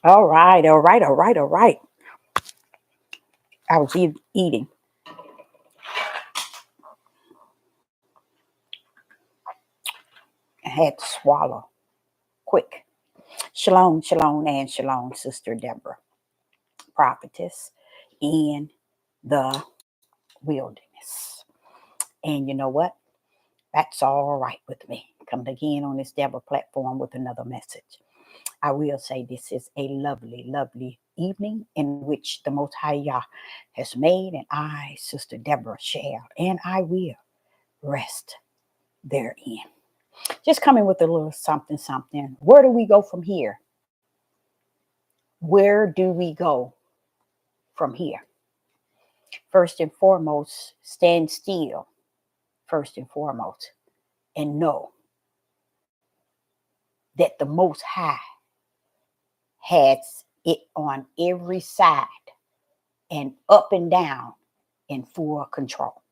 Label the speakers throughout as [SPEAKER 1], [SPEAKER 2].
[SPEAKER 1] All right, all right, all right, all right. I was eating. I had to swallow quick. Shalom, shalom, and shalom, Sister Deborah, prophetess in the wilderness. And you know what? That's all right with me. Coming again on this Deborah platform with another message. I will say this is a lovely, lovely evening in which the Most High Yah has made, and I, Sister Deborah, shall and I will rest therein. Just coming with a little something, something. Where do we go from here? Where do we go from here? First and foremost, stand still, first and foremost, and know that the Most High has it on every side and up and down in full control.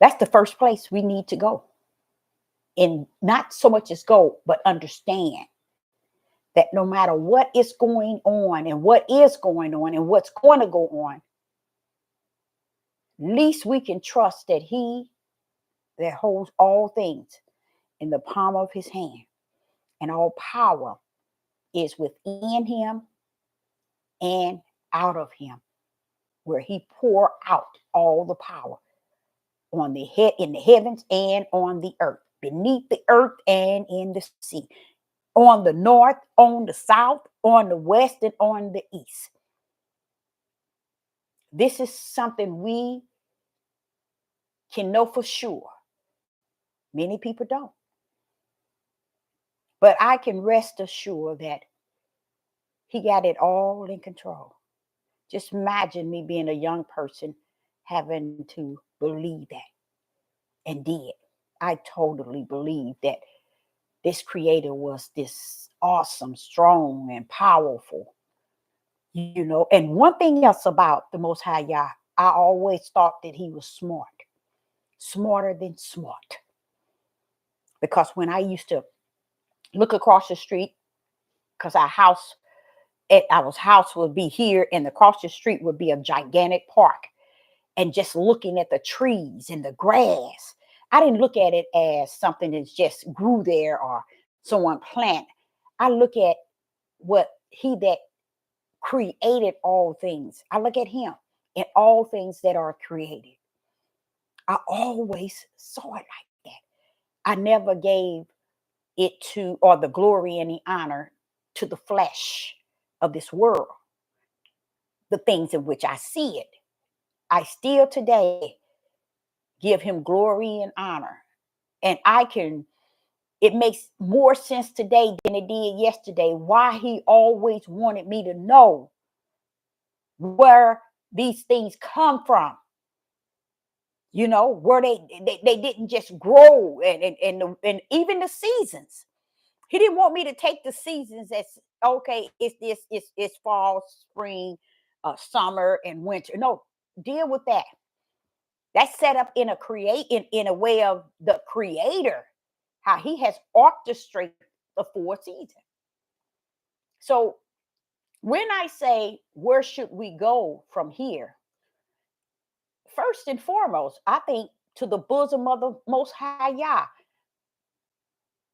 [SPEAKER 1] That's the first place we need to go. And not so much as go, but understand that no matter what is going on and what is going on and what's going to go on, least we can trust that He that holds all things in the palm of His hand and all power is within Him and out of Him, where He pour out all the power on the head in the heavens and on the earth, beneath the earth and in the sea, on the north, on the south, on the west, and on the east. This is something we can know for sure. Many people don't. But I can rest assured that He got it all in control. Just imagine me being a young person having to believe that and did. I totally believe that this creator was this awesome, strong, and powerful. And one thing else about the Most High Yah, I always thought that He was smart, smarter than smart. Because when I used to look across the street, because our house would be here, and across the street would be a gigantic park. And just looking at the trees and the grass, I didn't look at it as something that just grew there or someone planted. I look at what He that created all things. I look at Him and all things that are created. I always saw it like that. I never gave it to, or the glory and the honor to the flesh of this world, the things in which I see it. I still today give Him glory and honor. And it makes more sense today than it did yesterday why He always wanted me to know where these things come from. Where they didn't just grow, and even the seasons. He didn't want me to take the seasons as okay, it's fall, spring, summer, and winter. No, deal with that. That's set up in a way of the creator, how He has orchestrated the four seasons. So when I say where should we go from here, first and foremost, I think to the bosom of the Most High Yah.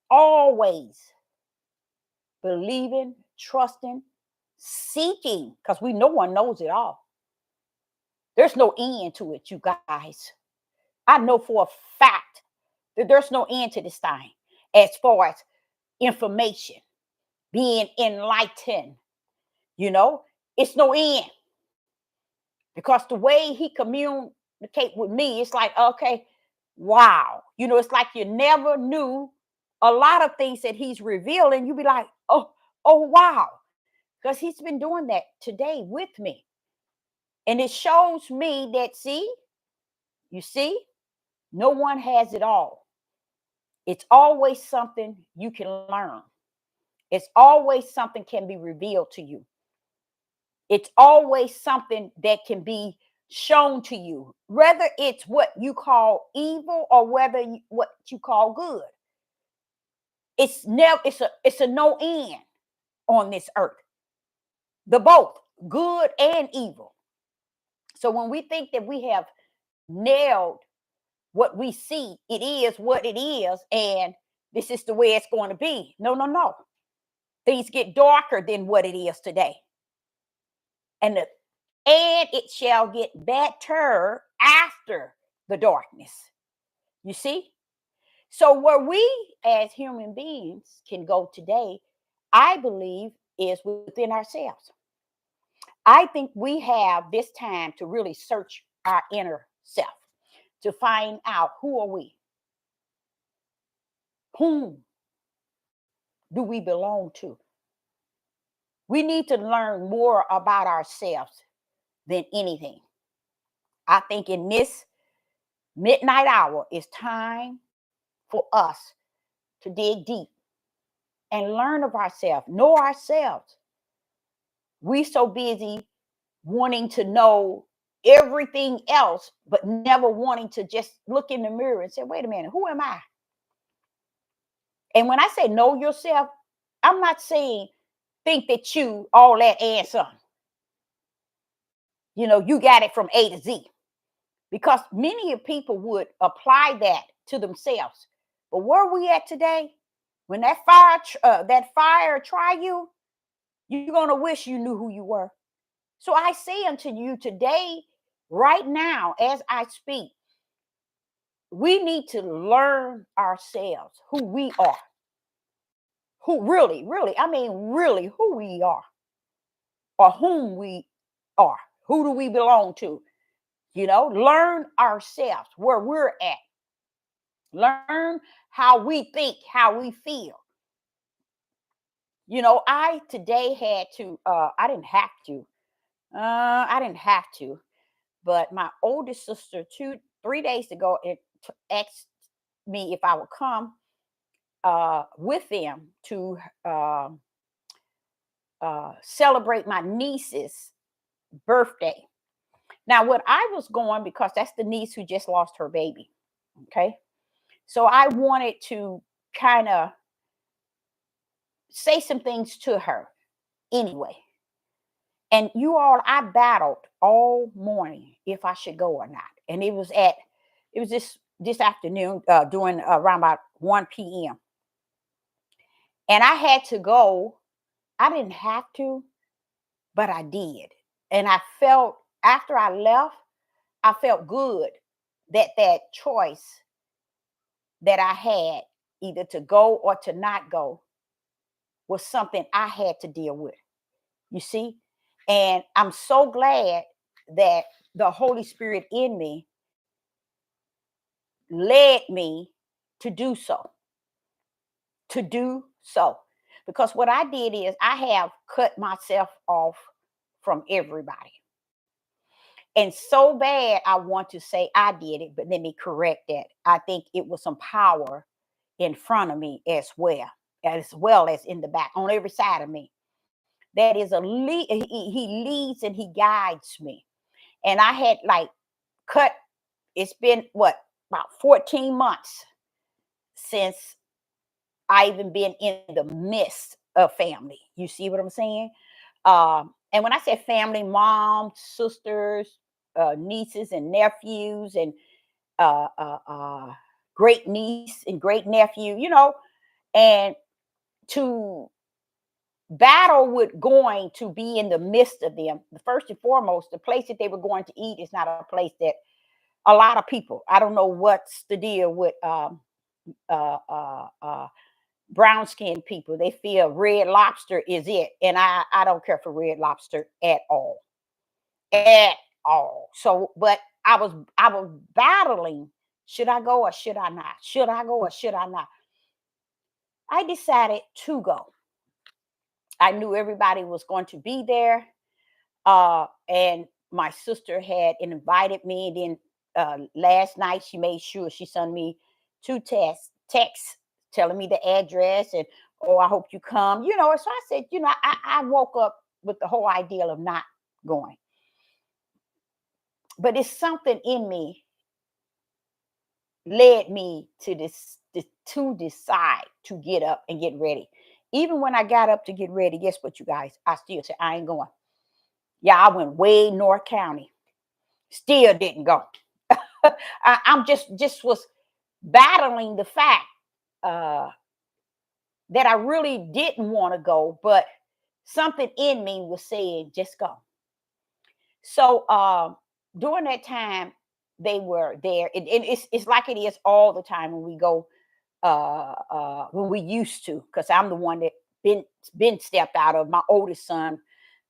[SPEAKER 1] Always believing, trusting, seeking, because no one knows it all. There's no end to it, you guys. I know for a fact that there's no end to this thing as far as information, being enlightened. It's no end. Because the way He communicate with me, it's like, okay, wow. It's like you never knew a lot of things that He's revealing. You be like, oh, wow. Because He's been doing that today with me. And it shows me that, you see, no one has it all. It's always something you can learn. It's always something can be revealed to you. It's always something that can be shown to you, whether it's what you call evil or what you call good. It's never, it's a no end on this earth. The both good and evil. So when we think that we have nailed what we see, it is what it is, and this is the way it's going to be. No, no, no. Things get darker than what it is today. And it shall get better after the darkness. You see? So where we as human beings can go today, I believe, is within ourselves. I think we have this time to really search our inner self, to find out who are we? Whom do we belong to? We need to learn more about ourselves than anything. I think in this midnight hour, it's time for us to dig deep and learn of ourselves, know ourselves. We so busy wanting to know everything else, but never wanting to just look in the mirror and say, wait a minute, who am I? And when I say know yourself, I'm not saying think that you all that and some. You got it from A to Z. Because many of people would apply that to themselves. But where are we at today? When that fire try you, you're gonna wish you knew who you were. So I say unto you today, right now, as I speak, we need to learn ourselves, who we are, who really, I mean, really who we are, or whom we are. Who do we belong to? Learn ourselves, where we're at. Learn how we think, how we feel. I today had to, I didn't have to, but my oldest sister 3 days ago, asked me if I would come with them to celebrate my niece's birthday. Now, what I was going, because that's the niece who just lost her baby. Okay. So I wanted to kind of say some things to her anyway. And you all, I battled all morning if I should go or not. And it was this afternoon, during around about 1 p.m. And I had to go. I didn't have to, but I did. And I felt, after I left, I felt good that choice that I had, either to go or to not go, was something I had to deal with. You see? And I'm so glad that the Holy Spirit in me led me to do so. To do so. Because what I did is I have cut myself off from everybody. And so bad I want to say I did it, but let me correct that. I think it was some power in front of me as well as in the back, on every side of me. That is he leads and he guides me. And I had like cut, it's been what, about 14 months since I even been in the midst of family. You see what I'm saying? And when I say family, mom, sisters, nieces and nephews, and uh, uh, uh, great niece and great nephew, and to battle with going to be in the midst of them. First and foremost, the place that they were going to eat is not a place that a lot of people, I don't know what's the deal with uh, uh, uh, brown skinned people. They feel Red Lobster is it. And I don't care for Red Lobster at all. At all. So, but I was battling. Should I go or should I not? Should I go or should I not? I decided to go. I knew everybody was going to be there. And my sister had invited me. And then last night she made sure she sent me 2 texts telling me the address, and oh, I hope you come. So I said, I woke up with the whole idea of not going. But it's something in me led me to to decide to get up and get ready. Even when I got up to get ready, guess what, you guys? I still said, I ain't going. Yeah, I went way North County. Still didn't go. I'm just was battling the fact uh, that I really didn't want to go, but something in me was saying, just go. So during that time, they were there. It's like it is all the time when we go, when we used to, because I'm the one that been stepped out of. My oldest son,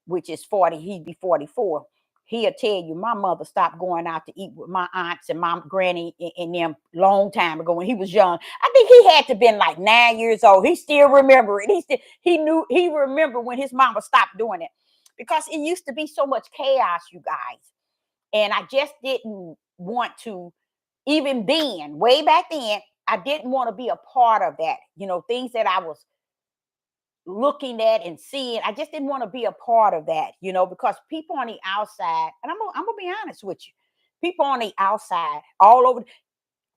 [SPEAKER 1] which is 40, he'd be 44. He'll tell you my mother stopped going out to eat with my aunts and my granny and them long time ago when he was young. I think he had to been like 9 years old. He still remember it. He remember when his mama stopped doing it, because it used to be so much chaos, you guys. And I just didn't want to, even then, way back then, I didn't want to be a part of that. Things that I was looking at and seeing, I just didn't want to be a part of that, because people on the outside, and I'm gonna be honest with you, people on the outside, all over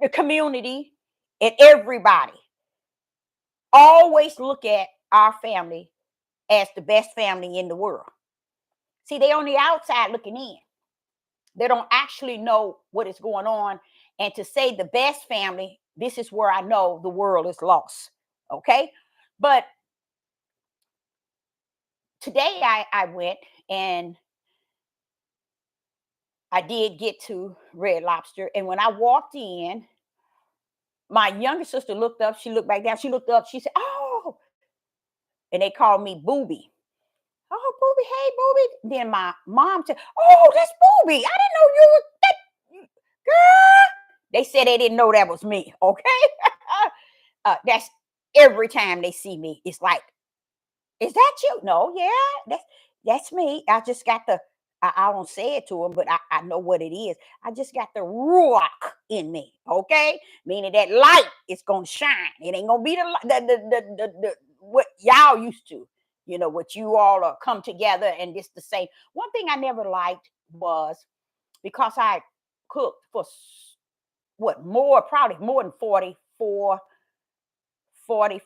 [SPEAKER 1] the community, and everybody always look at our family as the best family in the world. See, they on the outside looking in. They don't actually know what is going on. And to say the best family, this is where I know the world is lost. Okay. But today I went and I did get to Red Lobster. And when I walked in, my younger sister looked up, she looked back down, she looked up, she said, "Oh," and they called me Booby. "Oh, Booby, hey, Booby." Then my mom said, "Oh, that's Booby. I didn't know you were that girl." They said they didn't know that was me. Okay. That's every time they see me, it's like, "Is that you?" "No, yeah, that's me. I just got the." I don't say it to them, but I know what it is. I just got the rock in me, okay? Meaning that light is gonna shine. It ain't gonna be the what y'all used to, what you all are come together and just the same. One thing I never liked was, because I cooked for what, more, probably more than 44, probably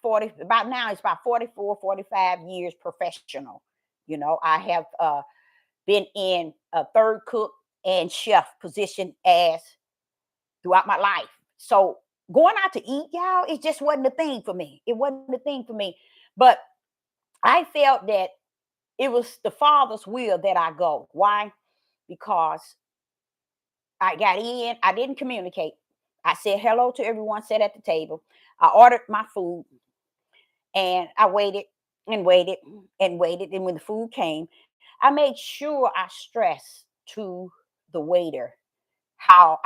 [SPEAKER 1] 40, about now it's about 44, 45 years professional. I have been in a third cook and chef position as throughout my life. So going out to eat, y'all, it just wasn't a thing for me. It wasn't a thing for me. But I felt that it was the Father's will that I go. Why? Because I got in, I didn't communicate. I said hello to everyone, sat at the table. I ordered my food and I waited and waited and waited. And when the food came, I made sure I stressed to the waiter how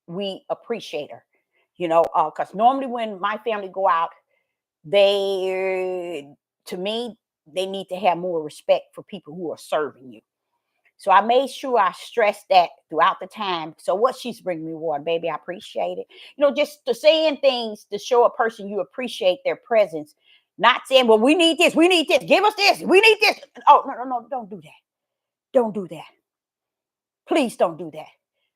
[SPEAKER 1] we appreciate her, because normally when my family go out, they, to me, they need to have more respect for people who are serving you. So I made sure I stressed that throughout the time. So what, she's bringing me water, baby, I appreciate it. Just to saying things to show a person you appreciate their presence, not saying, well, we need this, give us this, we need this. Oh, no, no, no, don't do that. Don't do that. Please don't do that.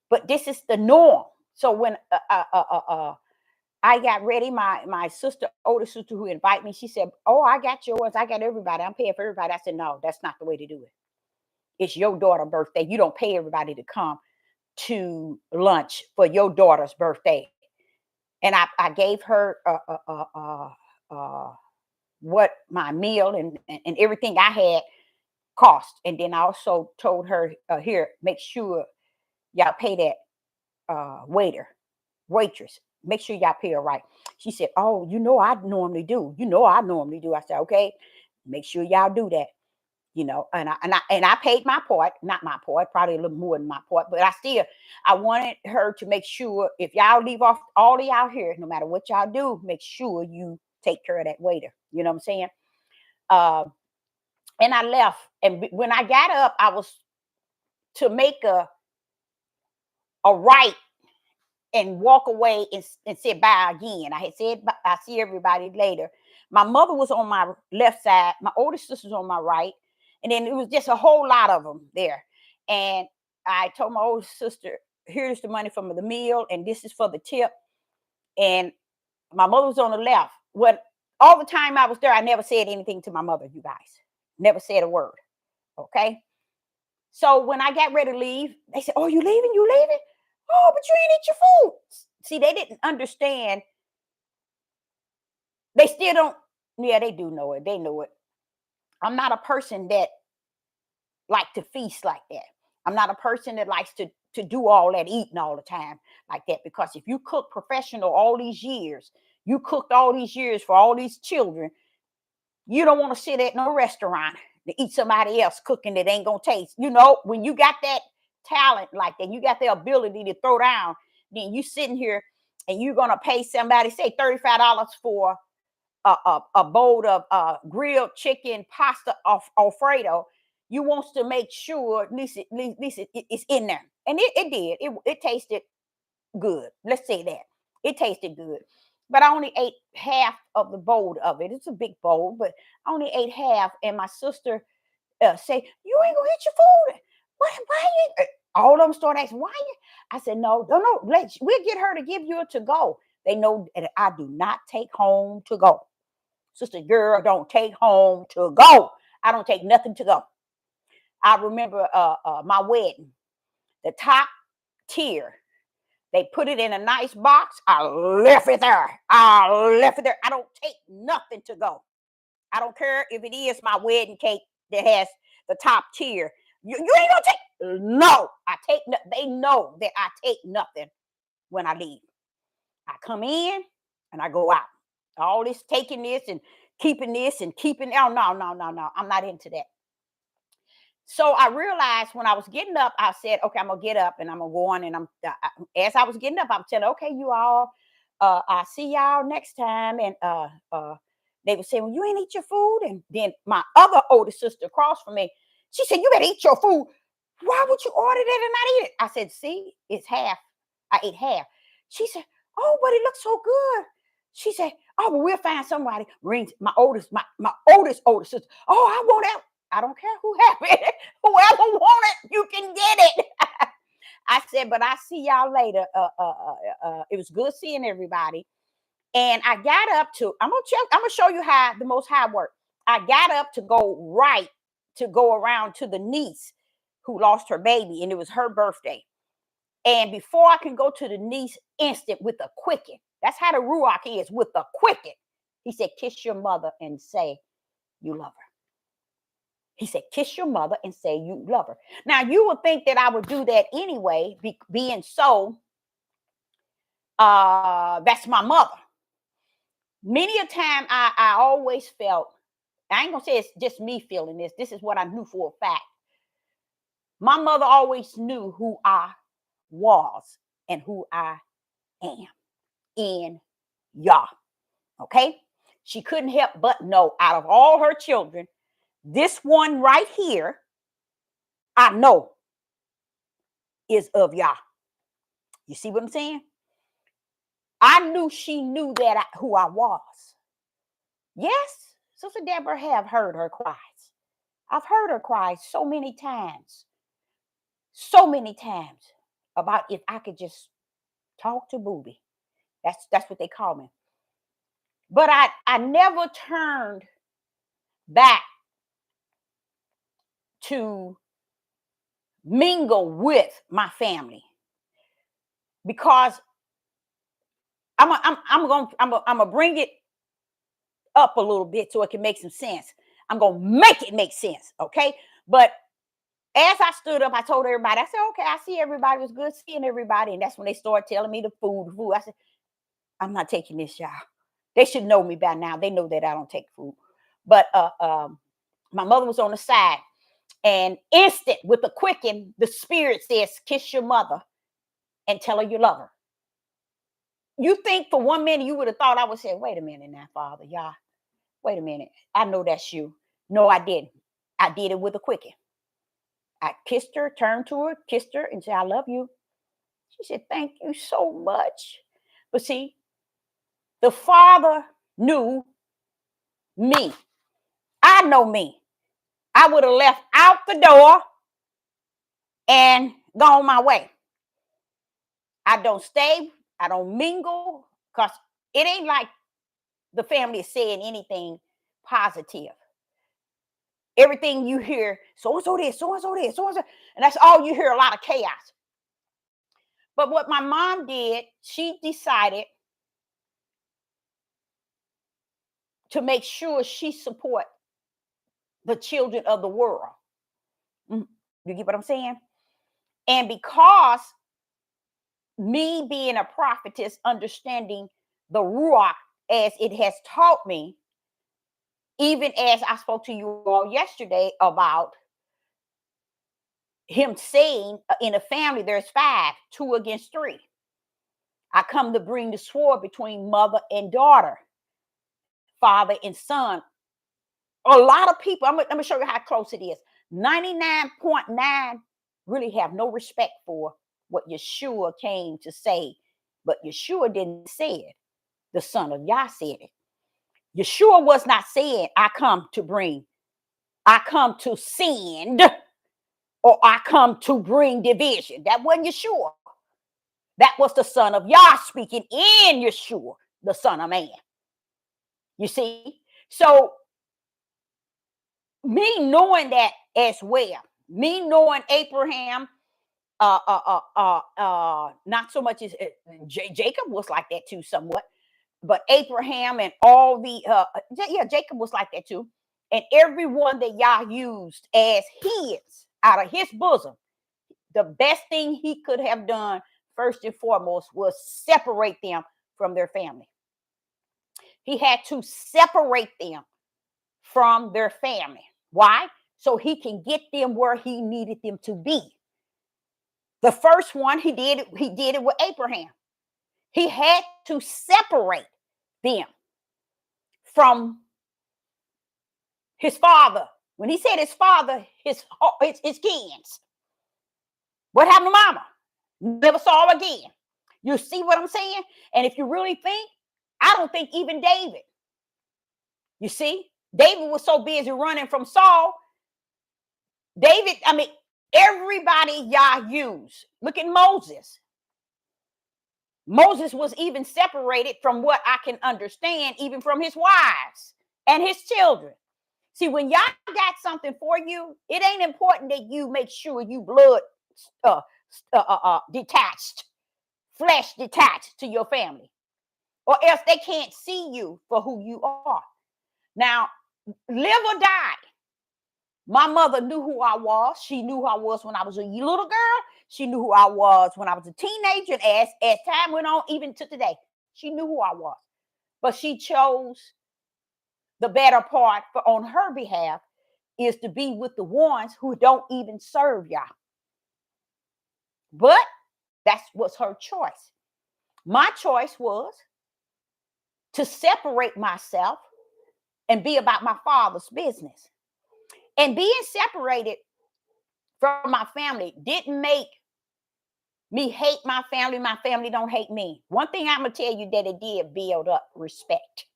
[SPEAKER 1] But this is the norm. So when I got ready, my sister, older sister who invited me, she said, "Oh, I got yours. I got everybody. I'm paying for everybody." I said, "No, that's not the way to do it. It's your daughter's birthday. You don't pay everybody to come to lunch for your daughter's birthday." And I gave her what my meal and everything I had cost. And then I also told her, here, make sure y'all pay that waitress. Make sure y'all pay her right. She said, "Oh, I normally do. I normally do." I said, "Okay, make sure y'all do that." And I paid my part, not my part, probably a little more than my part, but I wanted her to make sure, if y'all leave off, all of y'all here, no matter what y'all do, make sure you take care of that waiter. You know what I'm saying? Uh, and I left, and when I got up, I was to make a right and walk away and say bye again. I had said, "I see everybody later." My mother was on my left side, my oldest sister's on my right, and then it was just a whole lot of them there. And I told my oldest sister, "Here's the money from the meal, and this is for the tip." and my mother was on the left. When all the time I was there, I never said anything to my mother, you guys. Never said a word. Okay. So when I got ready to leave, they said, "Oh, you leaving? You leaving? Oh, but you ain't eat your food." See, they didn't understand. They still don't. Yeah, they do know it. They know it. I'm not a person that like to feast like that. I'm not a person that likes to do all that eating all the time like that, because if you cook professional all these years, you cooked all these years for all these children, you don't want to sit at no restaurant to eat somebody else cooking that ain't gonna taste. When you got that talent like that, you got the ability to throw down, then you sitting here and you're gonna pay somebody, say $35 for a bowl of grilled chicken pasta of Alfredo. You wants to make sure at least it's in there, and it did. It tasted good. Let's say that it tasted good, but I only ate half of the bowl of it. It's a big bowl, but I only ate half. And my sister say, "You ain't gonna eat your food. Why you?" All of them start asking, "Why you?" I said, "No, no. We'll get her to give you a to go." They know that I do not take home to go. Sister girl, don't take home to go. I don't take nothing to go. I remember my wedding, the top tier. They put it in a nice box. I left it there. I don't take nothing to go. I don't care if it is my wedding cake that has the top tier. You ain't gonna take. No, I take. They know that I take nothing when I leave. I come in and I go out. All this taking this and keeping this and keeping. Oh, no, no, no, no. I'm not into that. So I realized when I was getting up, I said, "Okay, I'm gonna get up and I'm gonna go on." And as I was getting up, I'm telling, "Okay, you all, I'll see y'all next time." And they would say, "Well, you ain't eat your food." And then my other older sister across from me, she said, "You better eat your food. Why would you order that and not eat it?" I said, "See, it's half. I ate half." She said, "Oh, but it looks so good." She said, "Oh, but we'll find somebody." Rings my oldest older sister. "Oh, I want that." I don't care who have it. Whoever want it, you can get it. I said, "But I see y'all later." It was good seeing everybody. And I got up to, I'm gonna show you how the Most High work. I got up to go right to go around to the niece who lost her baby, and it was her birthday. And before I can go to the niece, instant with a quicken. That's how the Ruach is, with a quicken. He said, "Kiss your mother and say you love her." He said, "Kiss your mother and say you love her." Now, you would think that I would do that anyway, being so, that's my mother. Many a time I always felt, I ain't gonna say it's just me feeling this. This is what I knew for a fact. My mother always knew who I was and who I am in Yah. Okay? She couldn't help but know, out of all her children, this one right here, I know is of Yah. You see what I'm saying? I knew she knew that who I was. Yes, Sister Deborah have heard her cries. I've heard her cry so many times about if I could just talk to Booby. That's what they call me. But I never turned back to mingle with my family, because I'm gonna bring it up a little bit so it can make some sense. I'm gonna make it make sense, okay? But as I stood up, I told everybody, I said, "Okay, I see everybody. It was good seeing everybody." And that's when they started telling me the food. I said, "I'm not taking this, y'all." They should know me by now. They know that I don't take food. But my mother was on the side, and instant with the quicken, the spirit says, "Kiss your mother and tell her you love her." You think for 1 minute you would have thought I would say, "Wait a minute now, Father, y'all. Wait a minute. I know that's you." No, I didn't. I did it with a quicken. I kissed her, turned to her, kissed her, and said, "I love you." She said, "Thank you so much." But see, the Father knew me. I know me. I would have left out the door and gone my way. I don't stay. I don't mingle. Because it ain't like the family is saying anything positive. Everything you hear, so and so this, so and so this, so and so, and that's all you hear, a lot of chaos. But what my mom did, she decided to make sure she support the children of the world. You get what I'm saying? And because me being a prophetess, understanding the Ruach as it has taught me, even as I spoke to you all yesterday about him saying in a family there's 5, 2 against 3. I come to bring the sword between mother and daughter, father and son. A lot of people, I'm gonna show you how close it is. 99.9 really have no respect for what Yeshua came to say, but Yeshua didn't say it. The Son of Yah said it. Yeshua was not saying, I come to send, or I come to bring division. That wasn't Yeshua. That was the Son of Yah speaking in Yeshua, the Son of Man. You see? So me knowing that as well, me knowing Abraham, not so much as Jacob was like that too, somewhat, but Abraham and all the Jacob was like that too, and everyone that Yah used as his out of his bosom, the best thing he could have done first and foremost was separate them from their family. He had to separate them from their family. Why? So he can get them where he needed them to be. The first one he did it with Abraham. He had to separate them from his father. When he said his father, his kids. What happened to mama? Never saw her again. You see what I'm saying? And if you really think, I don't think even David. You see, David was so busy running from Saul. Everybody Yah used. Look at Moses. Moses was even separated, from what I can understand, even from his wives and his children. See, when Yah got something for you, it ain't important that you make sure you blood detached, flesh detached to your family, or else they can't see you for who you are. Now, live or die. My mother knew who I was. She knew who I was when I was a little girl. She knew who I was when I was a teenager. And as time went on, even to today, she knew who I was. But she chose the better part on her behalf is to be with the ones who don't even serve Yah. But that was her choice. My choice was to separate myself and be about my Father's business. And being separated from my family didn't make me hate my family. My family don't hate me. One thing I'm going to tell you that it did build up respect.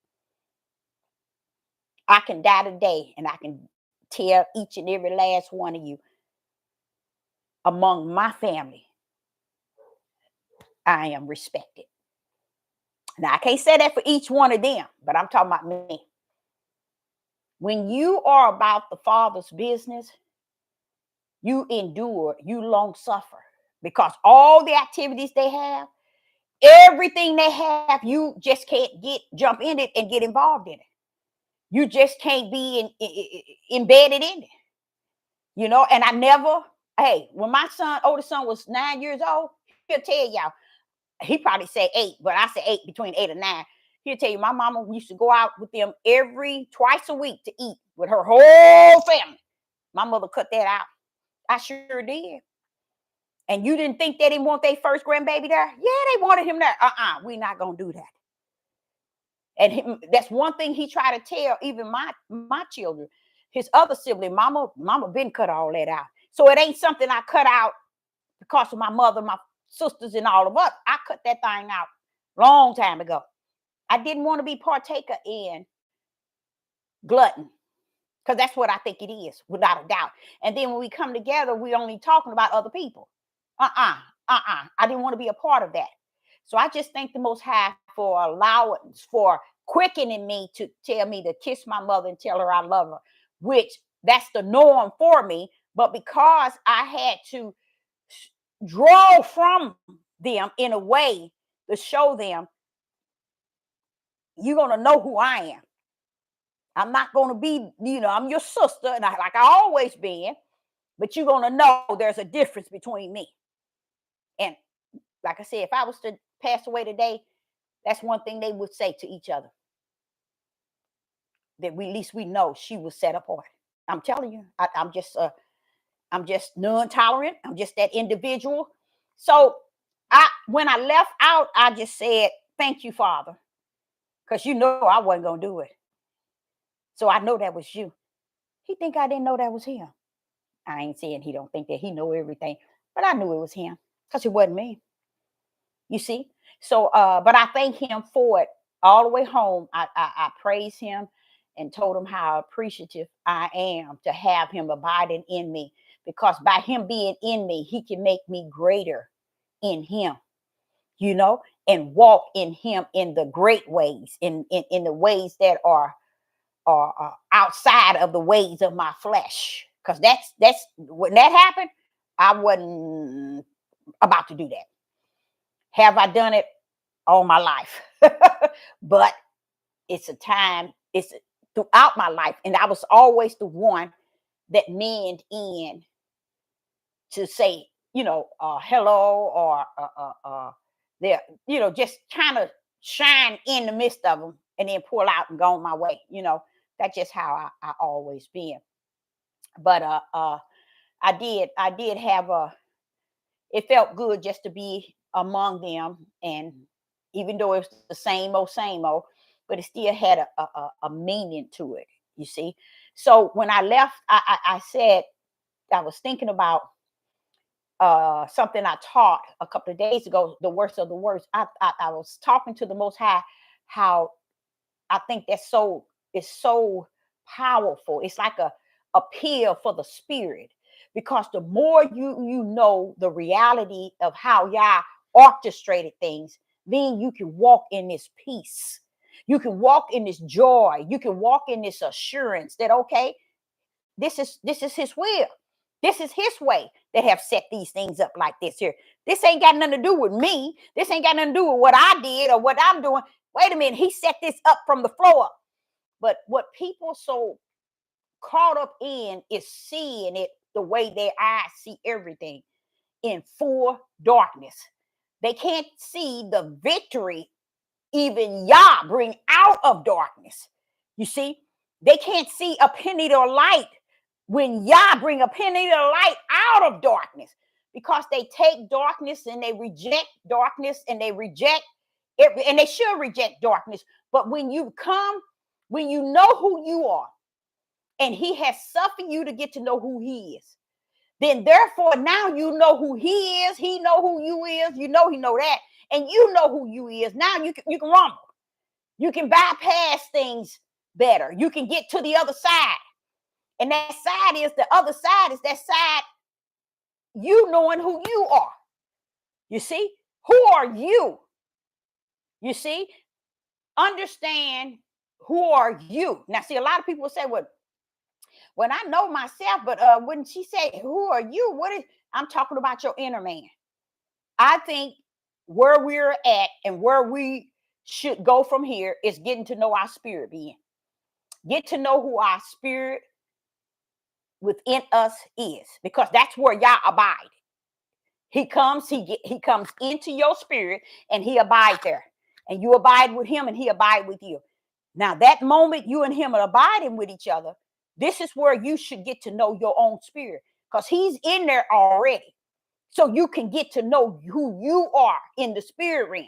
[SPEAKER 1] I can die today and I can tell each and every last one of you, among my family, I am respected. Now, I can't say that for each one of them, but I'm talking about me. When you are about the Father's business, you endure, you long suffer, because all the activities they have, everything they have, you just can't jump in it and get involved in it. You just can't be embedded in it. You know, and I never, when my oldest son was 9 years old, he'll tell y'all, he probably said 8, but I said 8, between 8 and 9. He'll tell you, my mama used to go out with them twice a week to eat with her whole family. My mother cut that out. I sure did. And you didn't think they didn't want their first grandbaby there? Yeah, they wanted him there. We're not going to do that. And that's one thing he tried to tell even my children. His other sibling, mama been cut all that out. So it ain't something I cut out because of my mother, my sisters, and all of us. I cut that thing out long time ago. I didn't want to be partaker in glutton, because that's what I think it is, without a doubt. And then when we come together, we only talking about other people. I didn't want to be a part of that. So I just thank the Most High for allowance, for quickening me to tell me to kiss my mother and tell her I love her, which that's the norm for me. But because I had to draw from them in a way to show them, you're going to know who I am. I'm not going to be, I'm your sister, and like I always been, but you're going to know there's a difference between me. And like I said, if I was to pass away today, that's one thing they would say to each other. That at least we know she was set apart. I'm telling you, I'm just non-tolerant. I'm just that individual. So when I left out, I just said, thank you, Father. Because I wasn't going to do it. So I know that was you. He think I didn't know that was him. I ain't saying he don't think that he know everything, but I knew it was him because it wasn't me. You see? So, but I thank him for it all the way home. I praise him and told him how appreciative I am to have him abiding in me, because by him being in me, he can make me greater in him, and walk in him in the great ways, in the ways that are outside of the ways of my flesh. Because that's when that happened, I wasn't about to do that. Have I done it all my life? But it's throughout my life, and I was always the one that manned in to say, hello, or there, just kind of shine in the midst of them and then pull out and go on my way. That's just how I always been. But I did have it felt good just to be among them, and even though it's the same old, but it still had a meaning to it. You see, so when I left, I said I was thinking about something I taught a couple of days ago, the worst of the worst. I was talking to the Most High, how I think that's it's so powerful. It's like a pill for the spirit, because the more you know the reality of how Yah orchestrated things, then you can walk in this peace. You can walk in this joy. You can walk in this assurance that, okay, this is his will. This is his way that have set these things up like this here. This ain't got nothing to do with me. This ain't got nothing to do with what I did or what I'm doing. Wait a minute, he set this up from the floor up. But what people so caught up in is seeing it the way their eyes see everything, in full darkness. They can't see the victory even Yah bring out of darkness. You see, they can't see a penny to light when Yah bring a penny to light out of darkness, because they take darkness and they reject darkness, and they reject it, and they should reject darkness. But when you know who you are, and he has suffered you to get to know who he is, then therefore now you know who he is, he know who you is, he know that, and you know who you is. Now you can rumble. You can bypass things better. You can get to the other side. And that side is the other side, is that side, you knowing who you are. You see? Who are you? You see? Understand, who are you? Now, see, a lot of people say, well, when I know myself, but when she said, who are you? I'm talking about your inner man. I think where we're at and where we should go from here is getting to know our spirit being. Get to know who our spirit within us is, because that's where Yah abide. He comes into your spirit, and he abides there, and you abide with him, and he abide with you. Now, that moment you and him are abiding with each other, this is where you should get to know your own spirit, because he's in there already. So you can get to know who you are in the spirit realm.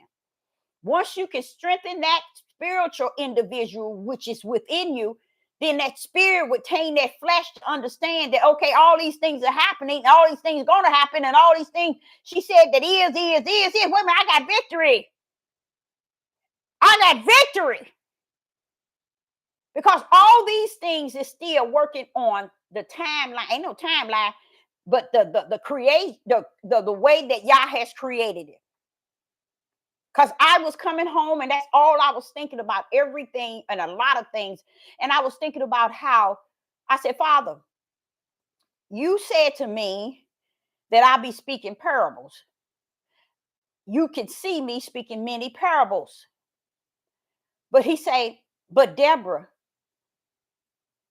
[SPEAKER 1] Once you can strengthen that spiritual individual which is within you, then that spirit would tame that flesh to understand that, okay, all these things are happening, all these things are going to happen, and all these things she said that is. Wait a minute, I got victory. I got victory. Because all these things is still working on the timeline. Ain't no timeline, but the way that Yah has created it. Because I was coming home and that's all I was thinking about, everything and a lot of things. And I was thinking about how I said, Father, you said to me that I'll be speaking parables. You can see me speaking many parables. But he said, but Deborah,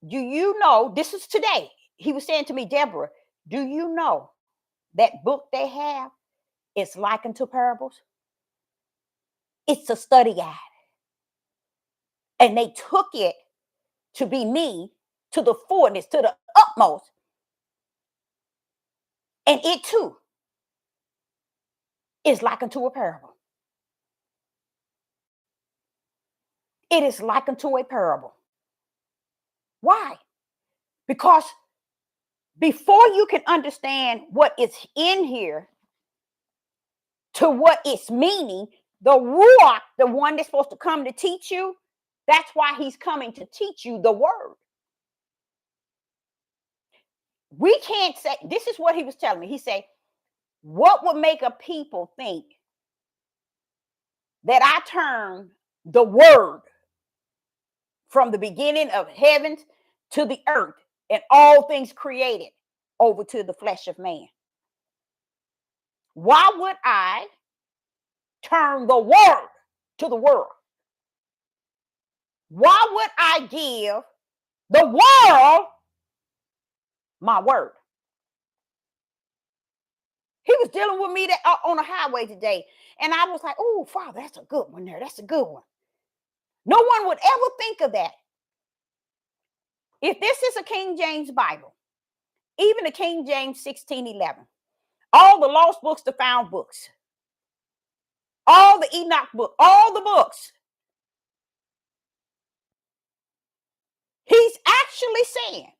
[SPEAKER 1] do you know, this is today. He was saying to me, Deborah, do you know that book they have is likened to parables? It's a study guide. And they took it to be me to the fullness, to the utmost. And it too is likened to a parable. It is likened to a parable. Why? Because before you can understand what is in here to what it's meaning, the Ruach, the one that's supposed to come to teach you, that's why he's coming to teach you the word. We can't say, this is what he was telling me. He said, what would make a people think that I turn the word from the beginning of heavens to the earth and all things created over to the flesh of man? Why would I turn the word to the world? Why would I give the world my word? He was dealing with me on the highway today. And I was like, oh, Father, that's a good one there. That's a good one. No one would ever think of that. If this is a King James Bible, even the King James 1611, all the lost books, the found books, all the Enoch book, all the books, he's actually saying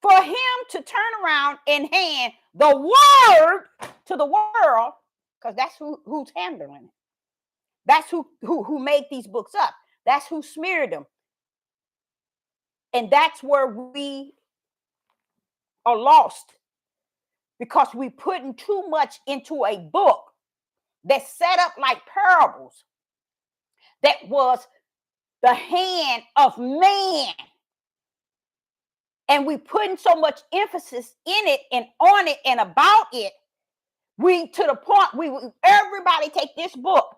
[SPEAKER 1] for him to turn around and hand the word to the world, because that's who's handling it. That's who made these books up. That's who smeared them. And that's where we are lost, because we putting too much into a book that's set up like parables, that was the hand of man. And we putting so much emphasis in it and on it and about it. We to the point everybody take this book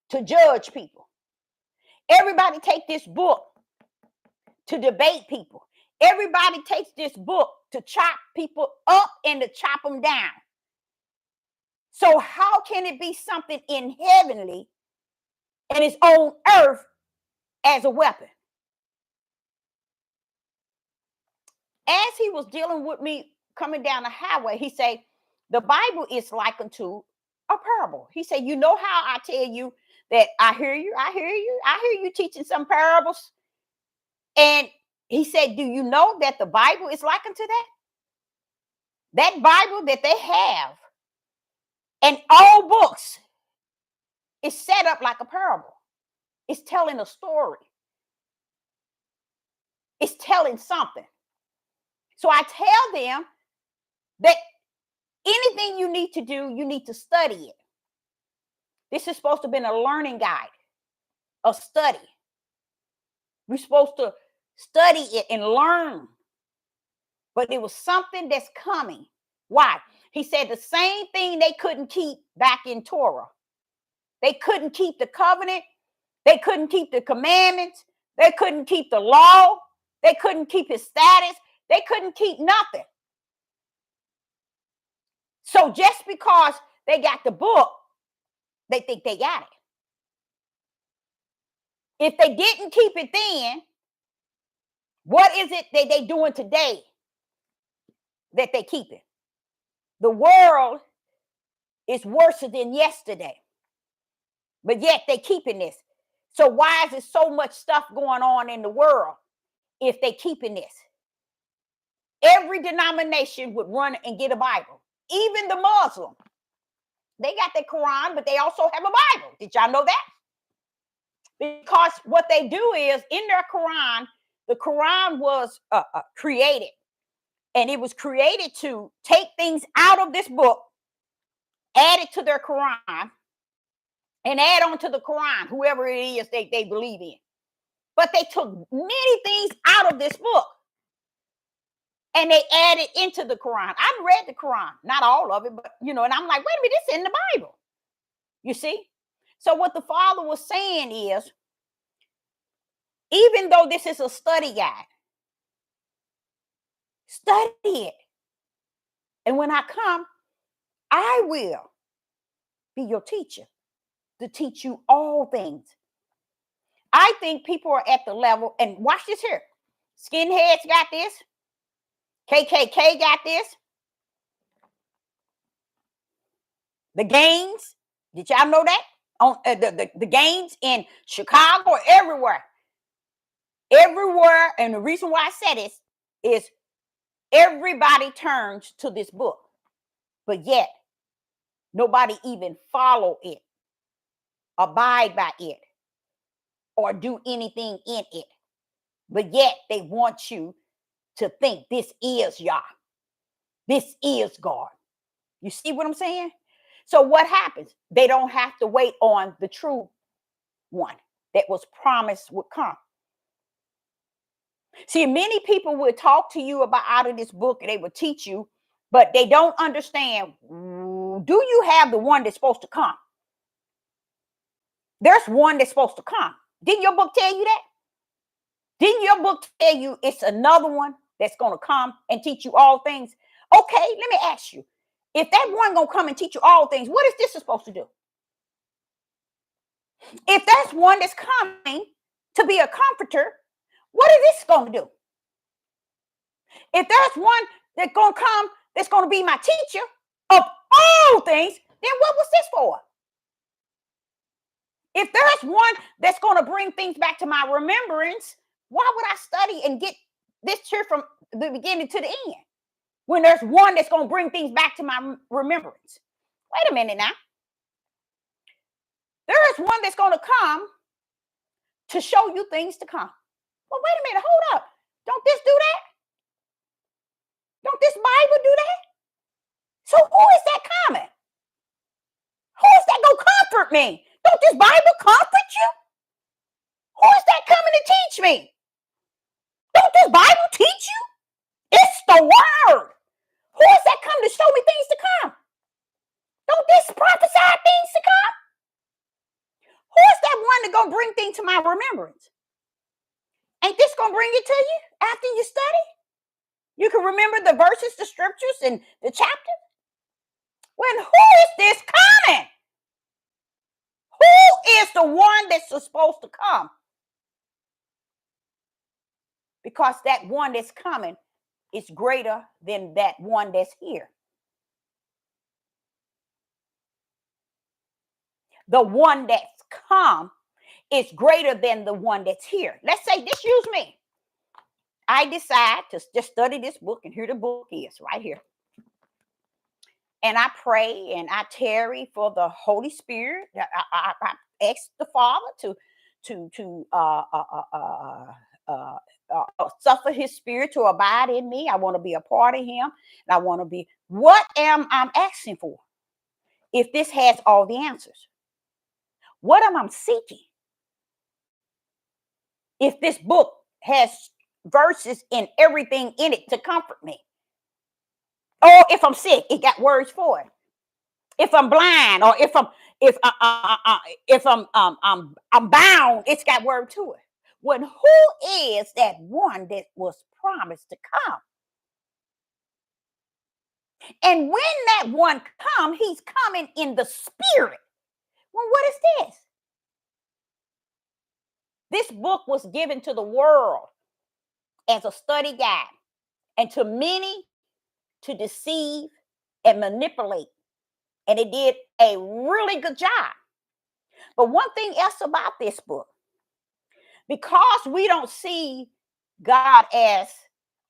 [SPEAKER 1] to judge people. Everybody take this book to debate people. Everybody takes this book to chop people up and to chop them down. So how can it be something in heavenly and it's on earth as a weapon? As he was dealing with me coming down the highway, he said, the Bible is likened to a parable. He said, you know how I tell you that I hear you teaching some parables? And he said, do you know that the Bible is likened to that? That Bible that they have and all books is set up like a parable. It's telling a story. It's telling something. So I tell them that anything you need to do, you need to study it. This is supposed to have been a learning guide, a study. We're supposed to study it and learn. But it was something that's coming. Why? He said the same thing they couldn't keep back in Torah. They couldn't keep the covenant. They couldn't keep the commandments. They couldn't keep the law. They couldn't keep his status. They couldn't keep nothing. So just because they got the book, they think they got it. If they didn't keep it then, what is it that they doing today that they keep it? The world is worse than yesterday, but yet they keeping this. So why is there so much stuff going on in the world if they keeping this? Every denomination would run and get a Bible. Even the Muslim. They got the Quran, but they also have a Bible. Did y'all know that? Because what they do is in their Quran, the Quran was created. And it was created to take things out of this book, add add it to their Quran and add on to the Quran, whoever it is they believe in. But they took many things out of this book and they added into the Quran. I've read the Quran, not all of it, but and I'm like, wait a minute, this is in the Bible. You see? So what the Father was saying is, even though this is a study guide, study it. And when I come, I will be your teacher to teach you all things. I think people are at the level, and watch this here. Skinheads got this. KKK got this. The gangs, did y'all know that? On the gangs in Chicago, everywhere. Everywhere, and the reason why I said this is everybody turns to this book, but yet nobody even follow it, abide by it, or do anything in it. But yet they want you to think this is Yah. This is God. You see what I'm saying? So what happens? They don't have to wait on the true one that was promised would come. See, many people would talk to you about out of this book and they would teach you, but they don't understand. Do you have the one that's supposed to come? There's one that's supposed to come. Didn't your book tell you that? Didn't your book tell you it's another one that's going to come and teach you all things? Okay, let me ask you. If that one going to come and teach you all things, what is this supposed to do? If that's one that's coming to be a comforter, what is this going to do? If there's one that's going to come that's going to be my teacher of all things, then what was this for? If there's one that's going to bring things back to my remembrance, why would I study and get this here from the beginning to the end when there's one that's going to bring things back to my remembrance? Wait a minute now. There is one that's going to come to show you things to come. Well, wait a minute. Hold up. Don't this do that? Don't this Bible do that? So who is that coming? Who is that going to comfort me? Don't this Bible comfort you? Who is that coming to teach me? Don't this Bible teach you? It's the word. Who is that coming to show me things to come? Don't this prophesy things to come? Who is that one that's going to bring things to my remembrance? Ain't this going to bring it to you after you study? You can remember the verses, the scriptures, and the chapters. When who is this coming? Who is the one that's supposed to come? Because that one that's coming is greater than that one that's here. The one that's come is greater than the one that's here. Let's say this, use me. I decide to just study this book, and here the book is right here. And I pray and I tarry for the Holy Spirit. I ask the Father to suffer His Spirit to abide in me. I want to be a part of Him, and I want to be. What am I asking for? If this has all the answers, what am I seeking? If this book has verses and everything in it to comfort me. Or if I'm sick, it got words for it. If I'm blind, or if I'm bound, it's got word to it. When who is that one that was promised to come? And when that one come, he's coming in the spirit. Well, what is this? This book was given to the world as a study guide, and to many to deceive and manipulate. And it did a really good job. But one thing else about this book, because we don't see God as,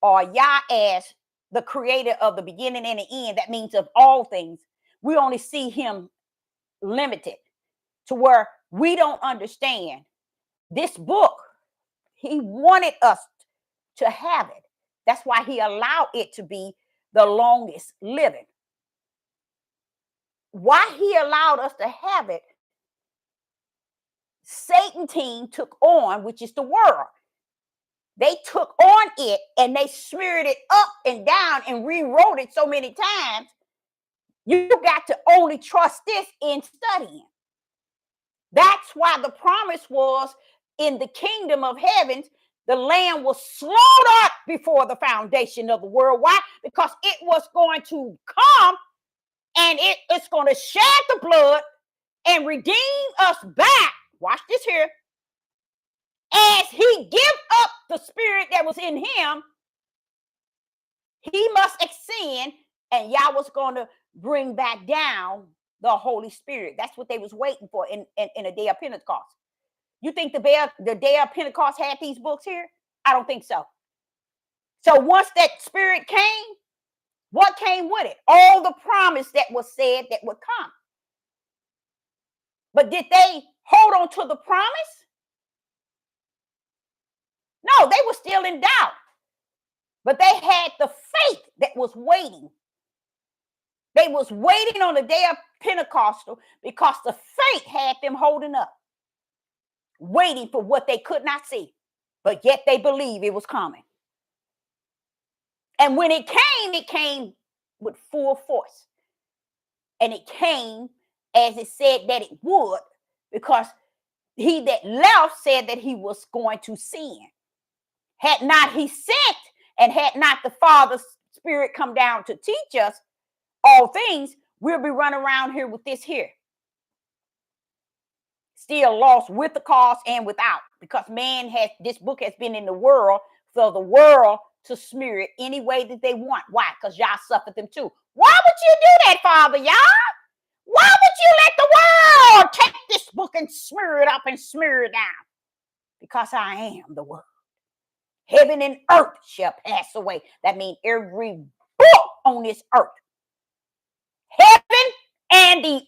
[SPEAKER 1] or Yah as, the creator of the beginning and the end, that means of all things, we only see Him limited to where we don't understand this book. He wanted us to have it. That's why He allowed it to be the longest living. why he allowed us to have it, Satan team took on, which is the world. They took on it and they smeared it up and down and rewrote it so many times. You got to only trust this in studying. That's why the promise was in the kingdom of heavens, the lamb was slaughtered before the foundation of the world. Why? Because it was going to come and it's going to shed the blood and redeem us back. Watch this here. As he give up the spirit that was in him, he must ascend, and Yah was going to bring back down the Holy Spirit. That's what they was waiting for in the day of Pentecost. You think the day of Pentecost had these books here? I don't think so. So once that spirit came, what came with it? All the promise that was said that would come. But did they hold on to the promise? No, they were still in doubt. But they had the faith that was waiting. They was waiting on the day of Pentecostal because the faith had them holding up, waiting for what they could not see, but yet they believed it was coming. And when it came with full force. And it came as it said that it would, because he that left said that he was going to send. Had not he sent, and had not the Father's Spirit come down to teach us all things, we'll be running around here with this here. Still lost with the cost and without, because this book has been in the world for the world to smear it any way that they want. Why? Because Yah suffered them too. Why would you do that, Father Yah? Why would you let the world take this book and smear it up and smear it down? Because I am the word. Heaven and earth shall pass away. That means every book on this earth. Heaven and the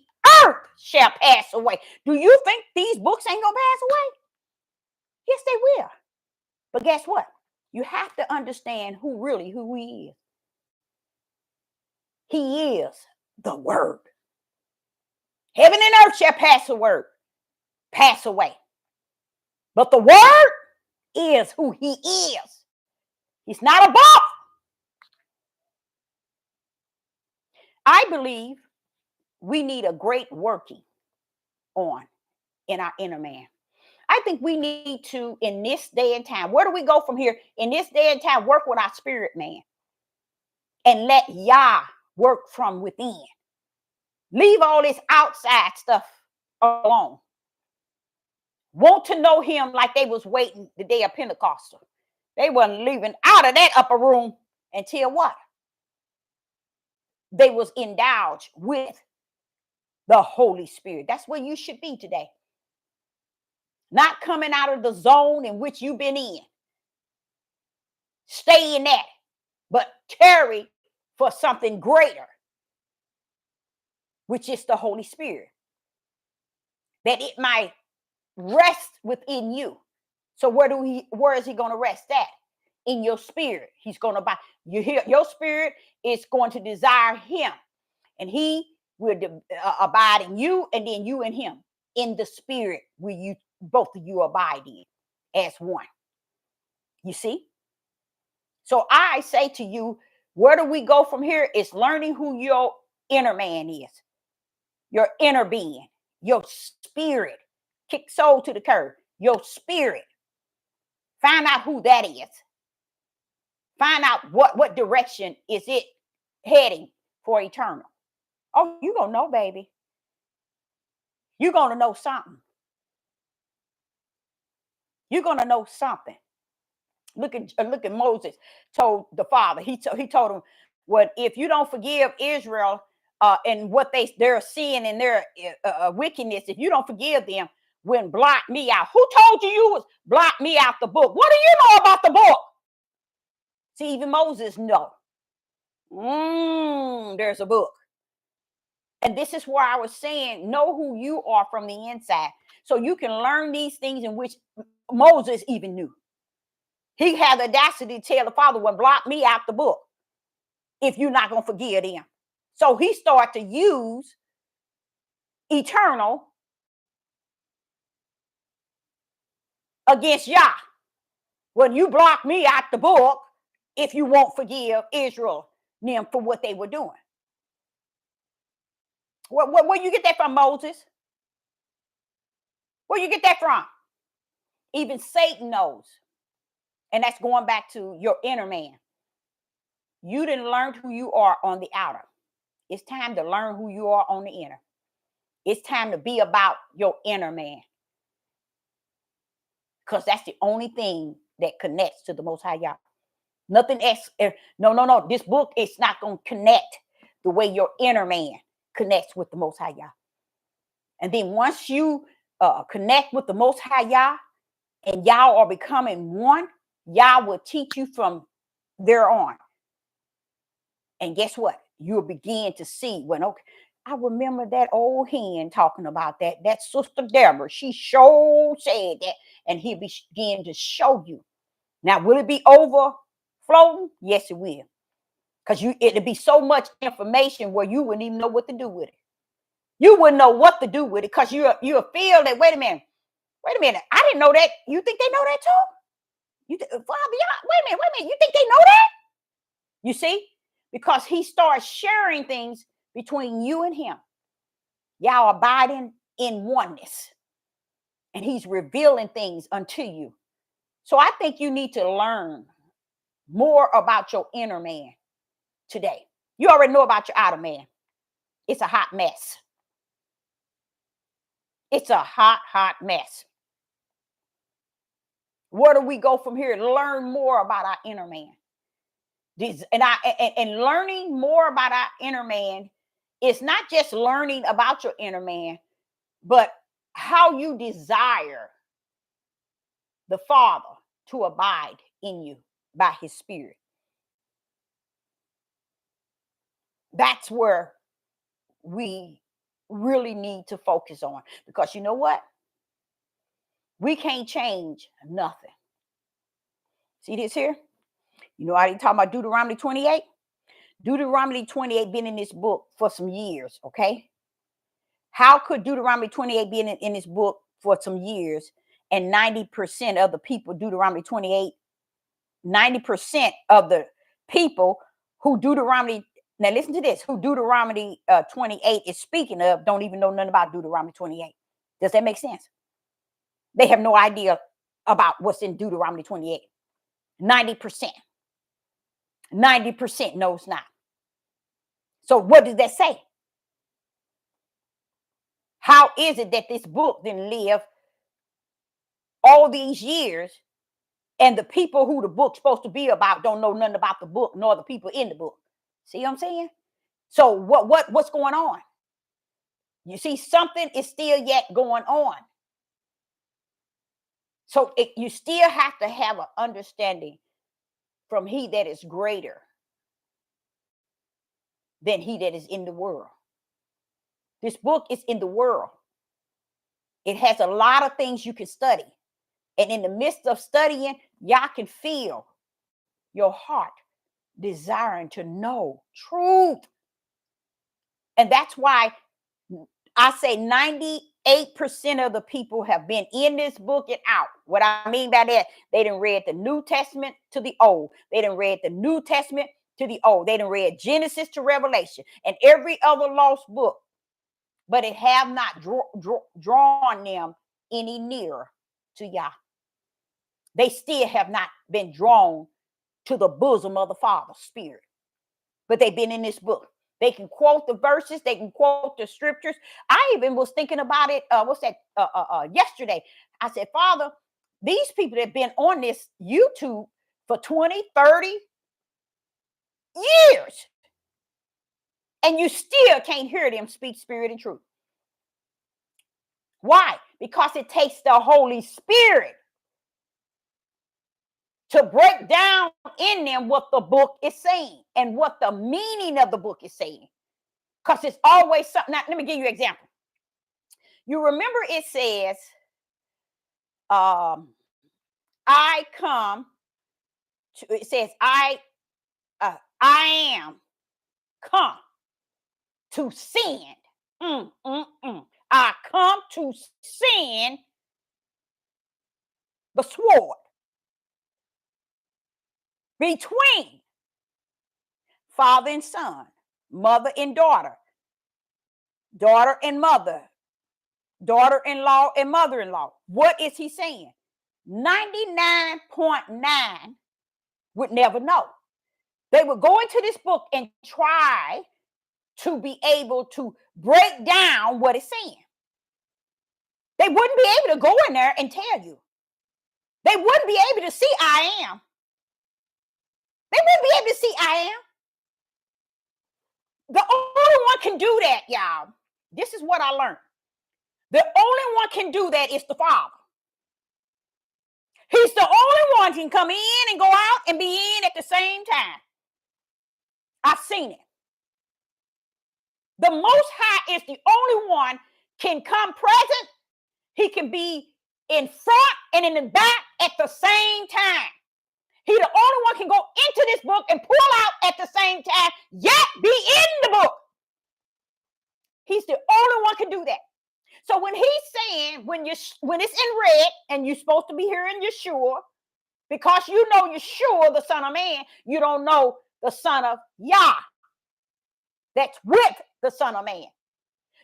[SPEAKER 1] earth shall pass away. Do you think these books ain't gonna pass away? Yes, they will. But guess what? You have to understand who he is. He is the word. Heaven and earth shall pass away. But the word is who he is. He's not above. I believe we need a great working on in our inner man. I think we need to, in this day and time, where do we go from here? In this day and time, work with our spirit man and let Yah work from within. Leave all this outside stuff alone. Want to know him like they was waiting the day of Pentecost. They wasn't leaving out of that upper room until what? They was endowed with the Holy Spirit. That's where you should be today. Not coming out of the zone in which you've been in. Stay in that, but tarry for something greater, which is the Holy Spirit. That it might rest within you. So where is he going to rest at? In your spirit. He's going to your spirit is going to desire him, and he will abide in you, and then you in him. In the spirit where you both of you abide in as one. You see? So I say to you, where do we go from here? It's learning who your inner man is. Your inner being, your spirit. Kick soul to the curb. Your spirit. Find out who that is. Find out what direction is it heading for eternal. Oh, you're going to know, baby. You're going to know something. You're going to know something. Look at Moses told the father. He told him, well, if you don't forgive Israel and what they're seeing in their wickedness, if you don't forgive them, when blot me out. Who told you was blot me out the book? What do you know about the book? See, even Moses know. There's a book. And this is where I was saying, know who you are from the inside. So you can learn these things in which Moses even knew. He had the audacity to tell the father, well, blot me out the book if you're not going to forgive them. So he started to use eternal against Yah. When you block me out the book, if you won't forgive Israel them for what they were doing. Where you get that from, Moses? Where you get that from? Even Satan knows. And that's going back to your inner man. You didn't learn who you are on the outer. It's time to learn who you are on the inner. It's time to be about your inner man. Because that's the only thing that connects to the Most High Yah. Nothing else. No. This book is not going to connect the way your inner man connects with the Most High Yah. And then once you connect with the Most High Yah and y'all are becoming one, Yah will teach you from there on. And guess what? You'll begin to see when, okay, I remember that old hen talking about that Sister Deborah. She sure said that. And he'll begin to show you. Now, will it be overflowing? Yes, it will. Because it'll be so much information where you wouldn't even know what to do with it. You wouldn't know what to do with it because you'll feel that, wait a minute. I didn't know that. You think they know that too? Father, wait a minute. You think they know that? You see? Because he starts sharing things between you and him. Y'all abiding in oneness. And he's revealing things unto you. So I think you need to learn more about your inner man today. You already know about your outer man. It's a hot mess. It's a hot mess. Where do we go from here? Learn more about our inner man. And learning more about our inner man is not just learning about your inner man, but how you desire the Father to abide in you by his Spirit. That's where we really need to focus on, because you know what? We can't change nothing. See this here? You know, I didn't talk about Deuteronomy 28. Deuteronomy 28 been in this book for some years, okay? How could Deuteronomy 28 be in this book for some years and 90% of the people, Deuteronomy 28, 90% of the people who Deuteronomy, now listen to this, who Deuteronomy 28 is speaking of don't even know nothing about Deuteronomy 28. Does that make sense? They have no idea about what's in Deuteronomy 28. 90%. 90% knows not. So what does that say? How is it that this book didn't live all these years and the people who the book's supposed to be about don't know nothing about the book nor the people in the book? See what I'm saying? So what's going on? You see, something is still yet going on. So you still have to have an understanding from he that is greater than he that is in the world. This book is in the world. It has a lot of things you can study. And in the midst of studying, y'all can feel your heart desiring to know truth. And that's why I say 98% of the people have been in this book and out. What I mean by that, they done read the New Testament to the Old. They done read the New Testament to the Old. They done read Genesis to Revelation and every other lost book. But it have not drawn them any nearer to Yah. They still have not been drawn to the bosom of the Father Spirit. But they've been in this book. They can quote the verses. They can quote the scriptures. I even was thinking about it. Yesterday? I said, Father, these people that have been on this YouTube for 20, 30 years, and you still can't hear them speak spirit and truth. Why? Because it takes the Holy Spirit to break down in them what the book is saying and what the meaning of the book is saying. Because it's always something. Now, let me give you an example. You remember it says, I am come to send. to send the sword between father and son, mother and daughter, daughter and mother, daughter-in-law and mother-in-law. What is he saying? 99.9 would never know. They would go into this book and try to be able to break down what it's saying. They wouldn't be able to go in there and tell you. They wouldn't be able to see I am. They wouldn't be able to see I am. The only one can do that, y'all. This is what I learned. The only one can do that is the Father. He's the only one who can come in and go out and be in at the same time. I've seen it. The Most High is the only one can come present. He can be in front and in the back at the same time. He the only one can go into this book and pull out at the same time, yet be in the book. He's the only one can do that. So when he's saying, when it's in red and you're supposed to be hearing Yeshua, because you know Yeshua, the Son of Man, you don't know the Son of Yah. That's with the Son of Man.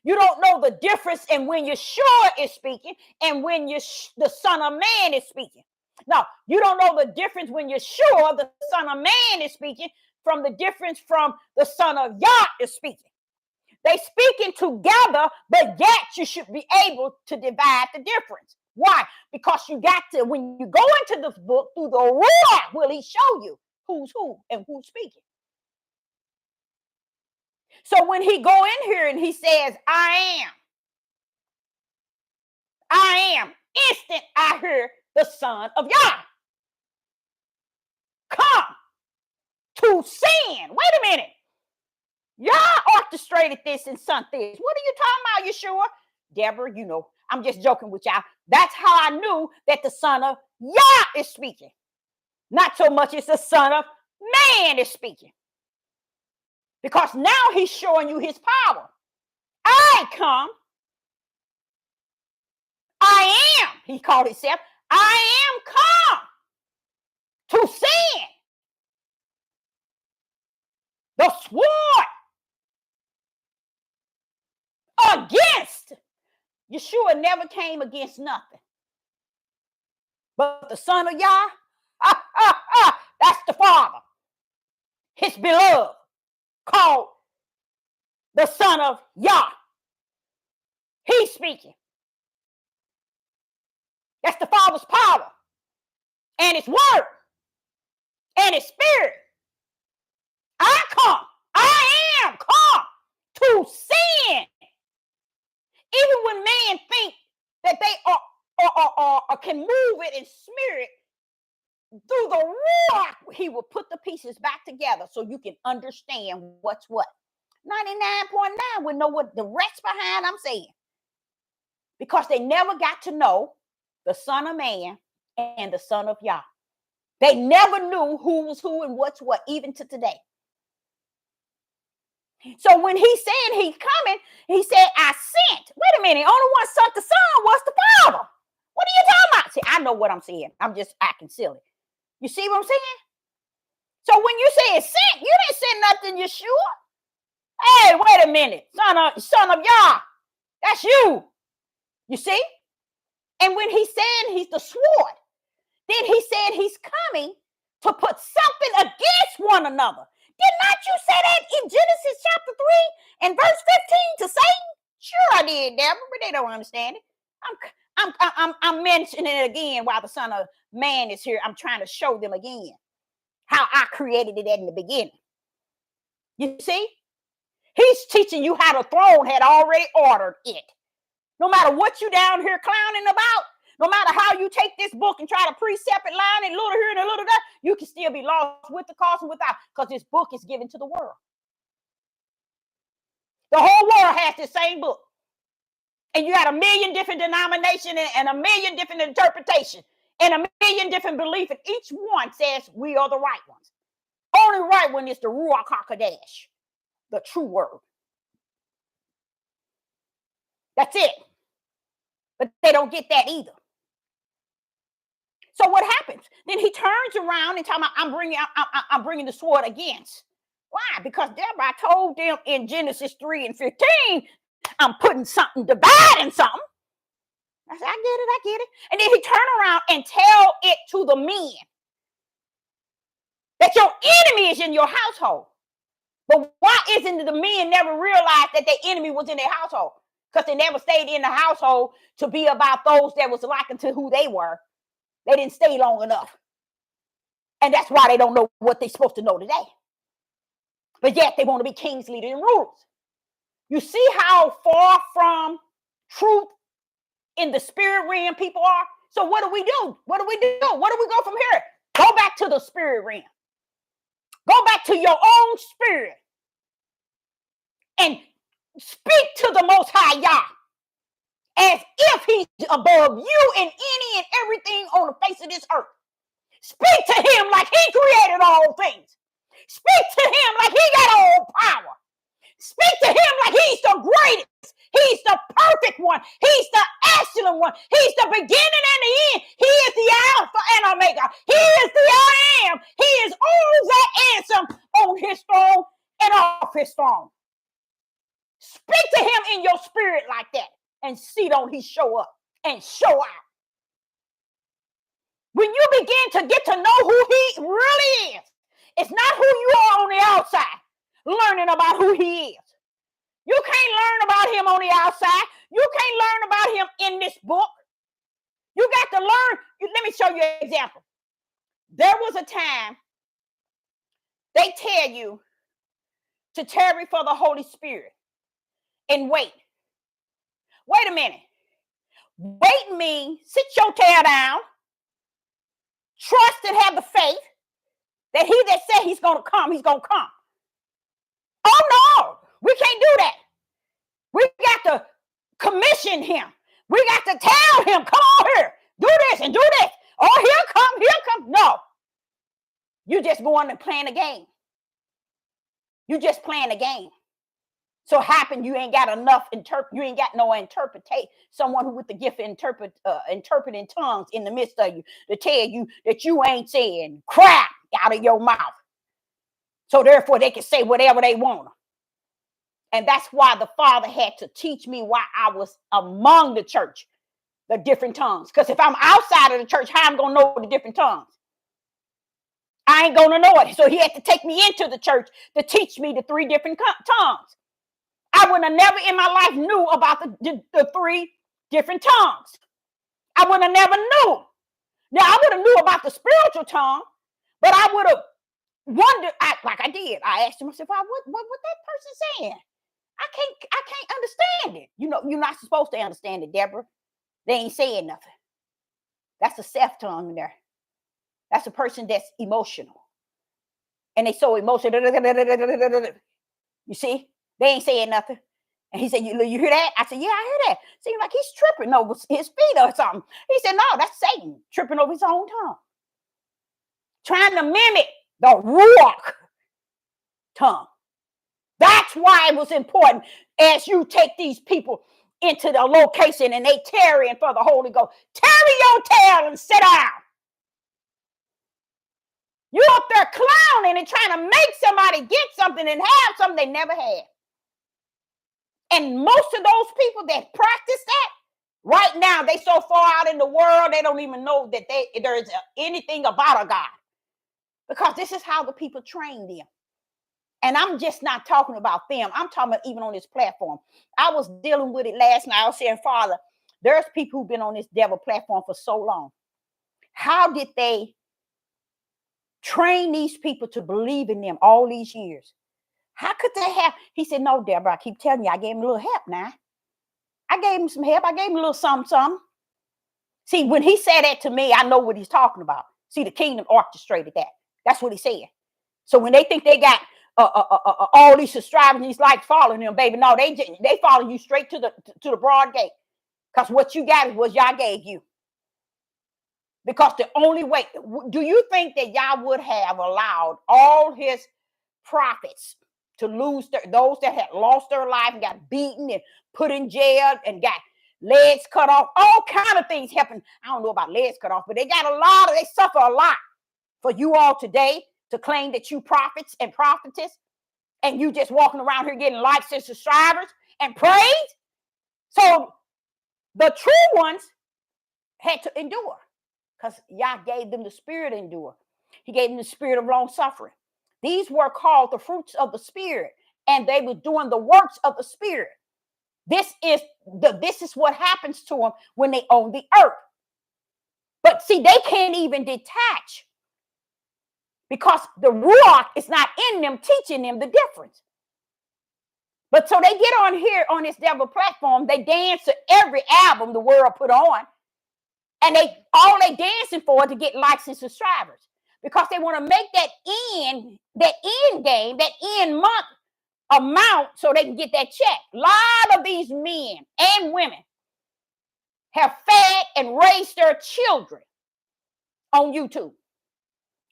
[SPEAKER 1] You don't know the difference in when Yeshua is speaking and when the Son of Man is speaking. Now, you don't know the difference when Yeshua, the Son of Man, is speaking from the difference from the Son of Yah is speaking. They speaking together, but yet you should be able to divide the difference. Why? Because you got to, when you go into this book, through the Ruach, will he show you who's who and who's speaking. So when he go in here and he says, I am, instant I hear the Son of Yah. Come to sin. Wait a minute. Yah orchestrated this and sent this. What are you talking about, Yeshua? Deborah, you know, I'm just joking with y'all. That's how I knew that the Son of Yah is speaking. Not so much as the Son of Man is speaking. Because now he's showing you his power. I come. I am, he called himself. I am come to sin. The sword against. Yeshua never came against nothing. But the Son of Yah, that's the Father. His beloved, called the Son of Yah. He's speaking. That's the Father's power and his word and his spirit. I am come to sin. Even when man think that they are can move it and smear it, through the Ruach, he will put the pieces back together so you can understand what's what. 99.9 would know what the rest behind I'm saying. Because they never got to know the Son of Man and the Son of Yah. They never knew who was who and what's what, even to today. So when he said he's coming, he said, I sent. Wait a minute, only one sent the Son was the Father. What are you talking about? See, I know what I'm saying. I'm just acting silly. You see what I'm saying? So when you say it's sent, you didn't send nothing, Yeshua. Hey, wait a minute, son of Yah. That's you. You see? And when he said he's the sword, then he said he's coming to put something against one another. Did not you say that in Genesis chapter 3 and verse 15 to Satan? Sure I did, Deborah, but they don't understand it. I'm mentioning it again while the Son of Man is here. I'm trying to show them again how I created it in the beginning. You see? He's teaching you how the throne had already ordered it. No matter what you down here clowning about, no matter how you take this book and try to precept it line and little here and a little there, you can still be lost with the cause and without, because this book is given to the world. The whole world has the same book. And you got a million different denominations and a million different interpretations and a million different beliefs. And each one says we are the right ones. Only right one is the Ruach HaKodesh, the true word. That's it. But they don't get that either. So what happens? Then he turns around and talking about, I'm bringing the sword against. Why? Because Deborah told them in Genesis 3 and 15, I'm putting something, dividing something. I said, I get it. And then he turned around and tell it to the men that your enemy is in your household. But why isn't the men never realized that their enemy was in their household? Because they never stayed in the household to be about those that was likened to who they were. They didn't stay long enough. And that's why they don't know what they're supposed to know today. But yet they want to be kings, leaders, and rulers. You see how far from truth in the spirit realm people are? So what do we do? What do we do? What do we go from here? Go back to the spirit realm. Go back to your own spirit and speak to the Most High Yah as if he's above you and any and everything on the face of this earth. Speak to him like he created all things. Speak to him like he got all power. Speak to him like he's the greatest. He's the perfect one. He's the excellent one. He's the beginning and the end. He is the Alpha and Omega. He is the I am. He is all that handsome on his throne and off his throne. Speak to him in your spirit like that and see don't he show up and show out. When you begin to get to know who he really is, it's not who you are on the outside, learning about who he is. You can't learn about him on the outside. You can't learn about him in this book. You got to learn. Let me show you an example. There was a time they tell you to tarry for the Holy Spirit and wait. Wait a minute. Wait means sit your tail down, trust and have the faith that he that said he's going to come, he's going to come. Oh, no, we can't do that. We got to commission him. We got to tell him, come on here, do this and do this. Oh, he'll come. No, you just going to playing a game. You just playing a game. So happen you ain't got enough you ain't got no interpretation. Someone who with the gift of interpreting tongues in the midst of you to tell you that you ain't saying crap out of your mouth. So therefore they can say whatever they want. And that's why the Father had to teach me while I was among the church, the different tongues. Because if I'm outside of the church, how I'm going to know the different tongues? I ain't going to know it. So he had to take me into the church to teach me the 3 different tongues. I would have never in my life knew about the 3 different tongues. I would have never knew. Now, I would have knew about the spiritual tongue, but I would have wondered, like I did. I asked myself, what that person saying? I can't understand it. You know, you're not supposed to understand it, Deborah. They ain't saying nothing. That's a self tongue there. That's a person that's emotional. And they so emotional. You see? They ain't saying nothing. And he said, you hear that? I said, yeah, I hear that. Seems like he's tripping over his feet or something. He said, no, that's Satan tripping over his own tongue. Trying to mimic the Ruach tongue. That's why it was important as you take these people into the location and they tarrying for the Holy Ghost. Tarry your tail and sit down. You up there clowning and trying to make somebody get something and have something they never had. And most of those people that practice that, right now, they so far out in the world, they don't even know that there is anything about a God. Because this is how the people train them. And I'm just not talking about them. I'm talking about even on this platform. I was dealing with it last night. I was saying, Father, there's people who've been on this devil platform for so long. How did they train these people to believe in them all these years? How could they have? He said, no, Deborah, I keep telling you, I gave him a little help now. I gave him some help. I gave him a little something. See, when he said that to me, I know what he's talking about. See, the kingdom orchestrated that. That's what he said. So when they think they got all these subscribers, these likes following them, baby, no, they follow you straight to the broad gate. Because what you got is what Yah gave you. Because the only way, do you think that Yah would have allowed all his prophets to lose those that had lost their life and got beaten and put in jail and got legs cut off, all kind of things happen. I don't know about legs cut off, but they suffer a lot for you all today to claim that you prophets and prophetess, and you just walking around here getting likes and subscribers and praise. So the true ones had to endure because Yah gave them the spirit to endure. He gave them the spirit of long suffering. These were called the fruits of the spirit, and they were doing the works of the spirit. This is what happens to them when they own the earth. But see, they can't even detach because the Ruach is not in them, teaching them the difference. But so they get on here on this devil platform, they dance to every album the world put on, and all they dancing for to get likes and subscribers because they want to make that end game, that end month amount so they can get that check. A lot of these men and women have fed and raised their children on YouTube.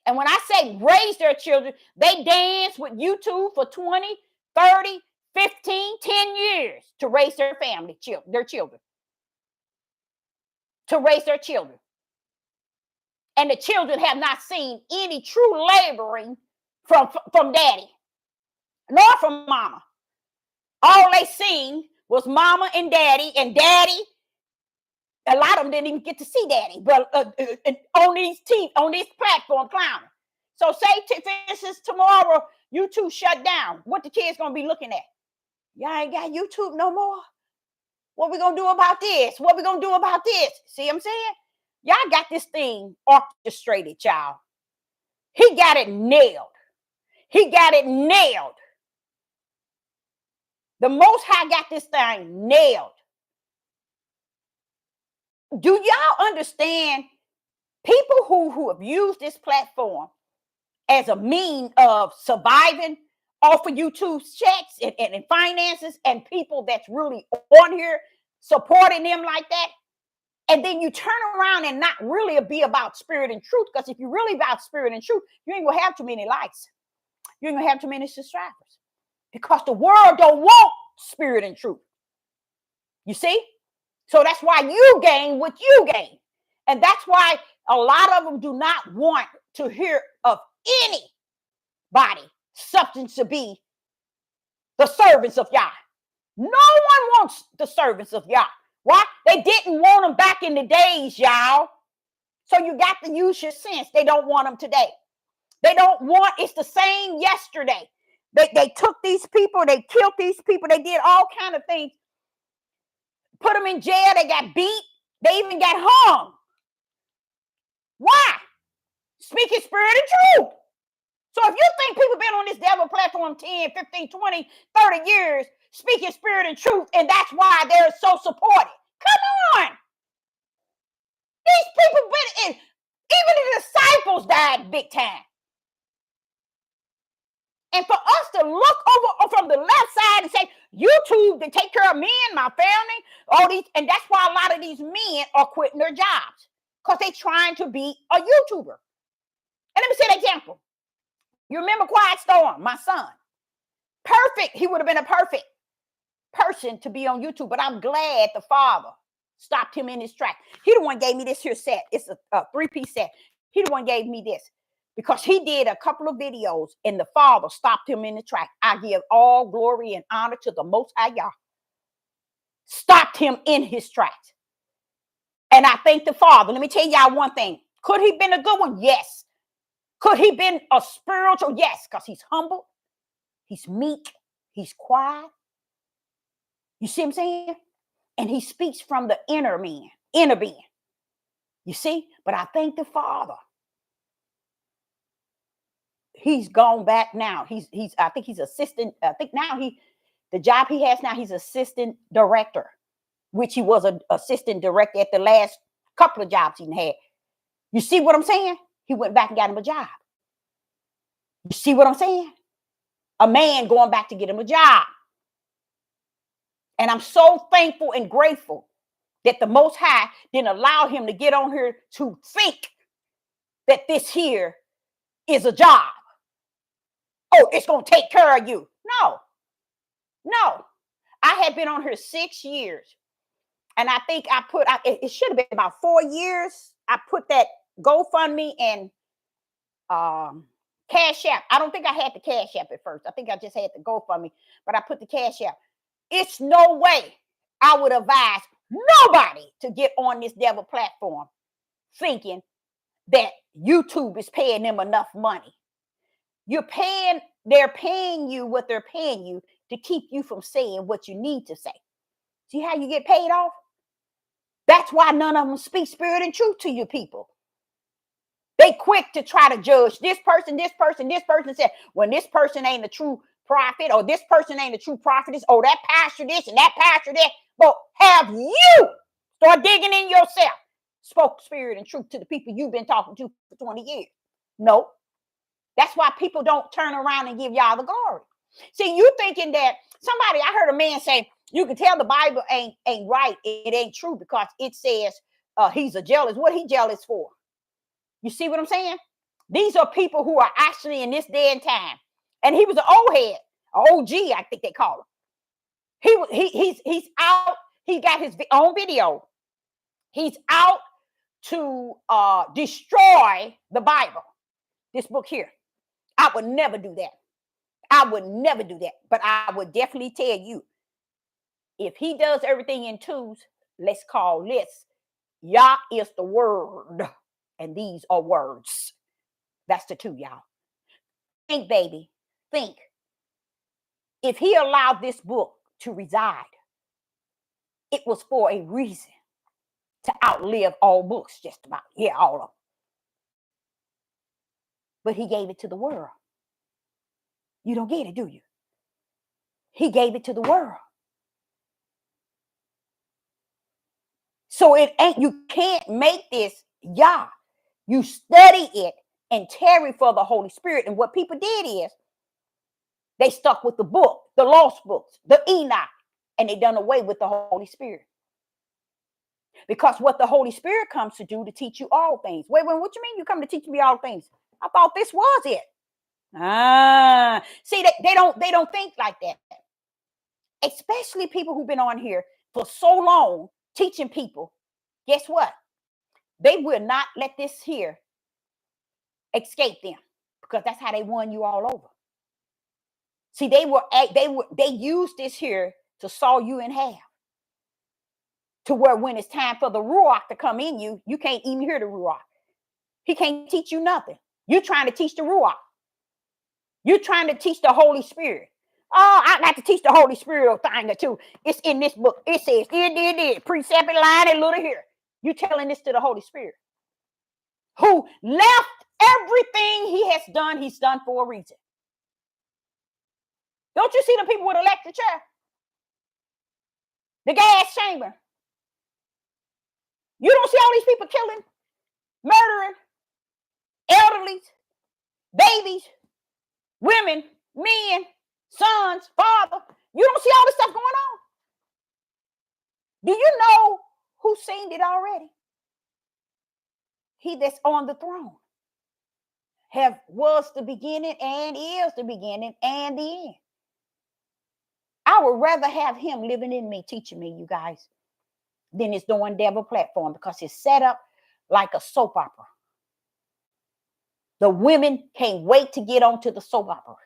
[SPEAKER 1] And when I say raise their children, they dance with YouTube for 20, 30, 15, 10 years to raise their family, their children. To raise their children. And the children have not seen any true laboring from daddy, nor from mama. All they seen was mama and daddy, a lot of them didn't even get to see daddy, but on these platforms clowning. So say, for instance, tomorrow YouTube shut down. What the kids gonna be looking at? Y'all ain't got YouTube no more. What we gonna do about this? What we gonna do about this? See what I'm saying? Y'all got this thing orchestrated, y'all. He got it nailed. He got it nailed. The Most High got this thing nailed. Do y'all understand people who have used this platform as a mean of surviving off of YouTube's checks and finances, and people that's really on here supporting them like that? And then you turn around and not really be about spirit and truth, because if you're really about spirit and truth, you ain't gonna have too many likes. You ain't gonna have too many subscribers, because the world don't want spirit and truth. You see? So that's why you gain what you gain. And that's why a lot of them do not want to hear of anybody substance to be the servants of Yah. No one wants the servants of Yah. Why? They didn't want them back in the days, y'all. So you got to use your sense. They don't want them today. They don't want, it's the same yesterday. They took these people, they killed these people, they did all kind of things. Put them in jail, they got beat, they even got hung. Why? Speaking spirit and truth. So if you think people been on this devil platform 10, 15, 20, 30 years, speaking spirit and truth, and that's why they're so supported. Come on. These people been in, even the disciples died big time. And for us to look over from the left side and say, YouTube to take care of me and my family, all these, and that's why a lot of these men are quitting their jobs, because they're trying to be a YouTuber. And let me say an example. You remember Quiet Storm, my son? Perfect. He would have been a perfect person to be on YouTube, but I'm glad the father stopped him in his track. He the one gave me this here set. It's a 3-piece set. He the one gave me this because he did a couple of videos and the father stopped him in the track. I give all glory and honor to the Most High Yah. Stopped him in his tracks. And I thank the father. Let me tell y'all one thing. Could he been a good one? Yes. Could he been a spiritual? Yes, because he's humble. He's meek. He's quiet. You see what I'm saying? And he speaks from the inner being. You see? But I thank the Father. He's gone back now. I think he's assistant. I think now the job he has now, he's assistant director, which he was an assistant director at the last couple of jobs he had. You see what I'm saying? He went back and got him a job. You see what I'm saying? A man going back to get him a job. And I'm so thankful and grateful that the Most High didn't allow him to get on here to think that this here is a job. Oh, it's going to take care of you. No. I had been on here 6 years. And I think it should have been about 4 years. I put that GoFundMe and Cash App. I don't think I had the Cash App at first. I think I just had the GoFundMe, but I put the Cash App. It's no way I would advise nobody to get on this devil platform thinking that YouTube is paying them enough money. They're paying you what they're paying you to keep you from saying what you need to say. See how you get paid off? That's why none of them speak spirit and truth to you people. They quick to try to judge this person said, when this person ain't a true prophet, or this person ain't a true prophetess, or that pastor this and that pastor that. But have you start digging in yourself? Spoke spirit and truth to the people you've been talking to for 20 years. No. That's why people don't turn around and give y'all the glory. See, you thinking that I heard a man say, you can tell the Bible ain't right. It ain't true because it says he's a jealous. What he jealous for? You see what I'm saying? These are people who are actually in this day and time. And he was an old head, OG, I think they call him. He's out. He got his own video. He's out to destroy the Bible. This book here. I would never do that. But I would definitely tell you, if he does everything in twos, let's call this Yah is the word, and these are words. That's the two, y'all. Think, baby, think. If he allowed this book to reside, it was for a reason, to outlive all books, just about. Yeah, all of them. But he gave it to the world. You don't get it, do you? He gave it to the world. So you can't make this Yah. You study it and tarry for the Holy Spirit. And what people did is they stuck with the book, the lost books, the Enoch, and they done away with the Holy Spirit. Because what the Holy Spirit comes to do, to teach you all things. Wait, what you mean you come to teach me all things? I thought this was it. See, they don't think like that. Especially people who've been on here for so long teaching people. Guess what? They will not let this here escape them, because that's how they won you all over. See, they used this here to saw you in half, to where when it's time for the Ruach to come in you, you can't even hear the Ruach. He can't teach you nothing. You're trying to teach the Ruach. You're trying to teach the Holy Spirit. Oh, I got to teach the Holy Spirit a thing or two. It's in this book. It says, precept and line and little here. You're telling this to the Holy Spirit, who left everything he has done. He's done for a reason. Don't you see the people with electric chair? The gas chamber. You don't see all these people killing, murdering, elderly, babies, women, men, sons, father. You don't see all this stuff going on. Do you know who seen it already? He that's on the throne was the beginning and is the beginning and the end. I would rather have him living in me, teaching me, you guys, than this Doing Devil platform, because it's set up like a soap opera. The women can't wait to get onto the soap opera.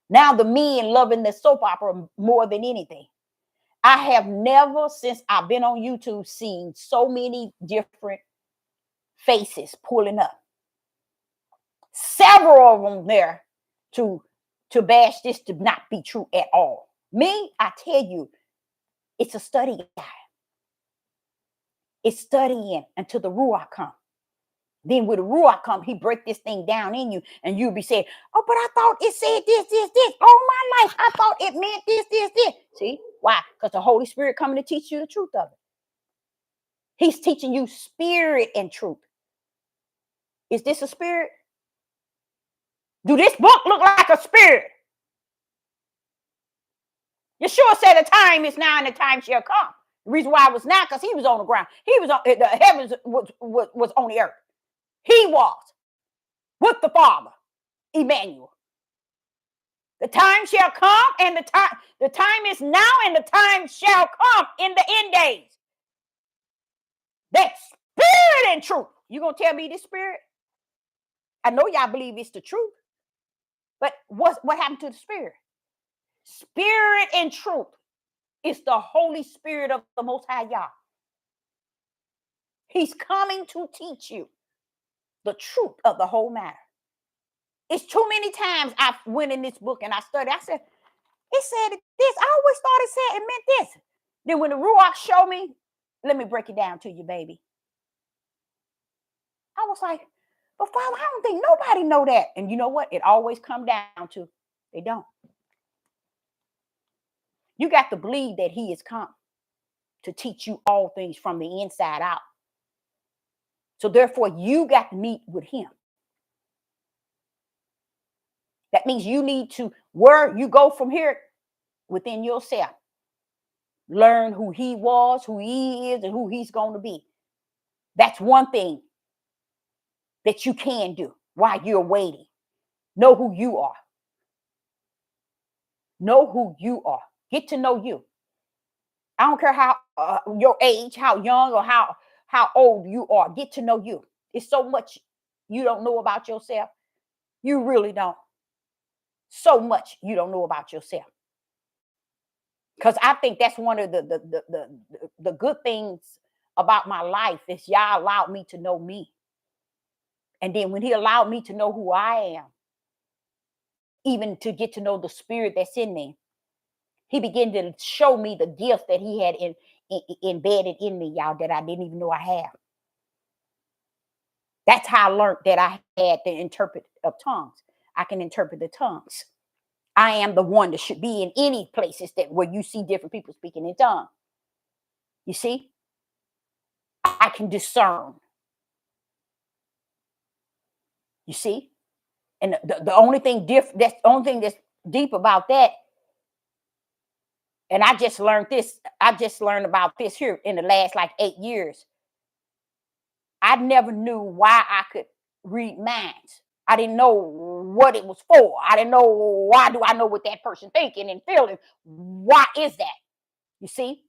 [SPEAKER 1] Now the men loving the soap opera more than anything. I have never, since I've been on YouTube, seen so many different faces pulling up. Several of them there to bash this to not be true at all. Me, I tell you, it's a study guide. It's studying until the Ruach come. Then with the Ruach come, he break this thing down in you, and you'll be saying, oh, but I thought it said this. All my life, I thought it meant this. See? Why? Because the Holy Spirit coming to teach you the truth of it. He's teaching you spirit and truth. Is this a spirit? Do this book look like a spirit? Yeshua said the time is now and the time shall come. The reason why it was now, because he was on the ground. He was on the heavens, was on the earth. He was with the Father, Emmanuel. The time shall come, and the time is now, and the time shall come in the end days. That spirit and truth. You gonna tell me this spirit? I know y'all believe it's the truth, but what happened to the spirit? Spirit and truth is the Holy Spirit of the Most High Yah. He's coming to teach you the truth of the whole matter. It's too many times I went in this book and I studied. I said, it said this. I always thought it meant this. Then when the Ruach showed me, let me break it down to you, baby. I was like, but Father, I don't think nobody know that. And you know what? It always come down to they don't. You got to believe that he has come to teach you all things from the inside out. So therefore, you got to meet with him. That means you need to, where you go from here within yourself, learn who he was, who he is, and who he's going to be. That's one thing that you can do while you're waiting. Know who you are. Know who you are. Get to know you. I don't care how your age, how young or how old you are. Get to know you. It's so much you don't know about yourself. You really don't. So much you don't know about yourself. Because I think that's one of the good things about my life is y'all allowed me to know me. And then when he allowed me to know who I am, even to get to know the spirit that's in me, he began to show me the gifts that he had embedded in me, y'all, that I didn't even know I have. That's how I learned that I had the interpret of tongues. I can interpret the tongues. I am the one that should be in any places that where you see different people speaking in tongues. You see? I can discern. You see? And the only thing that's the only thing that's deep about that. And I just learned about this here in the last like 8 years. I never knew why I could read minds. I didn't know what it was for. I didn't know why do I know what that person thinking and feeling. Why is that? You see?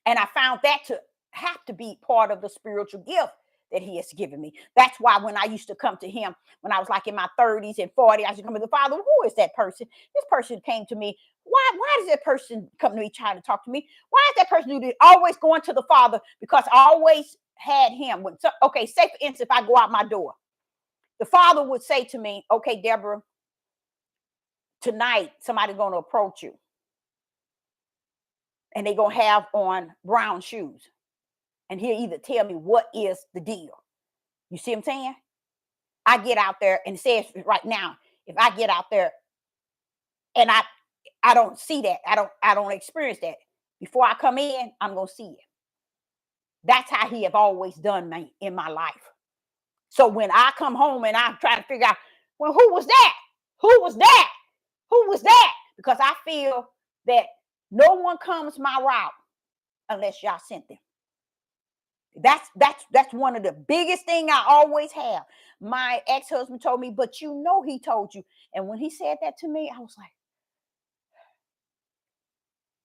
[SPEAKER 1] And I found that to have to be part of the spiritual gift that he has given me. That's why when I used to come to him, when I was like in my 30s and 40s, I used to come to the Father. Who is that person? This person came to me. Why does that person come to me trying to talk to me? Why does that person do this? Always going to the Father, because I always had him. Okay, say for instance, if I go out my door, the Father would say to me, okay, Deborah, tonight somebody's going to approach you. And they're going to have on brown shoes. And he'll either tell me what is the deal. You see what I'm saying? I get out there and it says right now, if I get out there and I don't see that, I don't experience that. Before I come in, I'm going to see it. That's how he have always done me in my life. So when I come home and I'm trying to figure out, well, who was that? Who was that? Who was that? Because I feel that no one comes my route unless y'all sent them. That's one of the biggest thing I always have. My ex-husband told me, but you know he told you. And when he said that to me, I was like,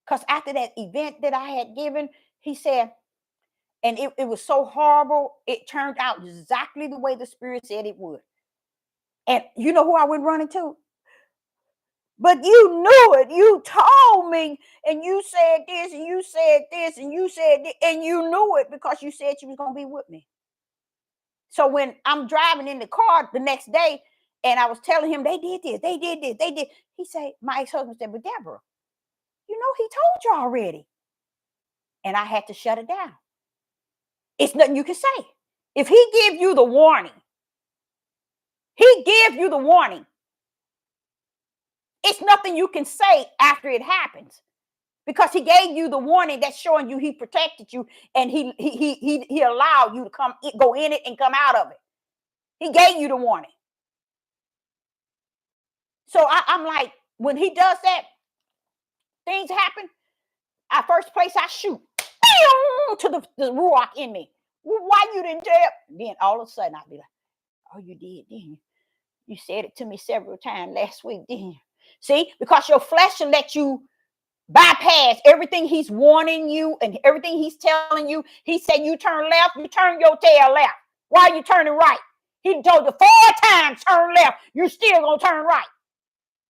[SPEAKER 1] because after that event that I had given, he said, and it was so horrible, it turned out exactly the way the Spirit said it would. And you know who I went running to? But you knew it. You told me, and you said this, and you said this, and you said this, and you knew it because you said you was going to be with me. So when I'm driving in the car the next day, and I was telling him, they did this, they did this, they did. He said, my ex-husband said, but Deborah, you know, he told you already. And I had to shut it down. It's nothing you can say. If he give you the warning, he give you the warning. It's nothing you can say after it happens, because he gave you the warning that's showing you he protected you, and he allowed you to go in it and come out of it. He gave you the warning. So I'm like, when he does that, things happen. At first place I shoot to the Ruach in me. Why you didn't tell? Then all of a sudden I'll be like, oh, you did, didn't you? You said it to me several times last week, didn't you? See, because your flesh will let you Bypass everything he's warning you and everything he's telling you. He said, you turn left, you turn your tail left. Why are you turning right? He told you 4 times, turn left. You're still going to turn right.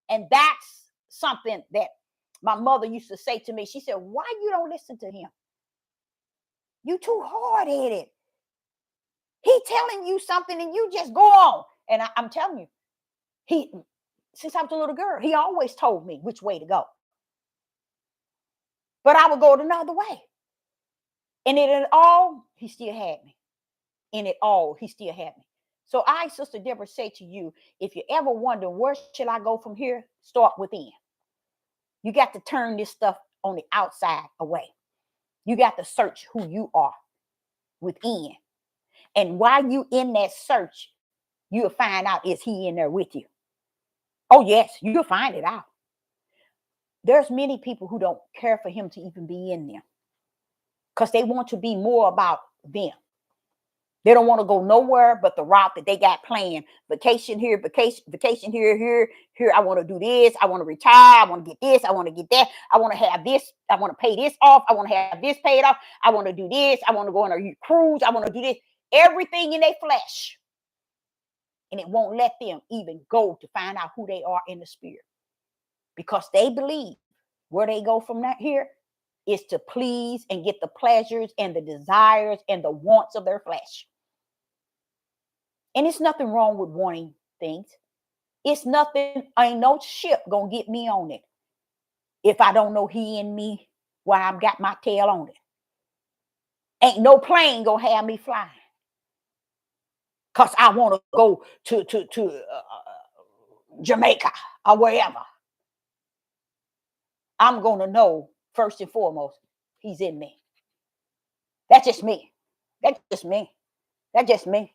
[SPEAKER 1] And that's something that my mother used to say to me. She said, why you don't listen to him? You too hard-headed. He telling you something and you just go on. And I'm telling you, since I was a little girl, he always told me which way to go. But I would go another way. And in it all, he still had me. In it all, he still had me. So I, Sister Deborah, say to you, if you ever wonder, where should I go from here? Start within. You got to turn this stuff on the outside away. You got to search who you are within. And while you in that search, you'll find out, is he in there with you? Oh, yes, you'll find it out. There's many people who don't care for him to even be in them because they want to be more about them. They don't want to go nowhere but the route that they got planned. Vacation here, vacation here. I want to do this. I want to retire. I want to get this. I want to get that. I want to have this. I want to pay this off. I want to have this paid off. I want to do this. I want to go on a cruise. I want to do this. Everything in their flesh. And it won't let them even go to find out who they are in the spirit. Because they believe where they go from here is to please and get the pleasures and the desires and the wants of their flesh. And it's nothing wrong with wanting things. It's nothing, ain't no ship gonna get me on it if I don't know he in me while I've got my tail on it. Ain't no plane gonna have me flying because I want to go to Jamaica or wherever. I'm going to know first and foremost, he's in me. That's just me. That's just me. That's just me.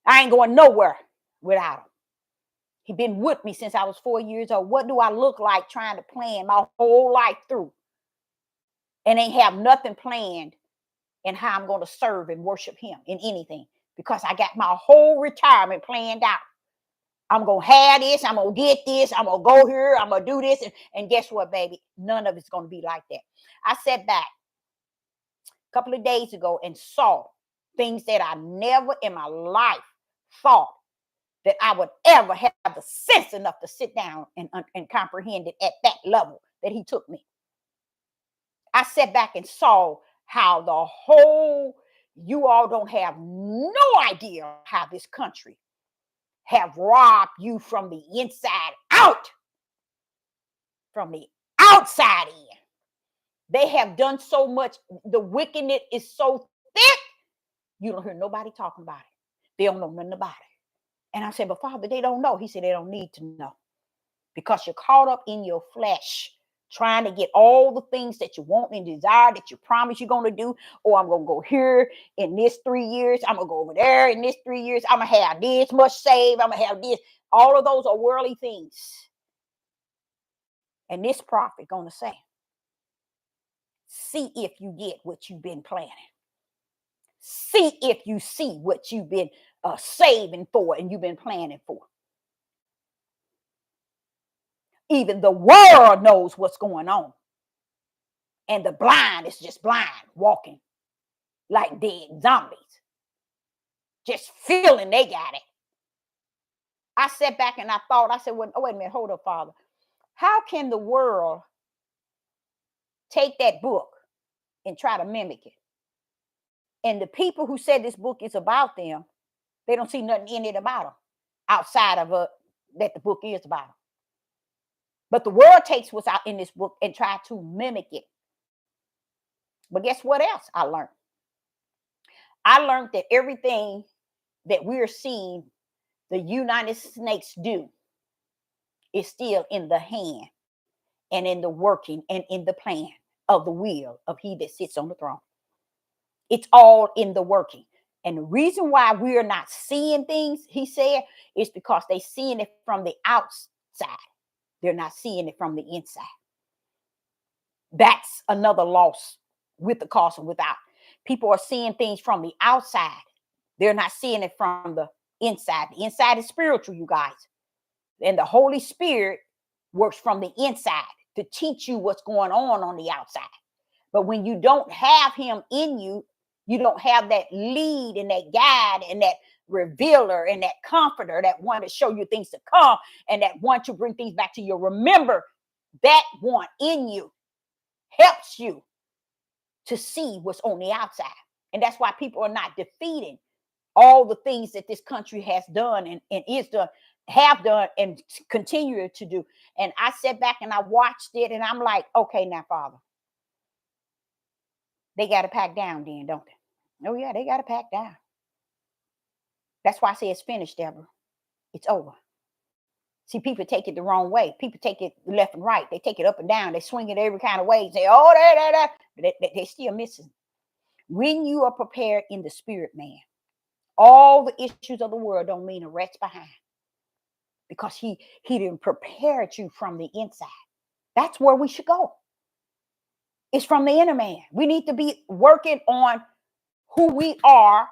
[SPEAKER 1] I ain't going nowhere without him. He's been with me since I was 4 years old. What do I look like trying to plan my whole life through and ain't have nothing planned in how I'm going to serve and worship him in anything? Because I got my whole retirement planned out. I'm going to have this. I'm going to get this. I'm going to go here. I'm going to do this. And guess what, baby? None of it's going to be like that. I sat back a couple of days ago and saw things that I never in my life thought that I would ever have the sense enough to sit down and comprehend it at that level that he took me. I sat back and saw how the whole, you all don't have no idea how this country have robbed you from the inside out, from the outside in. They have done so much. The wickedness is so thick, you don't hear nobody talking about it. They don't know nothing about it. And I said, but Father, they don't know. He said, they don't need to know because you're caught up in your flesh trying to get all the things that you want and desire that you promise you're going to do. Oh, I'm going to go here in this 3 years. I'm going to go over there in this 3 years. I'm going to have this much saved. I'm going to have this. All of those are worldly things. And this prophet going to say, see if you get what you've been planning. See if you see what you've been saving for and you've been planning for. Even the world knows what's going on. And the blind is just blind, walking like dead zombies. Just feeling they got it. I sat back and I thought, I said, well, oh, wait a minute, hold up, Father. How can the world take that book and try to mimic it? And the people who said this book is about them, they don't see nothing in it about them outside of that the book is about them. But the world takes what's out in this book and try to mimic it. But guess what else I learned? I learned that everything that we're seeing the United States do is still in the hand and in the working and in the plan of the will of he that sits on the throne. It's all in the working. And the reason why we're not seeing things, he said, is because they're seeing it from the outside. They're not seeing it from the inside. That's another loss with the cost and without. People are seeing things from the outside. They're not seeing it from the inside. The inside is spiritual, you guys. And the Holy Spirit works from the inside. to teach you what's going on the outside. But when you don't have him in you, you don't have that lead and that guide and that revealer and that comforter, that one to show you things to come and that one to bring things back to you. Remember, that one in you helps you to see what's on the outside. And that's why people are not defeating all the things that this country has done and is done, have done, and continue to do. And I sat back and I watched it and I'm like, okay, now, Father, they got to pack down then, don't they? Oh, yeah, they got to pack down. That's why I say it's finished, Deborah. It's over. See, people take it the wrong way. People take it left and right. They take it up and down. They swing it every kind of way. Say, oh, they're still missing. When you are prepared in the spirit, man, all the issues of the world don't mean a rat's behind, because he didn't prepare you from the inside. That's where we should go. It's from the inner man. We need to be working on who we are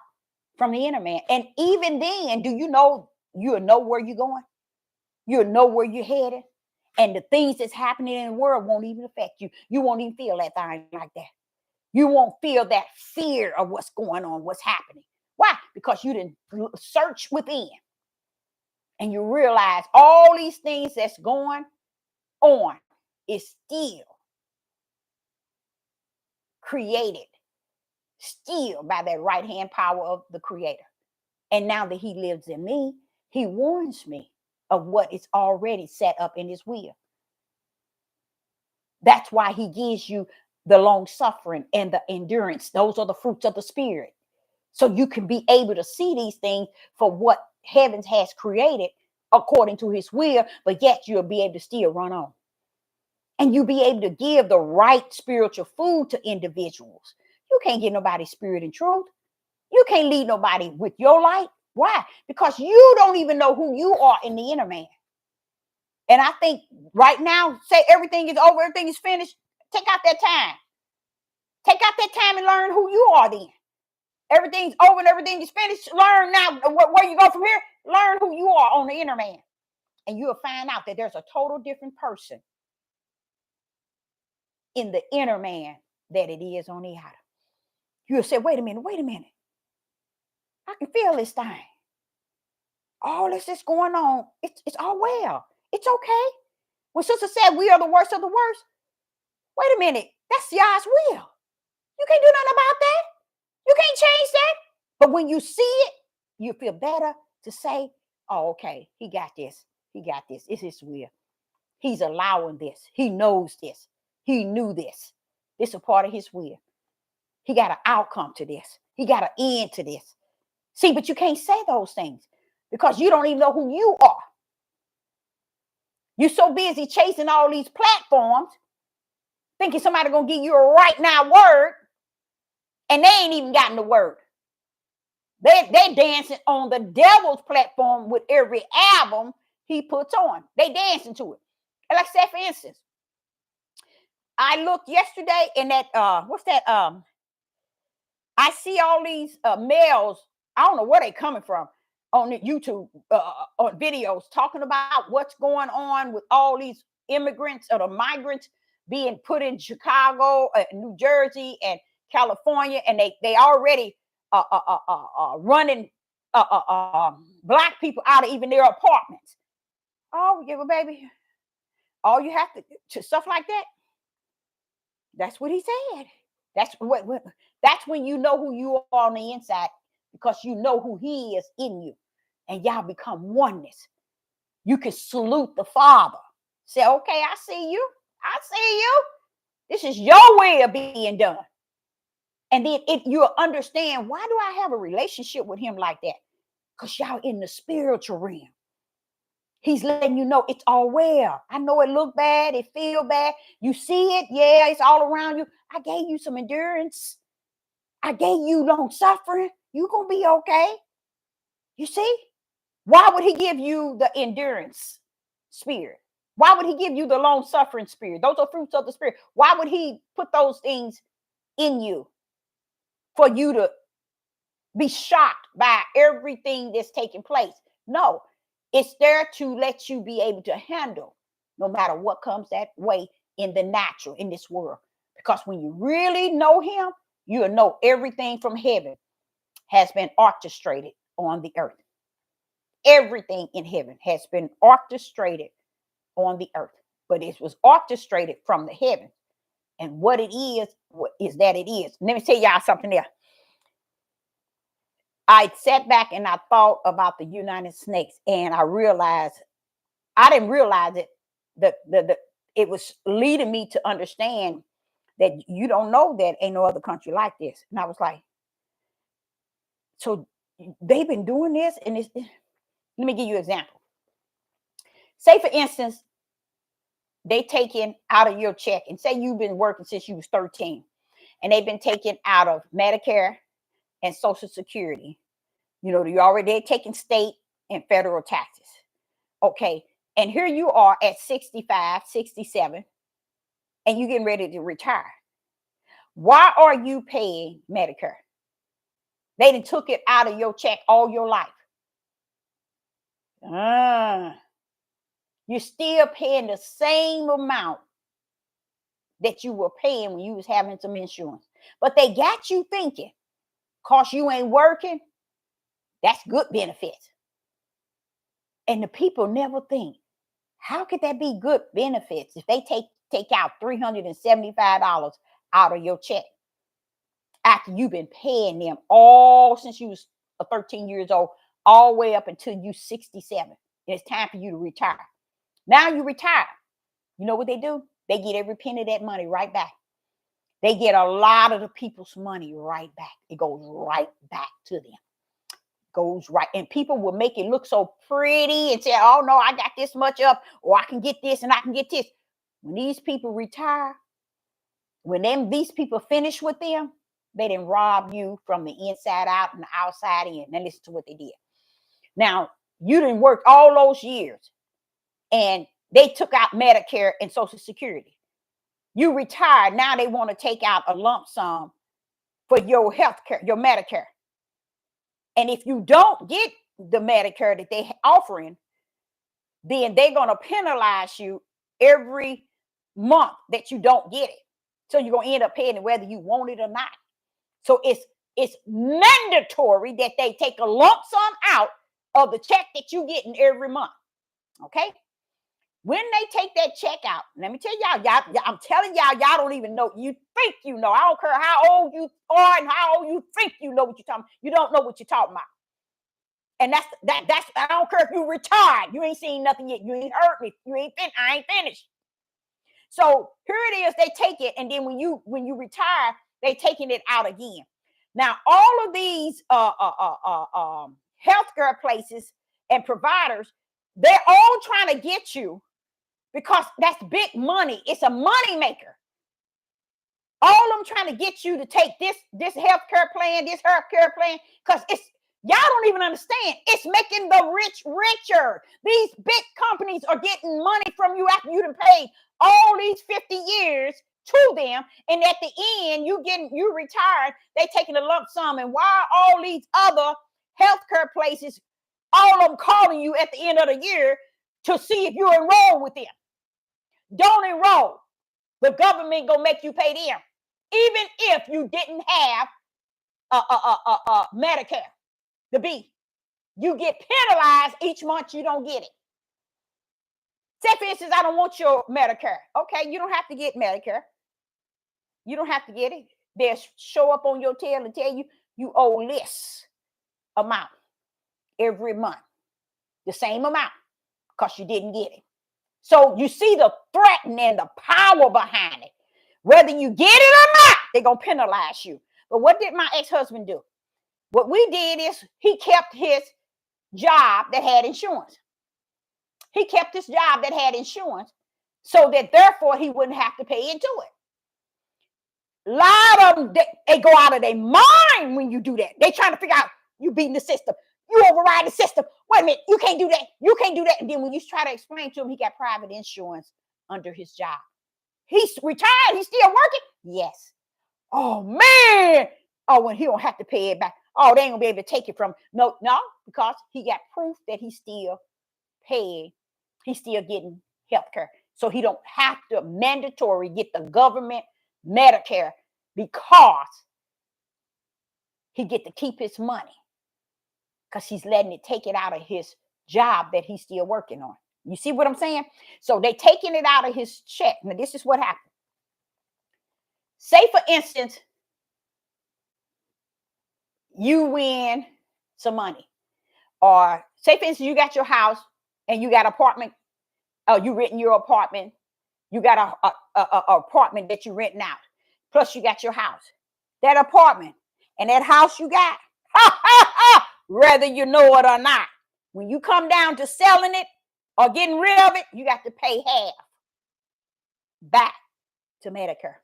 [SPEAKER 1] from the inner man. And even then, do you know, you'll know where you're going. You'll know where you're headed. And the things that's happening in the world won't even affect you. You won't even feel that thing like that. You won't feel that fear of what's going on, what's happening. Why? Because you didn't search within. And you realize all these things that's going on is still created, still by that right hand power of the Creator. And now that he lives in me, he warns me of what is already set up in his will. That's why he gives you the long suffering and the endurance. Those are the fruits of the Spirit. So you can be able to see these things for what heavens has created according to his will, but yet you'll be able to still run on. And you'll be able to give the right spiritual food to individuals. You can't get nobody spirit and truth. You can't lead nobody with your light. Why? Because you don't even know who you are in the inner man. And I think right now, say everything is over, everything is finished. Take out that time. Take out that time and learn who you are then. Everything's over and everything is finished. Learn now where you go from here. Learn who you are on the inner man. And you'll find out that there's a total different person in the inner man that it is on the outer. You'll say, wait a minute. I can feel this thing. All this is going on. It's all well. It's okay. When sister said we are the worst of the worst, wait a minute. That's Yah's will. You can't do nothing about that. You can't change that. But when you see it, you feel better to say, oh, okay, he got this. He got this. It's his will. He's allowing this. He knows this. He knew this. It's a part of his will. He got an outcome to this. He got an end to this. See, but you can't say those things because you don't even know who you are. You're so busy chasing all these platforms, thinking somebody gonna give you a right now word, and they ain't even gotten the word. They dancing on the devil's platform with every album he puts on. They dancing to it. And like I said, for instance, I looked yesterday in that what's that? I see all these males. I don't know where they coming from on the YouTube on videos talking about what's going on with all these immigrants or the migrants being put in Chicago, New Jersey, and California, and they already running black people out of even their apartments. Oh, yeah, well, baby, all you have to stuff like that. That's what he said. That's when you know who you are on the inside, because you know who he is in you, and y'all become oneness. You can salute the Father. Say, okay, I see you. I see you. This is your way of being done. And then you'll understand, why do I have a relationship with him like that? Because y'all in the spiritual realm. He's letting you know it's all well. I know it look bad. It feel bad. You see it. Yeah, it's all around you. I gave you some endurance. I gave you long suffering. You're going to be okay. You see? Why would he give you the endurance spirit? Why would he give you the long suffering spirit? Those are fruits of the Spirit. Why would he put those things in you? For you to be shocked by everything that's taking place. No, it's there to let you be able to handle no matter what comes that way in the natural, in this world. Because when you really know him, you'll know everything from heaven has been orchestrated on the earth. Everything in heaven has been orchestrated on the earth, but it was orchestrated from the heavens. And what it is that it is. Let me tell y'all something else. I sat back and I thought about the United Snakes, and I realized I didn't realize it. It was leading me to understand that you don't know that ain't no other country like this. And I was like, so they've been doing this, and it's. Let me give you an example. Say, for instance, they taking out of your check, and say you've been working since you was 13, and they've been taking out of Medicare and Social Security. You know, they're taking state and federal taxes. Okay. And here you are at 65, 67, and you getting ready to retire. Why are you paying Medicare? They done took it out of your check all your life. You're still paying the same amount that you were paying when you was having some insurance. But they got you thinking, cause you ain't working, that's good benefits. And the people never think, how could that be good benefits if they take out $375 out of your check after you've been paying them all since you was 13 years old, all the way up until you 67. And it's time for you to retire. Now you retire. You know what they do? They get every penny of that money right back. They get a lot of the people's money right back. It goes right back to them. Goes right. And people will make it look so pretty and say, oh no, I got this much up, or I can get this and I can get this. When these people retire, when these people finish with them, they didn't rob you from the inside out and the outside in. Now listen to what they did. Now, you didn't work all those years, and they took out Medicare and Social Security. You retired. Now they want to take out a lump sum for your health care, your Medicare. And if you don't get the Medicare that they're offering, then they're going to penalize you every month that you don't get it. So you're going to end up paying it whether you want it or not. So it's mandatory that they take a lump sum out of the check that you getting every month. Okay? When they take that check out, let me tell y'all, I'm telling y'all don't even know. You think you know. I don't care how old you are and how old you think you know what you're talking about. You don't know what you're talking about. And that's I don't care if you retired. You ain't seen nothing yet. You ain't heard me. I ain't finished. So here it is. They take it, and then when you retire, they taking it out again. Now all of these healthcare places and providers, they're all trying to get you, because that's big money. It's a money maker. All of them trying to get you to take this healthcare plan, because it's, y'all don't even understand. It's making the rich richer. These big companies are getting money from you after you done paid all these 50 years to them, and at the end you retired. They taking a lump sum, and why all these other healthcare places, all of them calling you at the end of the year to see if you enroll with them? Don't enroll. The government gonna make you pay them, even if you didn't have Medicare. The B, you get penalized each month you don't get it. Say, for instance, I don't want your Medicare. Okay, you don't have to get Medicare. You don't have to get it. They'll show up on your tail and tell you you owe this amount every month, the same amount, because you didn't get it. So you see the threat and the power behind it. Whether you get it or not, they're going to penalize you. But what did my ex-husband do? What we did is he kept his job that had insurance. He kept his job that had insurance so that therefore he wouldn't have to pay into it. A lot of them, they go out of their mind when you do that. They trying to figure out you beating the system. You override the system. Wait a minute, you can't do that. You can't do that. And then when you try to explain to him, he got private insurance under his job. He's retired. He's still working. Yes. Oh man. Oh, when he don't have to pay it back. Oh, they ain't gonna be able to take it from. No, because he got proof that he's still paying. He's still getting health care. So he don't have to mandatory get the government Medicare because he get to keep his money because he's letting it take it out of his job that he's still working on. You see what I'm saying? So they taking it out of his check. Now, this is what happened. Say, for instance, you win some money. Or say, for instance, you got your house and you got an apartment. You renting your apartment. You got a apartment that you're renting out. Plus, you got your house. That apartment and that house you got, whether you know it or not, when you come down to selling it or getting rid of it, you got to pay half back to Medicare.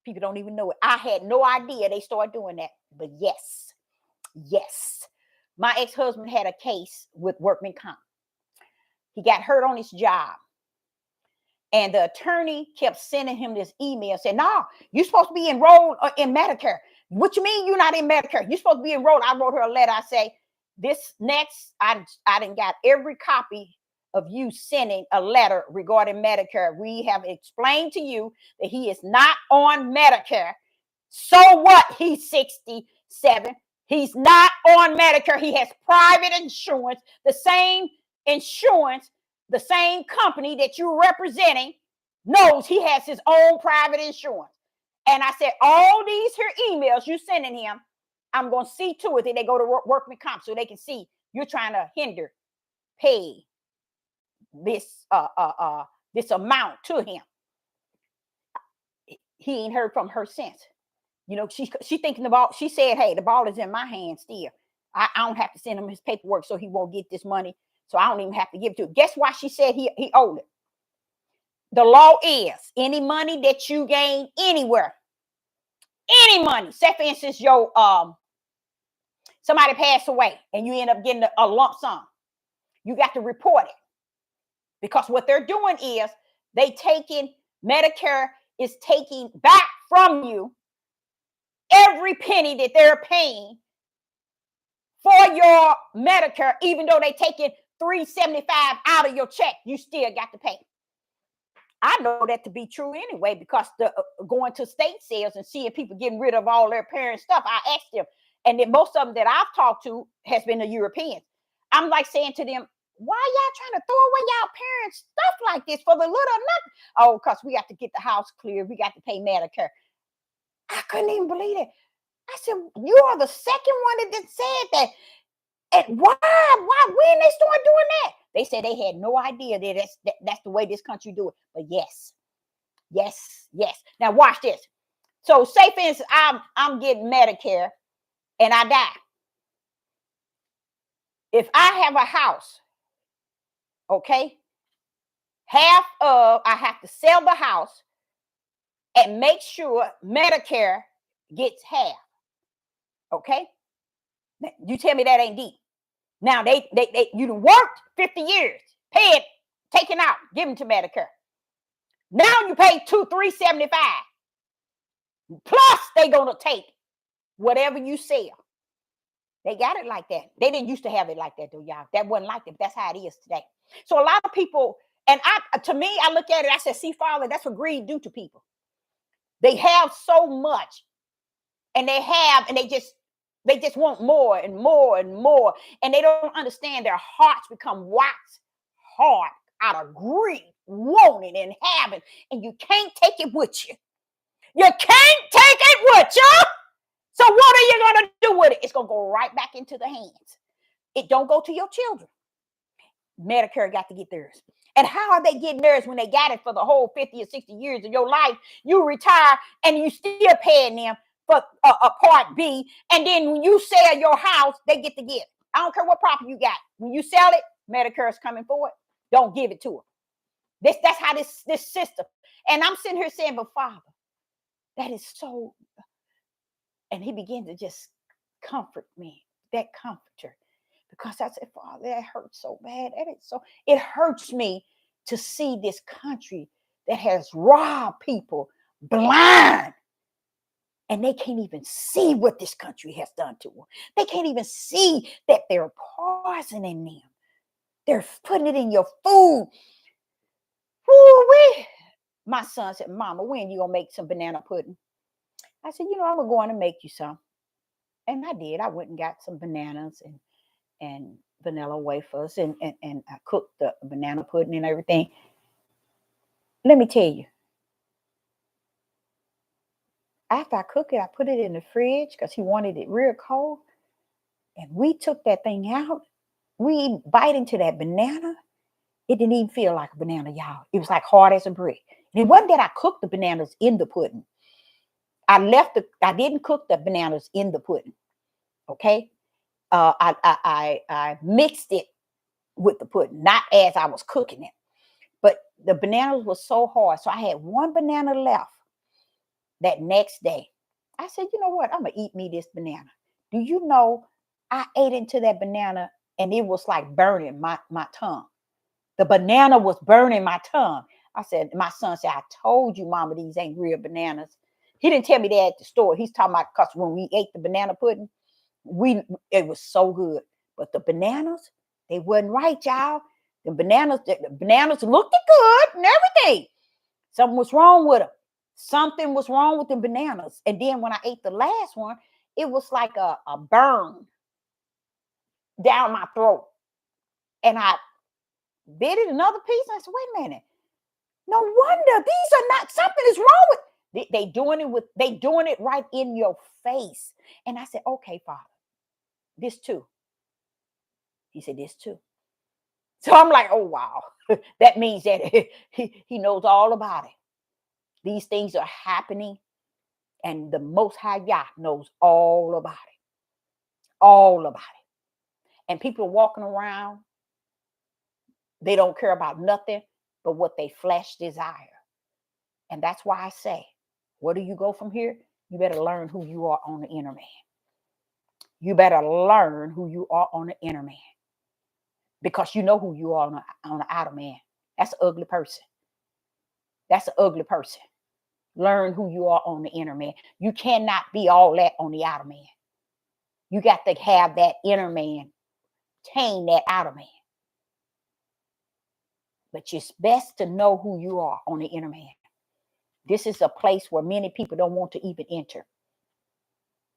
[SPEAKER 1] People don't even know it. I had no idea they started doing that. But yes. My ex-husband had a case with workman comp. He got hurt on his job. And the attorney kept sending him this email saying, no, you're supposed to be enrolled in Medicare. What you mean you're not in Medicare? You're supposed to be enrolled. I wrote her a letter. I say, this next, I done got every copy of you sending a letter regarding Medicare. We have explained to you that he is not on Medicare. So what? He's 67. He's not on Medicare. He has private insurance, the same insurance, the same company that you're representing knows he has his own private insurance. And I said, all these here emails you sending him, I'm going to see to it that they go to workman comp so they can see you're trying to hinder pay this this amount to him. He ain't heard from her since. You know, she thinking about, she said, hey, the ball is in my hands still. I don't have to send him his paperwork so he won't get this money. So I don't even have to give it to him. Guess why she said he owed it? The law is any money that you gain anywhere, any money, say for instance, your somebody passed away and you end up getting a lump sum, you got to report it. Because what they're doing is Medicare is taking back from you every penny that they're paying for your Medicare, even though they taking $375 out of your check, you still got to pay. I know that to be true anyway, because the going to state sales and seeing people getting rid of all their parent stuff, I asked them, and then most of them that I've talked to has been the Europeans. I'm like saying to them, why y'all trying to throw away y'all parents' stuff like this for the little nothing? Oh, because we got to get the house clear. We got to pay Medicare. I couldn't even believe it. I said, you are the second one that said that. And why? When they started doing that? They said they had no idea that that's the way this country do it. But yes. Now watch this. So say for instance, I'm getting Medicare and I die. If I have a house, okay, half of I have to sell the house and make sure Medicare gets half. Okay, you tell me that ain't deep. Now you worked 50 years, pay it, taken out, give them to Medicare. Now you pay $375. Plus they gonna take whatever you sell. They got it like that. They didn't used to have it like that though, y'all. That wasn't like that. That's how it is today. So a lot of people, and to me, I look at it, I said, see, Father, that's what greed do to people. They have so much, and they just want more and more and more, and they don't understand their hearts become wax hard out of greed, wanting and having, and you can't take it with you. You can't take it with you. So what are you going to do with it? It's going to go right back into the hands. It don't go to your children. Medicare got to get theirs. And how are they getting theirs when they got it for the whole 50 or 60 years of your life? You retire and you still paying them for a Part B. And then when you sell your house, they get to get it. I don't care what property you got. When you sell it, Medicare is coming for it. Don't give it to them. That's how this system. And I'm sitting here saying, but Father, that is so. And he began to just comfort me, that comforter. Because I said, Father, that hurts so bad. It hurts me to see this country that has robbed people blind. And they can't even see what this country has done to them. They can't even see that they're poisoning them. They're putting it in your food. Woo-wee. My son said, Mama, when you gonna make some banana pudding? I said, I'm gonna go on and make you some. And I did. I went and got some bananas and vanilla wafers and I cooked the banana pudding and everything. Let me tell you, after I cooked it, I put it in the fridge because he wanted it real cold. And we took that thing out. We bite into that banana. It didn't even feel like a banana, y'all. It was like hard as a brick. And it wasn't that I cooked the bananas in the pudding. I didn't cook the bananas in the pudding. Okay. I mixed it with the pudding, not as I was cooking it. But the bananas were so hard. So I had one banana left that next day. I said, you know what? I'm going to eat me this banana. Do you know I ate into that banana and it was like burning my tongue. The banana was burning my tongue. I said, my son said, I told you, Mama, these ain't real bananas. He didn't tell me that at the store. He's talking about because when we ate the banana pudding, it was so good. But the bananas, they wasn't right, y'all. The bananas looked good and everything. Something was wrong with them. Something was wrong with the bananas. And then when I ate the last one, it was like a burn down my throat. And I bit it another piece. And I said, wait a minute. No wonder these are not, something is wrong with they doing it right in your face. And I said, okay, Father, this too. He said, this too. So I'm like, oh wow. That means that he knows all about it. These things are happening, and the Most High Yah knows all about it. All about it. And people are walking around, they don't care about nothing but what they flesh desire. And that's why I say, where do you go from here? You better learn who you are on the inner man. You better learn who you are on the inner man. Because you know who you are on the outer man. That's an ugly person. That's an ugly person. Learn who you are on the inner man. You cannot be all that on the outer man. You got to have that inner man, tame that outer man. But it's best to know who you are on the inner man. This is a place where many people don't want to even enter.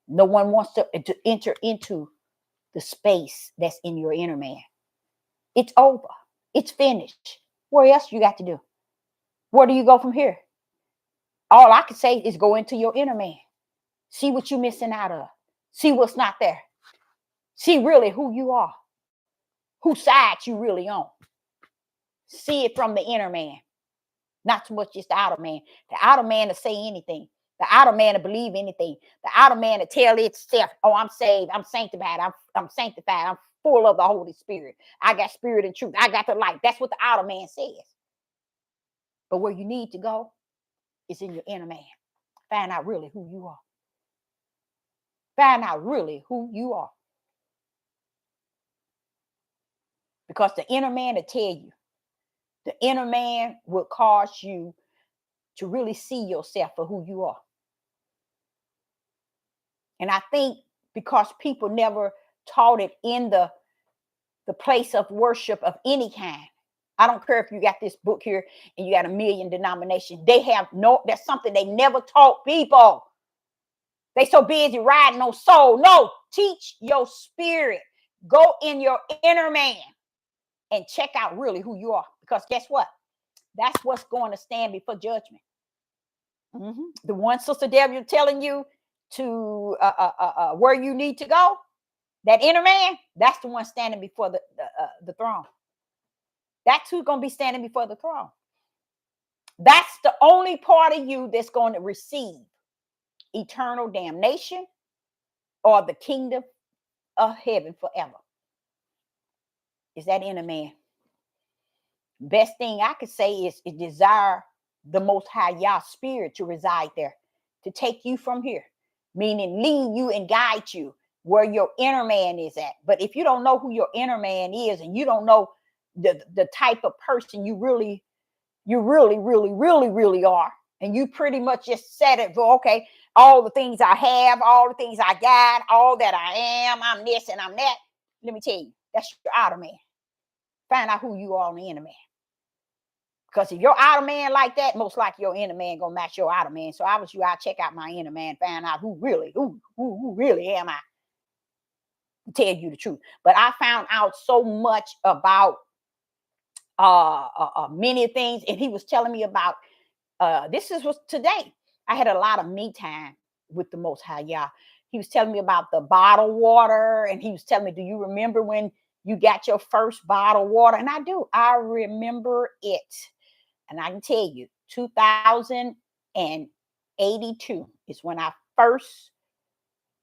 [SPEAKER 1] No one wants to enter into the space that's in your inner man. It's over. It's finished. What else you got to do? Where do you go from here? All I can say is go into your inner man. See what you're missing out of. See what's not there. See really who you are. Whose side you really on. See it from the inner man. Not so much just the outer man. The outer man to say anything. The outer man to believe anything. The outer man to tell itself, oh, I'm saved. I'm sanctified. I'm sanctified. I'm full of the Holy Spirit. I got spirit and truth. I got the light. That's what the outer man says. But where you need to go is in your inner man. Find out really who you are. Find out really who you are. Because the inner man will tell you. The inner man will cause you to really see yourself for who you are. And I think because people never taught it in the place of worship of any kind. I don't care if you got this book here and you got a million denominations. That's something they never taught people. They so busy riding on soul. No, teach your spirit. Go in your inner man and check out really who you are. Because guess what? That's what's going to stand before judgment. The one Sister Debbie telling you to where you need to go, that inner man, that's the one standing before the throne. That's who's going to be standing before the throne. That's the only part of you that's going to receive eternal damnation or the kingdom of heaven forever. Is that inner man. Best thing I could say is desire the Most High Yah spirit to reside there, to take you from here, meaning lead you and guide you where your inner man is at. But if you don't know who your inner man is, and you don't know the type of person you really are, and you pretty much just said it for, okay, all the things I have, all the things I got, all that I am, I'm this and I'm that. Let me tell you, that's your outer man. Find out who you are on the inner man. Because if your outer man like that, most likely your inner man gonna match your outer man. So I was you, I check out my inner man, find out who really am I, to tell you the truth. But I found out so much about many things, and he was telling me about was today. I had a lot of me time with the Most High Yah. He was telling me about the bottled water, and he was telling me, do you remember when you got your first bottled water? And I do. I remember it. And I can tell you, 2082 is when I first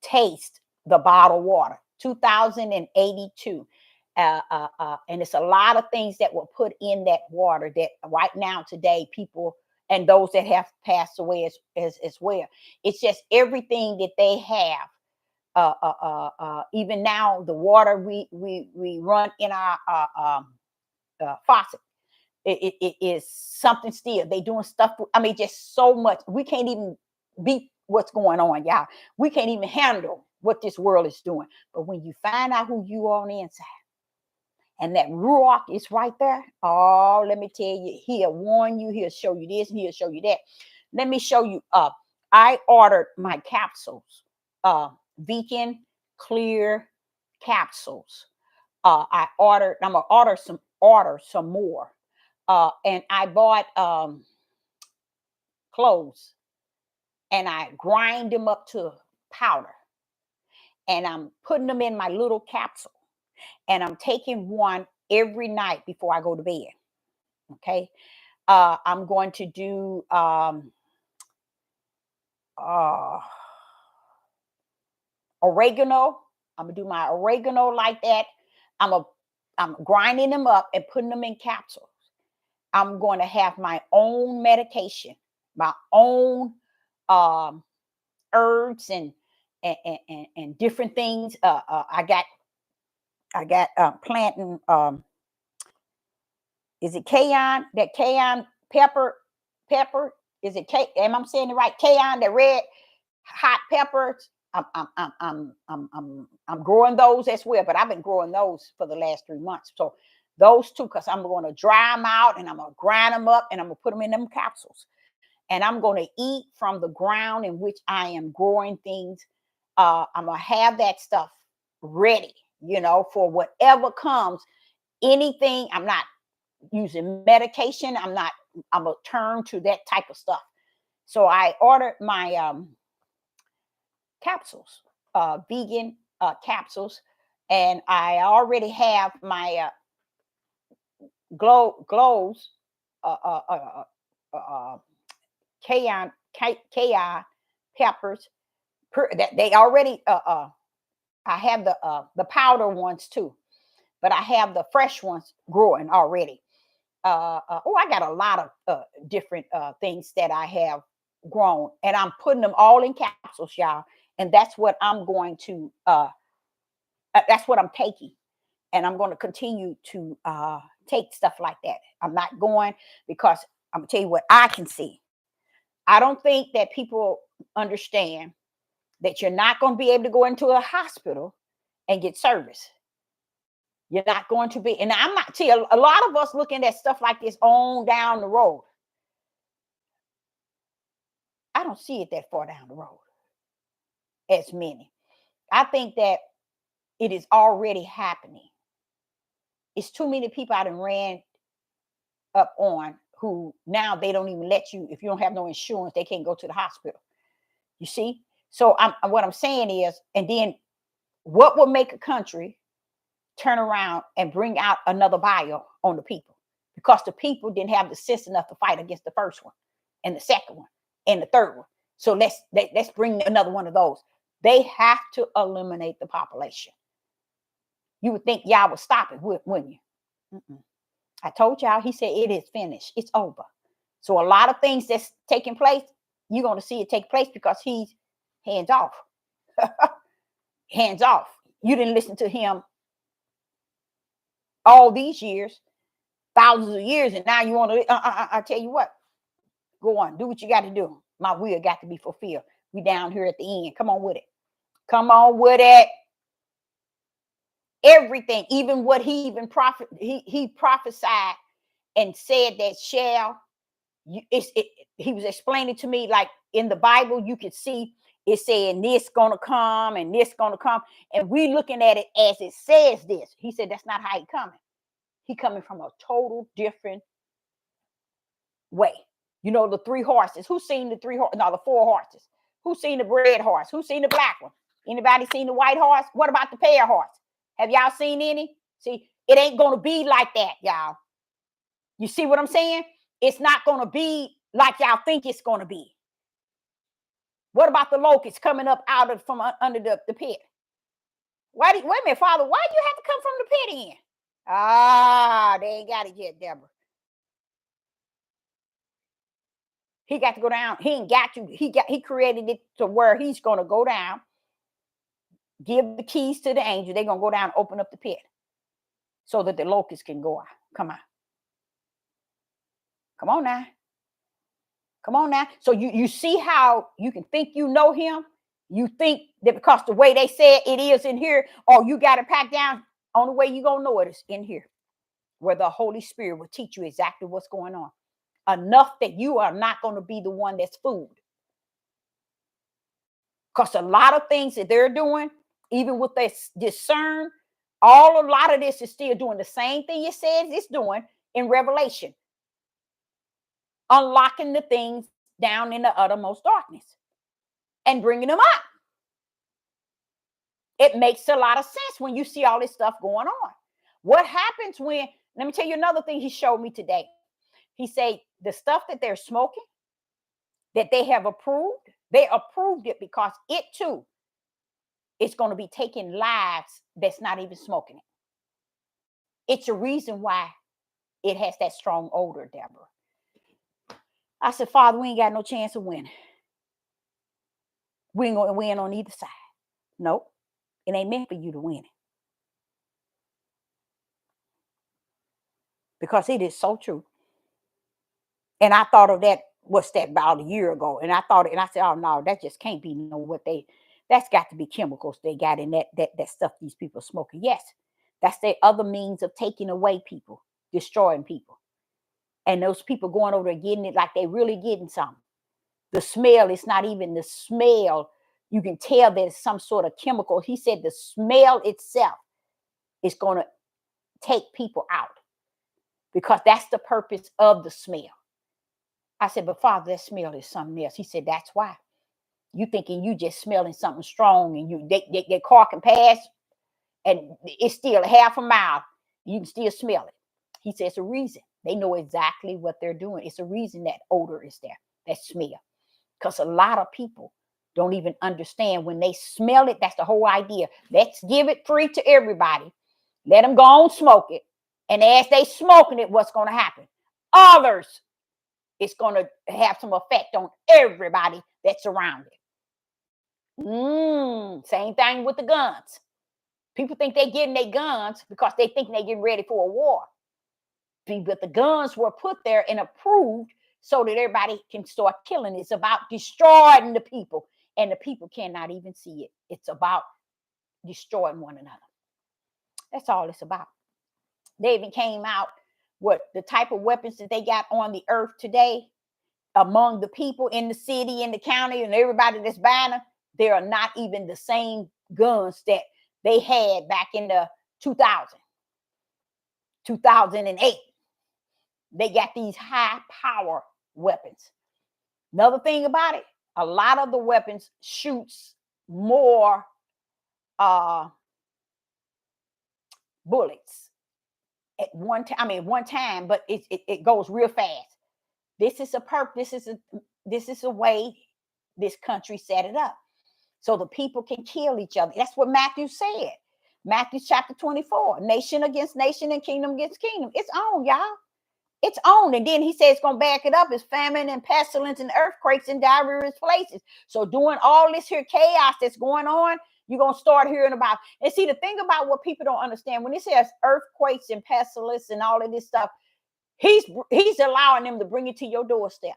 [SPEAKER 1] taste the bottled water. 2082. And it's a lot of things that were put in that water that right now today people and those that have passed away as well. It's just everything that they have. Even now, the water we run in our faucet, it is something still. They doing stuff. I mean, just so much. We can't even beat what's going on, y'all. We can't even handle what this world is doing. But when you find out who you are on the inside, and that ruach is right there, oh, let me tell you, he'll warn you, he'll show you this, and he'll show you that. Let me show you. I ordered my capsules, vegan clear capsules. I'm gonna order some more. And I bought cloves, and I grind them up to powder, and I'm putting them in my little capsule, and I'm taking one every night before I go to bed. Okay. I'm going to do oregano. I'm gonna do my oregano like that. I'm grinding them up and putting them in capsules. I'm going to have my own medication, my own herbs and different things. I got planting. Is it cayenne? That cayenne pepper? Is it am I saying it right? Cayenne, the red hot peppers. I'm growing those as well, but I've been growing those for the last 3 months. So those two, because I'm going to dry them out and I'm going to grind them up and I'm going to put them in them capsules. And I'm going to eat from the ground in which I am growing things. I'm going to have that stuff ready, for whatever comes. Anything, I'm not using medication. I'm going to turn to that type of stuff. So I ordered my capsules, vegan capsules, and I already have my glows, cayenne peppers. That they already. I have the powder ones too, but I have the fresh ones growing already. I got a lot of different things that I have grown, and I'm putting them all in capsules, y'all. And that's what I'm going to. That's what I'm taking, and I'm going to continue to take stuff like that. I'm not going because I'm gonna tell you what I can see. I don't think that people understand that you're not going to be able to go into a hospital and get service. You're not going to be, and I'm not. See, a lot of us looking at stuff like this on down the road. I don't see it that far down the road as many. I think that it is already happening. It's too many people I done ran up on who now they don't even let you, if you don't have no insurance, they can't go to the hospital. You see? So what I'm saying is, and then what will make a country turn around and bring out another bio on the people? Because the people didn't have the sense enough to fight against the first one and the second one and the third one. So let's bring another one of those. They have to eliminate the population. You would think y'all would stop it, wouldn't you? Mm-mm. I told y'all, he said it is finished. It's over. So a lot of things that's taking place, you're going to see it take place because he's hands off. Hands off. You didn't listen to him all these years, thousands of years, and now you want to, I tell you what, go on, do what you got to do. My will got to be fulfilled. We down here at the end. Come on with it. Come on with it. Everything, even what he even he prophesied and said that shall. He was explaining to me, like in the Bible, you could see it saying this gonna come and this gonna come, and we looking at it as it says this. He said that's not how he coming. He coming from a total different way. You know, the three horses. Who's seen the three horses? No, the four horses. Who's seen the red horse? Who's seen the black one? Anybody seen the white horse? What about the pale horse? Have y'all seen any? See, it ain't gonna be like that, y'all. You see what I'm saying? It's not gonna be like y'all think it's gonna be. What about the locusts coming up out of from under the pit? Wait a minute, Father, why do you have to come from the pit in? Ah, they ain't got it yet, Deborah. He got to go down. He ain't got to. He created it to where he's gonna go down, give the keys to the angel. They're gonna go down, open up the pit, so that the locusts can go out. Come on. Come on now. Come on now. So you see how you can think you know him? You think that because the way they said it is in here, or you got it packed down, only way you gonna know it is in here, where the Holy Spirit will teach you exactly what's going on. Enough that you are not going to be the one that's fooled. Because a lot of things that they're doing, even with this discern, a lot of this is still doing the same thing it says it's doing in Revelation. Unlocking the things down in the uttermost darkness and bringing them up. It makes a lot of sense when you see all this stuff going on. What happens when, let me tell you another thing he showed me today. He said the stuff that they're smoking, that they have approved, they approved it because it too is going to be taking lives that's not even smoking it. It's a reason why it has that strong odor, Deborah. I said, Father, we ain't got no chance of winning. We ain't going to win on either side. Nope. It ain't meant for you to win it. Because it is so true. And I thought of that, what's that, about a year ago. And I thought, and I said, oh no, that just can't be that's got to be chemicals they got in that stuff these people smoking. Yes, that's their other means of taking away people, destroying people. And those people going over there getting it like they really getting something. The smell, it's not even the smell. You can tell that it's some sort of chemical. He said the smell itself is going to take people out because that's the purpose of the smell. I said, but Father, that smell is something else. He said, that's why. You thinking you just smelling something strong and they car can pass and it's still half a mile. You can still smell it. He says it's a reason. They know exactly what they're doing. It's a reason that odor is there, that smell. Because a lot of people don't even understand when they smell it. That's the whole idea. Let's give it free to everybody. Let them go on smoke it. And as they smoking it, what's going to happen? Others, it's going to have some effect on everybody that's around it. Same thing with the guns. People think they're getting their guns because they think they're getting ready for a war. But the guns were put there and approved so that everybody can start killing. It's about destroying the people, and the people cannot even see it. It's about destroying one another. That's all it's about. They even came out what the type of weapons that they got on the earth today among the people in the city, in the county, and everybody that's buying them. They are not even the same guns that they had back in the 2008. They got these high power weapons. Another thing about it, a lot of the weapons shoots more bullets at one time, but it goes real fast. This is a purpose. This is a way this country set it up. So the people can kill each other. That's what Matthew said. Matthew chapter 24. Nation against nation and kingdom against kingdom. It's on, y'all. It's on. And then he says it's going to back it up. It's famine and pestilence and earthquakes in diverse places. So doing all this here chaos that's going on, you're going to start hearing about. And see, the thing about what people don't understand, when it says earthquakes and pestilence and all of this stuff, he's allowing them to bring it to your doorstep.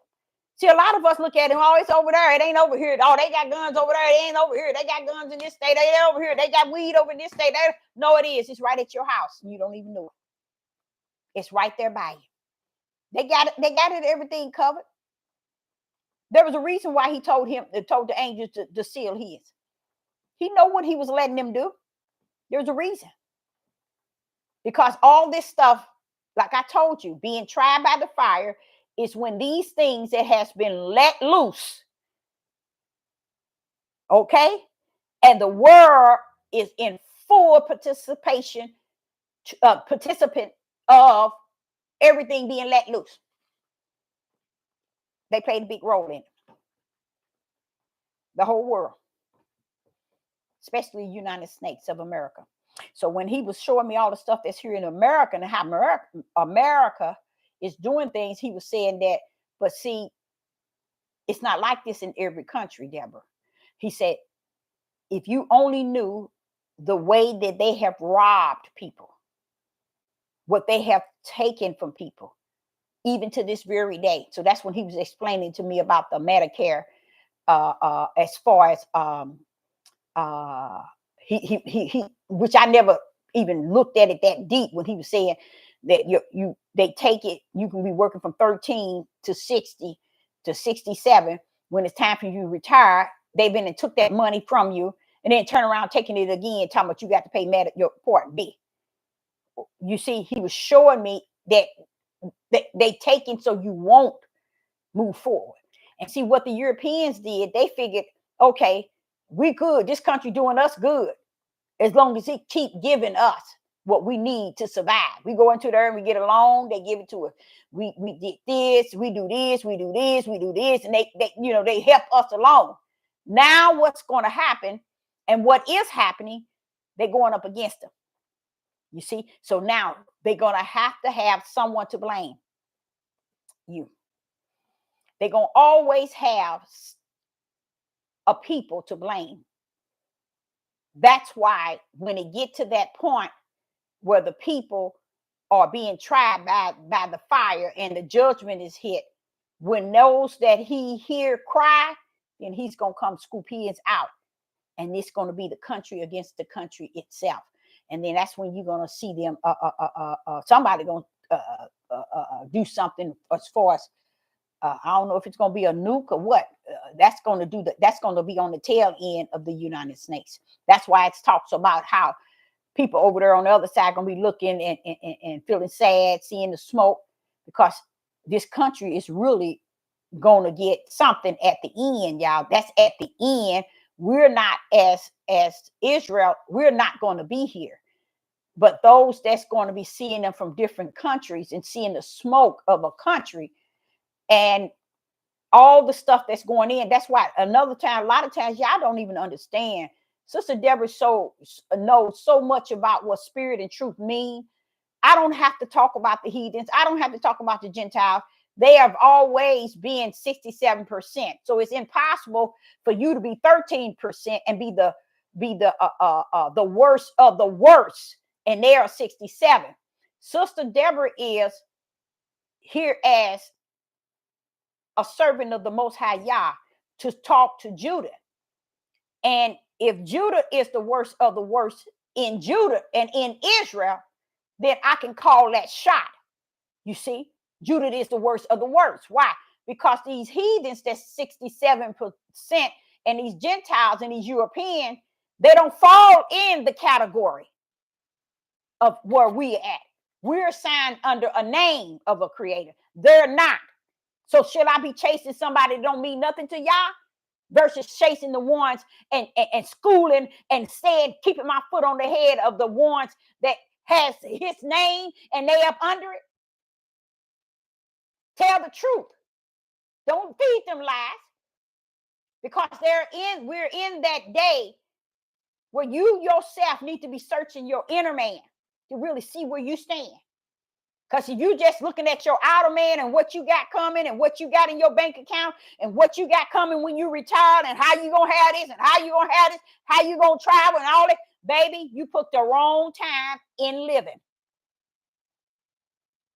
[SPEAKER 1] See, a lot of us look at him, oh, it's over there. It ain't over here. Oh, they got guns over there. It ain't over here. They got guns in this state. They ain't over here. They got weed over in this state. No, it is. It's right at your house. You don't even know it. It's right there by you. They got it. They got it. Everything covered. There was a reason why he told the angels to seal his. He know what he was letting them do. There's a reason. Because all this stuff, like I told you, being tried by the fire is when these things that has been let loose, okay, and the world is in full participant of everything being let loose. They played a big role in it. The whole world, especially the United States of America. So when he was showing me all the stuff that's here in America and how America is doing things, he was saying that, but see, it's not like this in every country, Deborah. He said, if you only knew the way that they have robbed people, what they have taken from people, even to this very day. So that's when he was explaining to me about the Medicare, as far as he which I never even looked at it that deep, when he was saying that they take it, you can be working from 13 to 60 to 67. When it's time for you to retire, they've been and took that money from you and then turn around taking it again, talking about you got to pay your Part B. You see, he was showing me that they taking so you won't move forward. And see what the Europeans did, they figured, okay, we good. This country doing us good as long as he keep giving us what we need to survive. We go into there and we get a loan, they give it to us. We did this, we do this, we do this, we do this, and they help us along. Now what's going to happen, and what is happening, they're going up against them. You see, so now they're going to have someone to blame. You. They're going to always have a people to blame. That's why when it get to that point where the people are being tried by the fire and the judgment is hit, when those that he hear cry, then he's going to come scoop his out. And it's going to be the country against the country itself. And then that's when you're going to see them, somebody going to do something as far as, I don't know if it's going to be a nuke or what. That's going to be on the tail end of the United States. That's why it talks about how people over there on the other side going to be looking and feeling sad, seeing the smoke, because this country is really going to get something at the end, y'all. That's at the end. We're not as Israel, we're not going to be here. But those that's going to be seeing them from different countries and seeing the smoke of a country and all the stuff that's going in. That's why a lot of times y'all don't even understand. Sister Deborah knows so much about what spirit and truth mean. I don't have to talk about the heathens. I don't have to talk about the Gentiles. They have always been 67%. So it's impossible for you to be 13% and be the worst of the worst, and they are 67. Sister Deborah is here as a servant of the Most High Yah to talk to Judah. And if Judah is the worst of the worst in Judah and in Israel, then I can call that shot. You see, Judah is the worst of the worst. Why? Because these heathens, that's 67%, and these Gentiles and these Europeans, they don't fall in the category of where we're at. We're assigned under a name of a creator. They're not. So should I be chasing somebody that don't mean nothing to y'all versus chasing the ones and schooling and keeping my foot on the head of the ones that has his name and they up under it? Tell the truth. Don't feed them lies, because we're in that day where you yourself need to be searching your inner man to really see where you stand. Because if you just looking at your outer man and what you got coming and what you got in your bank account and what you got coming when you retired and how you gonna have this and how you gonna have this, how you gonna travel and all that, baby, you put the wrong time in living.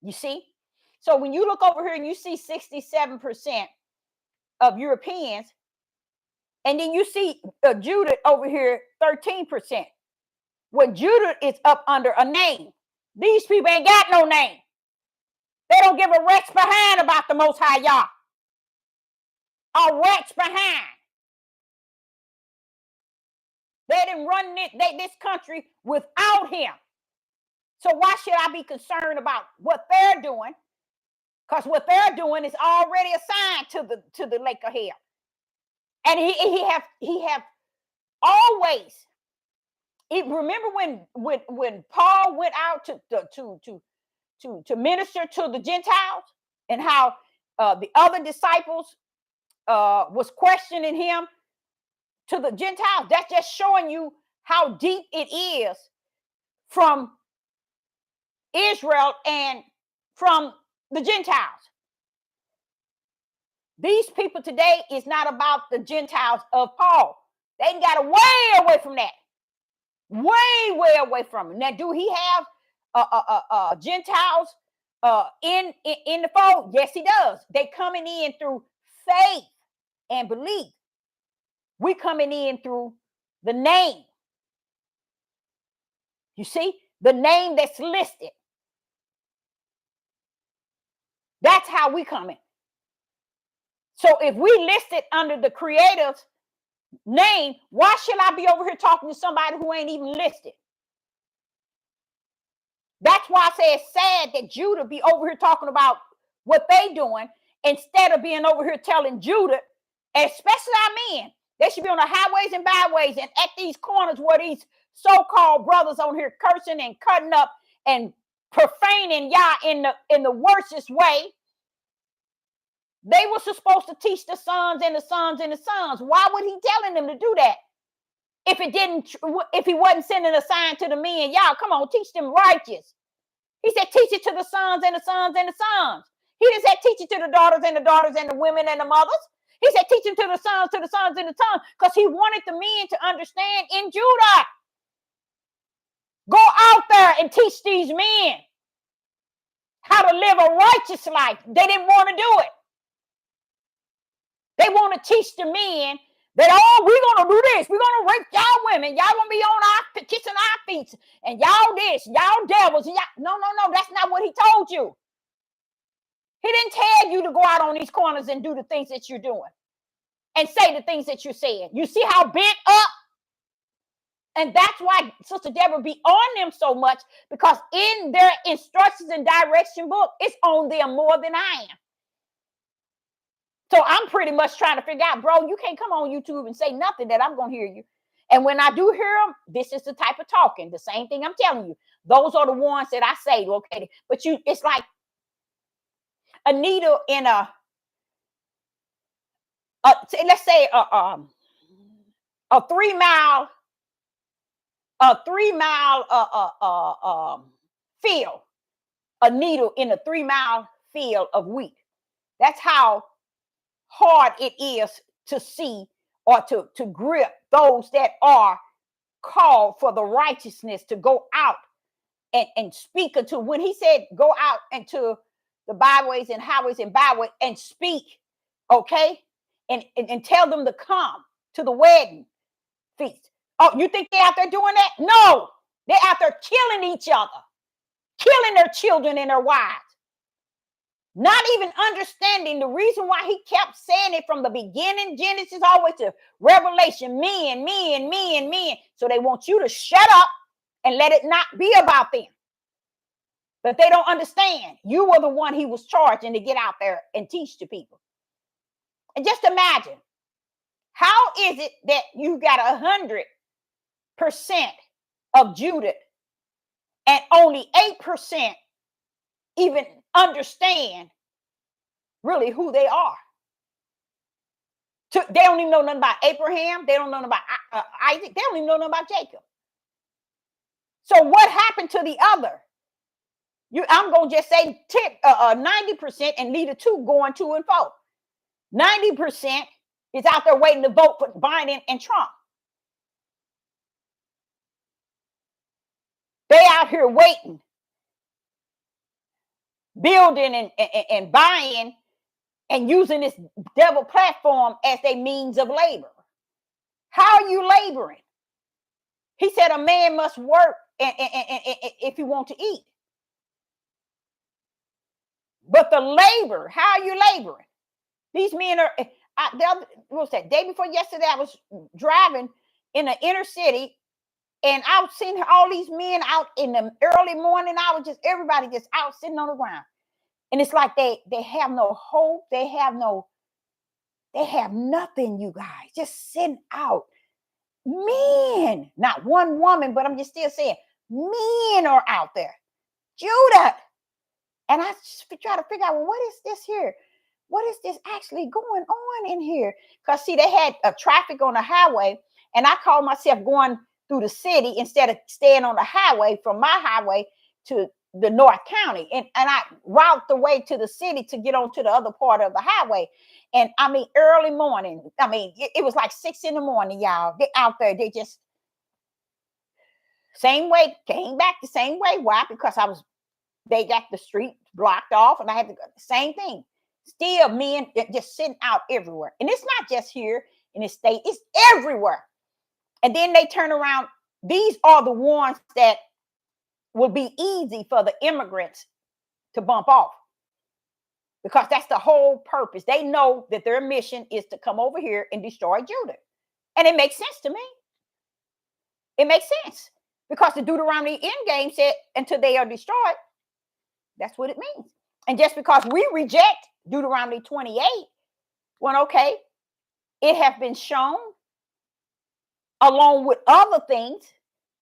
[SPEAKER 1] You see? So when you look over here and you see 67% of Europeans, and then you see Judah over here, 13%. When Judah is up under a name, these people ain't got no name. They don't give a rat's behind about the Most High Yah. A rat's behind. They didn't run this country without him. So why should I be concerned about what they're doing? Because what they're doing is already assigned to the lake of hell. And he have always. Remember when Paul went out to minister to the Gentiles, and how the other disciples was questioning him to the Gentiles? That's just showing you how deep it is from Israel and from the Gentiles. These people today is not about the Gentiles of Paul. They got way away from that. Way away from it. Now, do he have Gentiles in the fold? Yes, he does. They coming in through faith and belief. We coming in through the name. You see, the name that's listed. That's how we coming. So if we listed under the Creator's name, why should I be over here talking to somebody who ain't even listed? That's why I say it's sad that Judah be over here talking about what they doing instead of being over here telling Judah, especially our men, they should be on the highways and byways and at these corners where these so-called brothers on here cursing and cutting up and profaning Yah in the worstest way. They were supposed to teach the sons and the sons and the sons. Why would he telling them to do that? If he wasn't sending a sign to the men, y'all, come on, teach them righteous. He said, teach it to the sons and the sons and the sons. He didn't say teach it to the daughters and the women and the mothers. He said, teach it to the sons and the sons, because he wanted the men to understand in Judah. Go out there and teach these men how to live a righteous life. They didn't want to do it. They want to teach the men that, oh, we're going to do this. We're going to rape y'all women. Y'all going to be on our kissing our feet. And y'all this, y'all devils. And y'all. No. That's not what he told you. He didn't tell you to go out on these corners and do the things that you're doing and say the things that you're saying. You see how bent up? And that's why Sister Deborah be on them so much, because in their instructions and direction book, it's on them more than I am. So I'm pretty much trying to figure out, bro, you can't come on YouTube and say nothing that I'm going to hear you. And when I do hear them, this is the type of talking. The same thing I'm telling you. Those are the ones that I say, okay. But it's like a needle in let's say a 3 mile field, a needle in a 3 mile field of wheat. That's how hard it is to see or to grip those that are called for the righteousness to go out and speak unto. When he said go out into the byways and highways and byways and speak, okay, and tell them to come to the wedding feast. Oh, you think they're out there doing that? No, they're out there killing each other, killing their children and their wives. Not even understanding the reason why he kept saying it from the beginning, Genesis always to Revelation, men. So they want you to shut up and let it not be about them. But they don't understand. You were the one he was charging to get out there and teach the people. And just imagine, how is it that you got 100% of Judah and only 8% even understand really who they are? They don't even know nothing about Abraham. They don't know nothing about Isaac. They don't even know nothing about Jacob. So what happened to the other? I'm going to just say 90% and leave the 2 going 2 and 4. 90% is out there waiting to vote for Biden and Trump. They out here waiting, building and buying and using this devil platform as a means of labor. How are you laboring? He said a man must work and if he want to eat. But the labor, how are you laboring? These men are, what was that, day before yesterday, I was driving in the inner city, and I was seeing all these men out in the early morning hours, just everybody just out sitting on the ground. And it's like they have no hope. They have nothing, you guys, just sitting out. Men, not one woman, but I'm just still saying, men are out there. Judah. And I just try to figure out, well, what is this here? What is this actually going on in here? Because, see, they had traffic on the highway, and I called myself going through the city instead of staying on the highway from my highway to the North County. And I route the way to the city to get on to the other part of the highway. And I mean, early morning, I mean, it was like 6 in the morning, y'all. They out there, they just same way, came back the same way. Why? Because they got the street blocked off, and I had to go, same thing. Still men just sitting out everywhere. And it's not just here in the state, it's everywhere. And then they turn around. These are the ones that will be easy for the immigrants to bump off, because that's the whole purpose. They know that their mission is to come over here and destroy Judah. And it makes sense to me. It makes sense, because the Deuteronomy end game said, until they are destroyed. That's what it means. And just because we reject Deuteronomy 28, well, okay, it has been shown along with other things,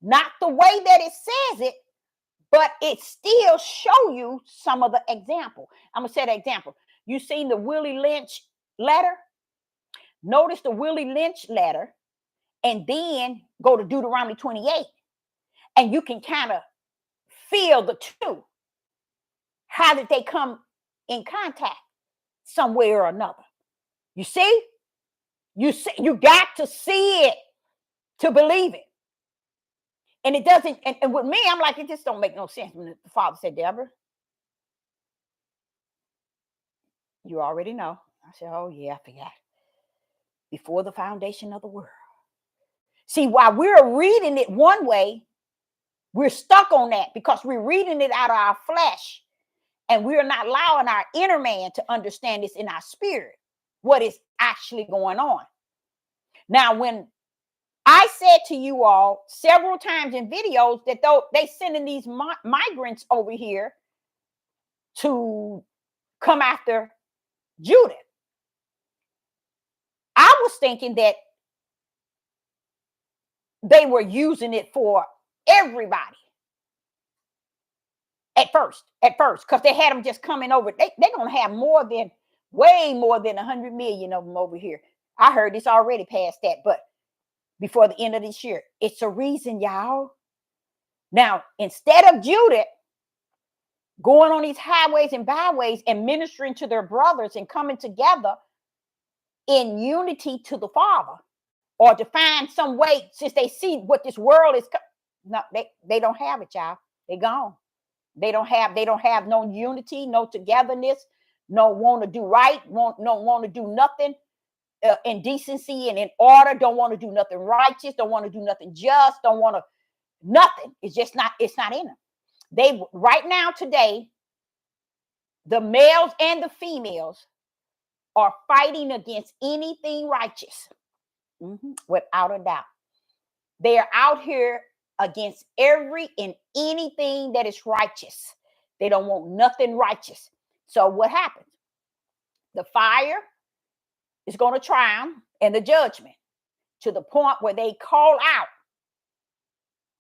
[SPEAKER 1] not the way that it says it, but it still show you some of the example. I'm going to say the example. You seen the Willie Lynch letter? Notice the Willie Lynch letter, and then go to Deuteronomy 28, and you can kind of feel the two. How did they come in contact somewhere or another? You see? You got to see it to believe it. And it doesn't, and with me, I'm like, it just don't make no sense. When the father said, Deborah, you already know. I said, oh yeah, I forgot. Before the foundation of the world. See, while we're reading it one way, we're stuck on that because we're reading it out of our flesh. And we're not allowing our inner man to understand this in our spirit, what is actually going on. Now, when I said to you all several times in videos that though they sending these migrants over here to come after Judah, I was thinking that they were using it for everybody. At first, because they had them just coming over. They're going to have way more than 100 million of them over here. I heard it's already past that, but before the end of this year. It's a reason, y'all. Now, instead of Judah going on these highways and byways and ministering to their brothers and coming together in unity to the Father, or to find some way, since they see what this world is, no, they don't have it, y'all. They gone. They don't have no unity, no togetherness, no want to do right, don't want to do nothing in decency and in order, don't want to do nothing righteous, don't want to do nothing just, don't want to nothing. It's just not, it's not in them. They right now today, the males and the females are fighting against anything righteous, without a doubt. They are out here against every and anything that is righteous. They don't want nothing righteous. So what happens? The fire is going to triumph and the judgment, to the point where they call out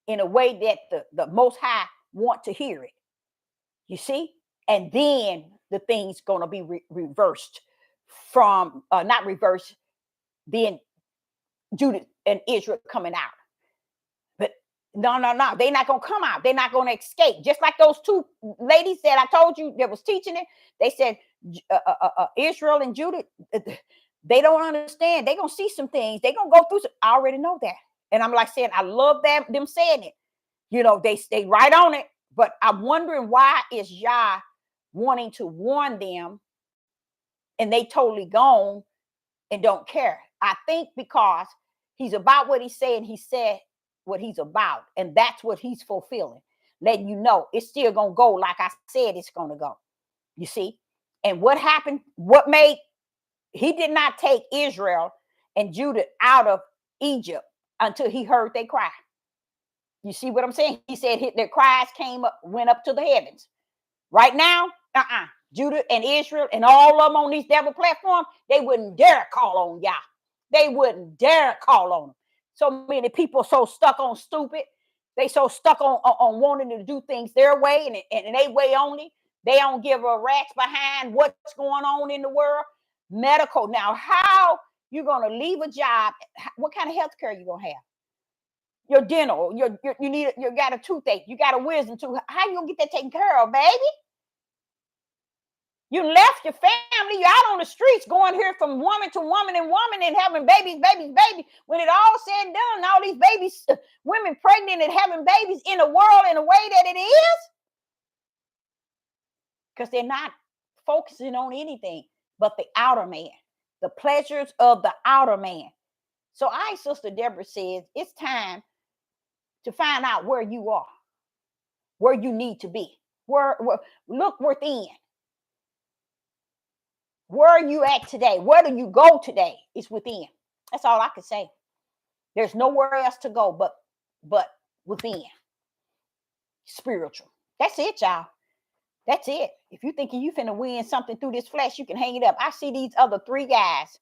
[SPEAKER 1] in a way that the Most High want to hear it. You see? And then the thing's going to be reversed from, not reversed, being Judah and Israel coming out. No. They're not going to come out. They're not going to escape. Just like those two ladies that I told you that was teaching it. They said Israel and Judah, they don't understand. They're going to see some things. They're going to go through some. I already know that. And I'm like saying, I love them saying it. You know, they stay right on it. But I'm wondering, why is Yah wanting to warn them and they totally gone and don't care? I think because he's about what he's saying. He said what he's about, and that's what he's fulfilling, letting you know it's still gonna go like I said it's gonna go. You see? And what happened? What made he did not take Israel and Judah out of Egypt until he heard their cry. You see what I'm saying? He said their cries came up, went up to the heavens. Right now, Judah and Israel and all of them on these devil platforms, they wouldn't dare call on Yah. They wouldn't dare call on them. So many people so stuck on stupid. They so stuck on wanting to do things their way and they way only. They don't give a rat's behind what's going on in the world. Medical. Now, how you going to leave a job? What kind of health care you going to have? Your dental, you got a toothache, you got a wisdom tooth. How you gonna get that taken care of, baby? You left your family, you're out on the streets going here from woman to woman and having babies. When it all said and done, all these babies, women pregnant and having babies in the world in the way that it is, because they're not focusing on anything but the outer man, the pleasures of the outer man. So Sister Deborah says, it's time to find out where you are, where you need to be, where look within. Where are you at today? Where do you go today? It's within. That's all I can say. There's nowhere else to go but within. Spiritual. That's it, y'all. That's it. If you thinking you finna win something through this flesh, you can hang it up. I see these other 3 guys,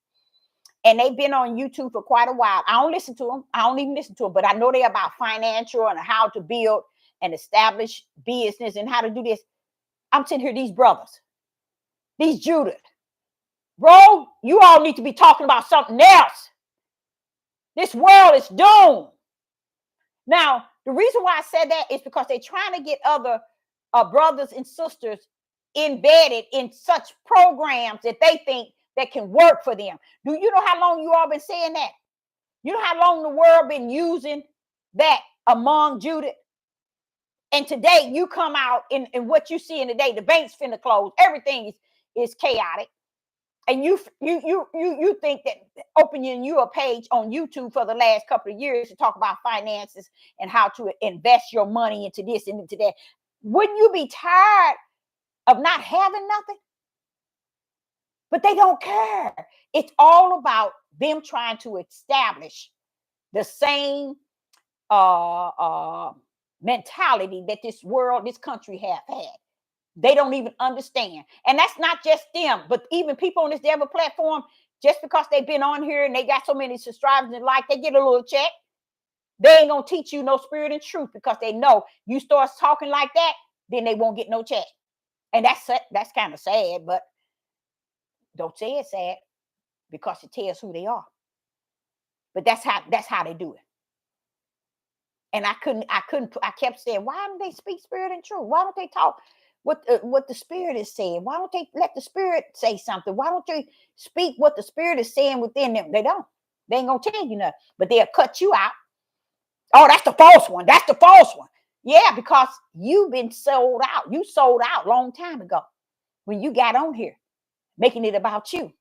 [SPEAKER 1] and they've been on YouTube for quite a while. I don't listen to them. I don't even listen to them, but I know they're about financial and how to build and establish business and how to do this. I'm sitting here, these brothers, these Judah. Bro, you all need to be talking about something else. This world is doomed. Now, the reason why I said that is because they're trying to get other brothers and sisters embedded in such programs that they think that can work for them. Do you know how long you all been saying that? You know how long the world been using that among Judah? And today you come out in what you see in the day, the banks finna close, everything is chaotic. And you think that opening you a page on YouTube for the last couple of years to talk about finances and how to invest your money into this and into that, wouldn't you be tired of not having nothing? But they don't care. It's all about them trying to establish the same mentality that this world, this country have had. They don't even understand. And that's not just them, but even people on this devil platform, just because they've been on here and they got so many subscribers and like, they get a little check. They ain't gonna teach you no spirit and truth because they know you start talking like that, then they won't get no check. And that's kind of sad, but don't say it's sad because it tells who they are. But that's how they do it. And I kept saying, why don't they speak spirit and truth? Why don't they talk what the spirit is saying? Why don't they let the spirit say something? Why don't they speak what the spirit is saying within them? They don't. They ain't gonna tell you nothing, but they'll cut you out. Oh, that's the false one. That's the false one. Yeah, because you've been sold out. You sold out a long time ago when you got on here, making it about you.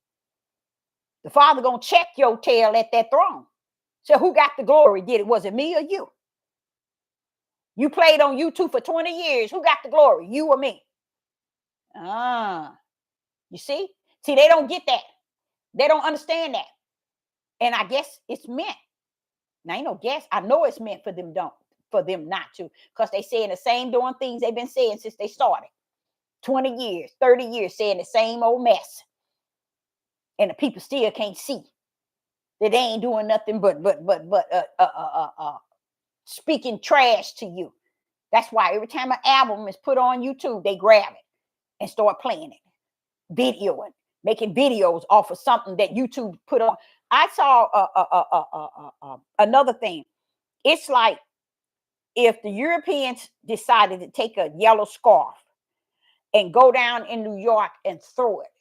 [SPEAKER 1] The Father gonna check your tail at that throne. So who got the glory? Was it me or you? You played on YouTube for 20 years. Who got the glory? You or me? You see? See, they don't get that. They don't understand that. And I guess it's meant. Now, you know, guess I know it's meant for them not to, because they saying the same darn things they've been saying since they started. 20 years, 30 years saying the same old mess. And the people still can't see that they ain't doing nothing but speaking trash to you. That's why every time an album is put on YouTube, they grab it and start playing it, videoing, making videos off of something that YouTube put on. I saw another thing. It's like if the Europeans decided to take a yellow scarf and go down in New York and throw it,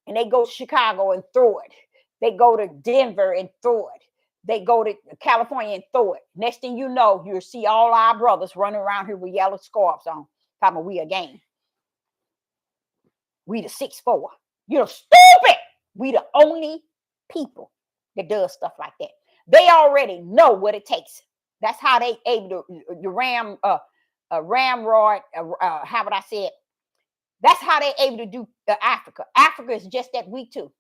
[SPEAKER 1] and they go to Chicago and throw it, they go to Denver and throw it, they go to California and throw it. Next thing you know, you'll see all our brothers running around here with yellow scarves on. Talking about we a gang. We the 6'4". You're stupid. We the only people that does stuff like that. They already know what it takes. That's how they able to ramrod. How would I say it? That's how they're able to do Africa. Africa is just that weak too.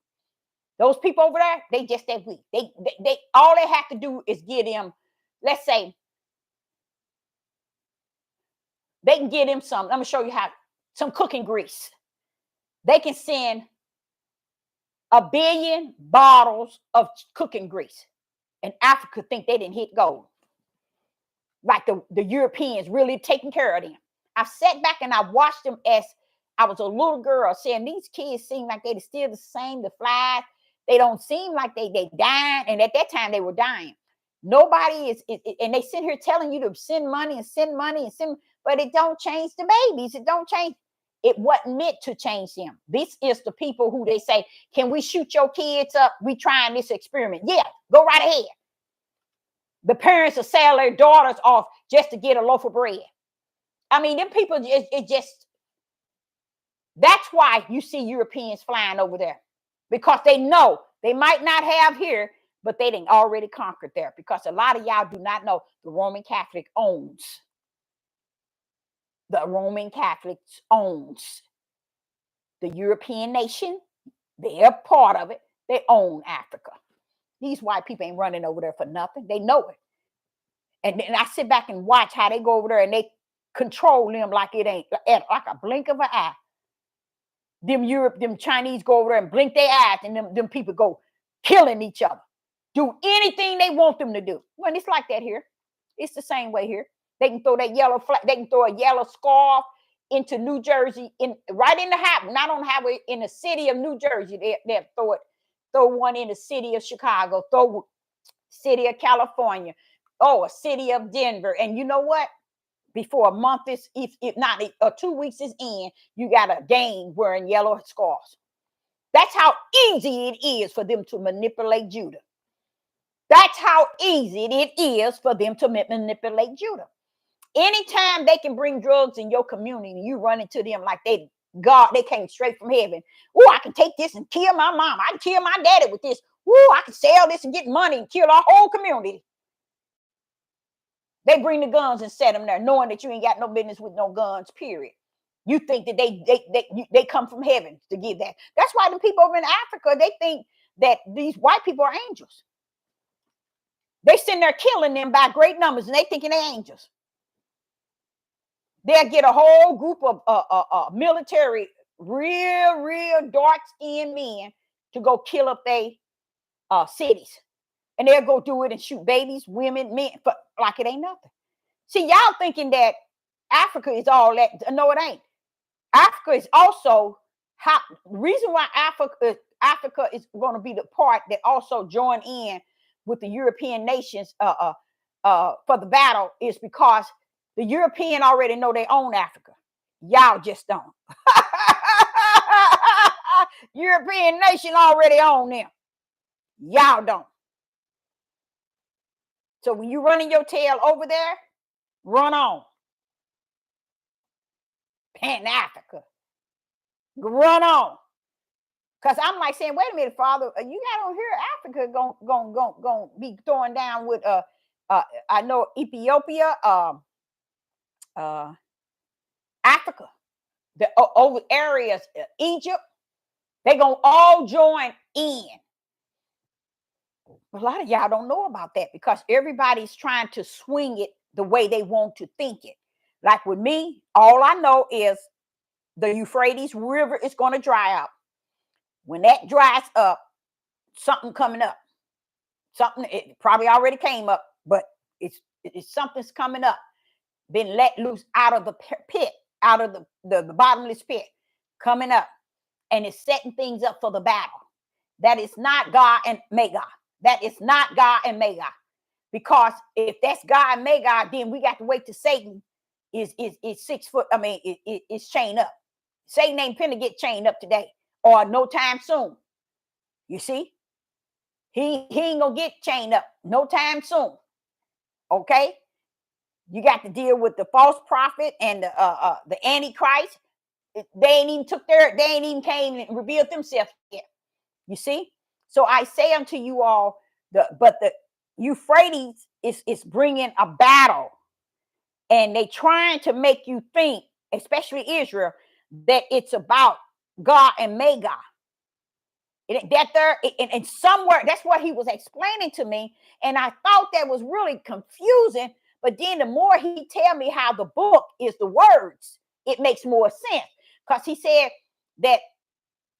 [SPEAKER 1] Those people over there, they just that weak. They all they have to do is give them, let's say, they can give them some. Let me show you how. Some cooking grease. They can send 1 billion bottles of cooking grease, and Africa think they didn't hit gold. Like the Europeans really taking care of them. I sat back and I watched them as I was a little girl, saying these kids seem like they're still the same. The flies, they don't seem like they dying, and at that time they were dying. Nobody is, and they sit here telling you to send money and send money and send, but it don't change the babies. It don't change. It wasn't meant to change them. This is the people who they say, can we shoot your kids up? We trying this experiment. Yeah, go right ahead. The parents will sell their daughters off just to get a loaf of bread. I mean, them people, it just, that's why you see Europeans flying over there, because they know they might not have here, but they didn't already conquered there, because a lot of y'all do not know the Roman Catholic owns. The Roman Catholics owns the European nation. They're part of it. They own Africa. These white people ain't running over there for nothing. They know it. And then I sit back and watch how they go over there and they control them like it ain't, like a blink of an eye. Them Chinese go over there and blink their eyes, and them people go killing each other. Do anything they want them to do. Well, it's like that here. It's the same way here. They can throw that yellow flag, they can throw a yellow scarf into New Jersey, right in the highway, not on the highway, in the city of New Jersey. They'll throw one in the city of Chicago, throw city of California, a city of Denver. And you know what? Before a month is, if not 2 weeks is in, you got a gang wearing yellow scarves. That's how easy it is for them to manipulate Judah. That's how easy it is for them to manipulate Judah. Anytime they can bring drugs in your community, you run into them like they came straight from heaven. Oh, I can take this and kill my mom. I can kill my daddy with this. Oh, I can sell this and get money and kill our whole community. They bring the guns and set them there, knowing that you ain't got no business with no guns, period. You think that they come from heaven to give that. That's why the people over in Africa, they think that these white people are angels. They sitting there killing them by great numbers, and they thinking they're angels. They'll get a whole group of military, real dark-skinned men to go kill up their cities. And they'll go do it and shoot babies, women, men, like it ain't nothing. See, y'all thinking that Africa is all that. No, it ain't. Africa is also the reason why Africa is going to be the part that also join in with the European nations for the battle is because the European already know they own Africa. Y'all just don't. European nation already own them. Y'all don't. So when you running your tail over there, run on. Pan-Africa. Run on. Because I'm like saying, wait a minute, Father, you got on here, Africa gonna be throwing down with I know Ethiopia, Africa, the over areas, Egypt, they gonna all join in. A lot of y'all don't know about that because everybody's trying to swing it the way they want to think it. Like with me, all I know is the Euphrates River is going to dry up. When that dries up, something coming up. Something, it probably already came up, but it's something's coming up. Been let loose out of the pit, out of the bottomless pit, coming up. And it's setting things up for the battle. That is not God and Magog. That is not God and Magog. Because if that's God and Magog, then we got to wait till Satan is 6 foot. I mean, it's chained up. Satan ain't finna get chained up today or no time soon. You see? He ain't gonna get chained up no time soon. Okay? You got to deal with the false prophet and the Antichrist. They ain't even came and revealed themselves yet. You see? So I say unto you all, the Euphrates is bringing a battle, and they trying to make you think, especially Israel, that it's about God and Magog. That there, and somewhere, that's what he was explaining to me. And I thought that was really confusing. But then the more he tell me how the book is the words, it makes more sense. Because he said that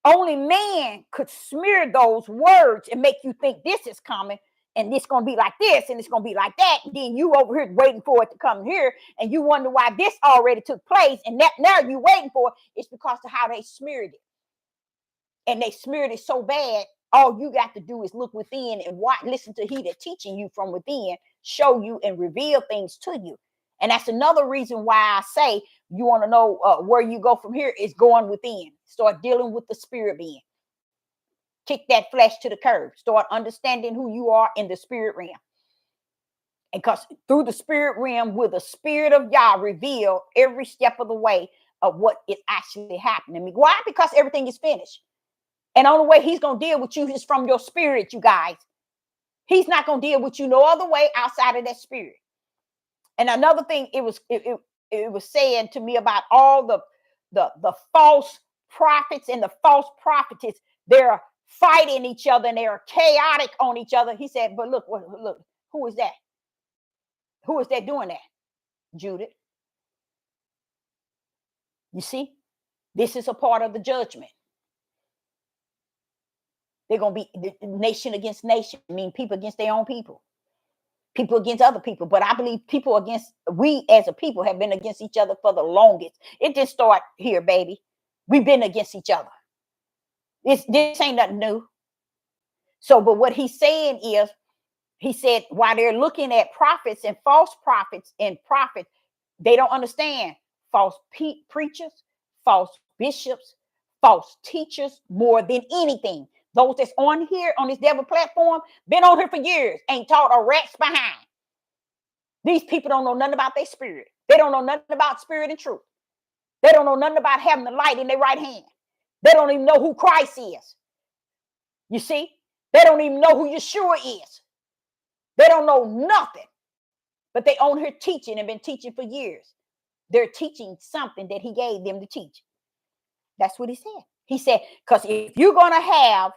[SPEAKER 1] only man could smear those words and make you think this is coming, and it's going to be like this, and it's going to be like that. And then you over here waiting for it to come here, and you wonder why this already took place, and that now you waiting for it. It's because of how they smeared it. And they smeared it so bad, all you got to do is look within and watch, listen to he that teaching you from within, show you and reveal things to you. And that's another reason why I say you want to know where you go from here is going within. Start dealing with the spirit being. Kick that flesh to the curb. Start understanding who you are in the spirit realm. And because through the spirit realm, will the spirit of Yah reveal every step of the way of what is actually happening. Why? Because everything is finished. And the only way he's going to deal with you is from your spirit, you guys. He's not going to deal with you no other way outside of that spirit. And another thing, it was saying to me about all the false prophets and the false prophetess. They're fighting each other and they're chaotic on each other. He said, but look, who is that? Who is that doing that? Judith. You see, this is a part of the judgment. They're going to be nation against nation. I mean, people against their own people. People against other people. But I believe we as a people have been against each other for the longest. It didn't start here, baby. We've been against each other. This ain't nothing new. So, but what he's saying is, he said, while they're looking at prophets and false prophets and prophets, they don't understand false preachers, false bishops, false teachers more than anything. Those that's on here, on this devil platform, been on here for years, ain't taught a rat's behind. These people don't know nothing about their spirit. They don't know nothing about spirit and truth. They don't know nothing about having the light in their right hand. They don't even know who Christ is. You see? They don't even know who Yeshua is. They don't know nothing. But they on here teaching and been teaching for years. They're teaching something that he gave them to teach. That's what he said. He said, because if you're going to have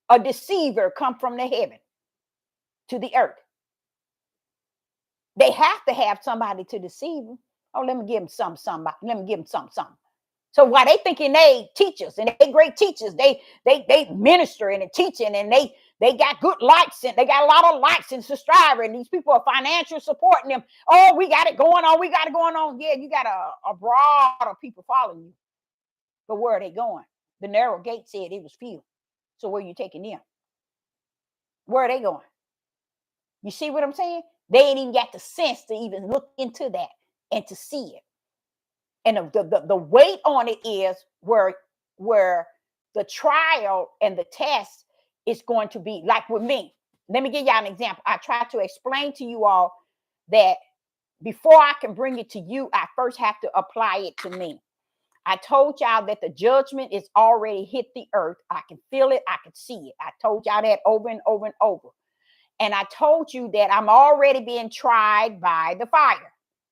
[SPEAKER 1] a deceiver come from the heaven to the earth, they have to have somebody to deceive them. Oh, let me give them somebody. Let me give them something. So while they thinking they teachers and they great teachers, they ministering and teaching, and they got good likes, and they got a lot of likes and subscribers, and these people are financially supporting them. Oh, we got it going on. We got it going on. Yeah, you got a broad of people following you. But where are they going? The narrow gate said it was few. So where are you taking them? Where are they going? You see what I'm saying? They ain't even got the sense to even look into that and to see it. And the weight on it is where the trial and the test is going to be. Like with me. Let me give y'all an example. I try to explain to you all that before I can bring it to you, I first have to apply it to me. I told y'all that the judgment is already hit the earth. I can feel it. I can see it. I told y'all that over and over and over. And I told you that I'm already being tried by the fire.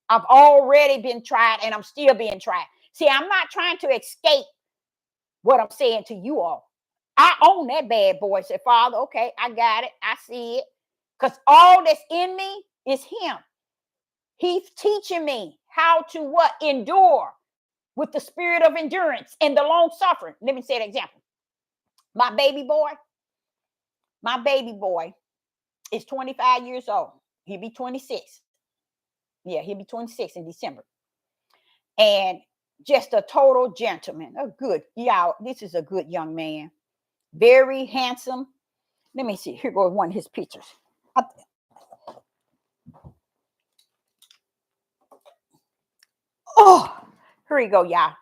[SPEAKER 1] I've already been tried, and I'm still being tried. See, I'm not trying to escape what I'm saying to you all. I own that bad boy. Say, Father, okay, I got it. I see it. Because all that's in me is him. He's teaching me how to what? Endure with the spirit of endurance and the long suffering. Let me say an example. My baby boy is 25 years old. He'll be 26. Yeah, he'll be 26 in December. And just a total gentleman. A good, y'all, this is a good young man. Very handsome. Let me see. Here goes one of his pictures. Oh, here we go, y'all.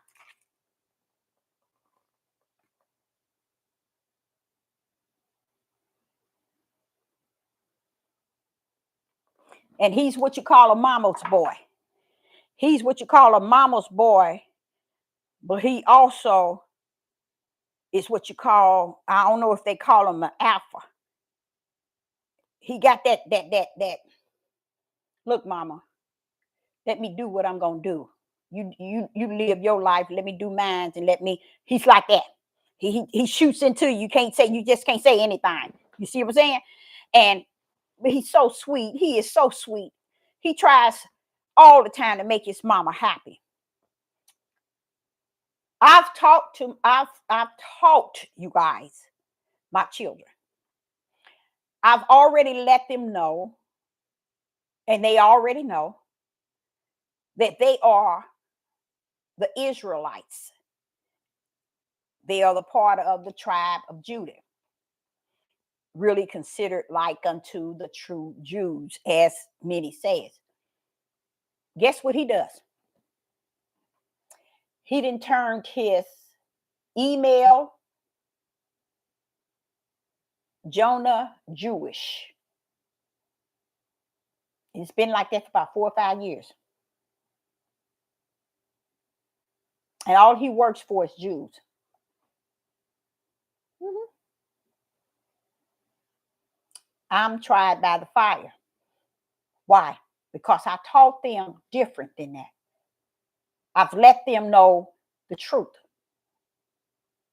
[SPEAKER 1] And he's what you call a mama's boy. He's what you call a mama's boy, but he also is what you call, I don't know if they call him an alpha. He got that. Look, mama, let me do what I'm going to do. You live your life. Let me do mine, and let me. He's like that. He shoots into you. You can't say, you just can't say anything. You see what I'm saying? And but he's so sweet. He is so sweet. He tries all the time to make his mama happy. I've taught you guys, my children. I've already let them know, and they already know that they are the Israelites. They are the part of the tribe of Judah, really considered like unto the true Jews, as many says. Guess what he does? He didn't turn his email Jonah Jewish. It's been like that for about 4 or 5 years. And all he works for is Jews. Mhm. I'm tried by the fire. Why? Because I taught them different than that. I've let them know the truth.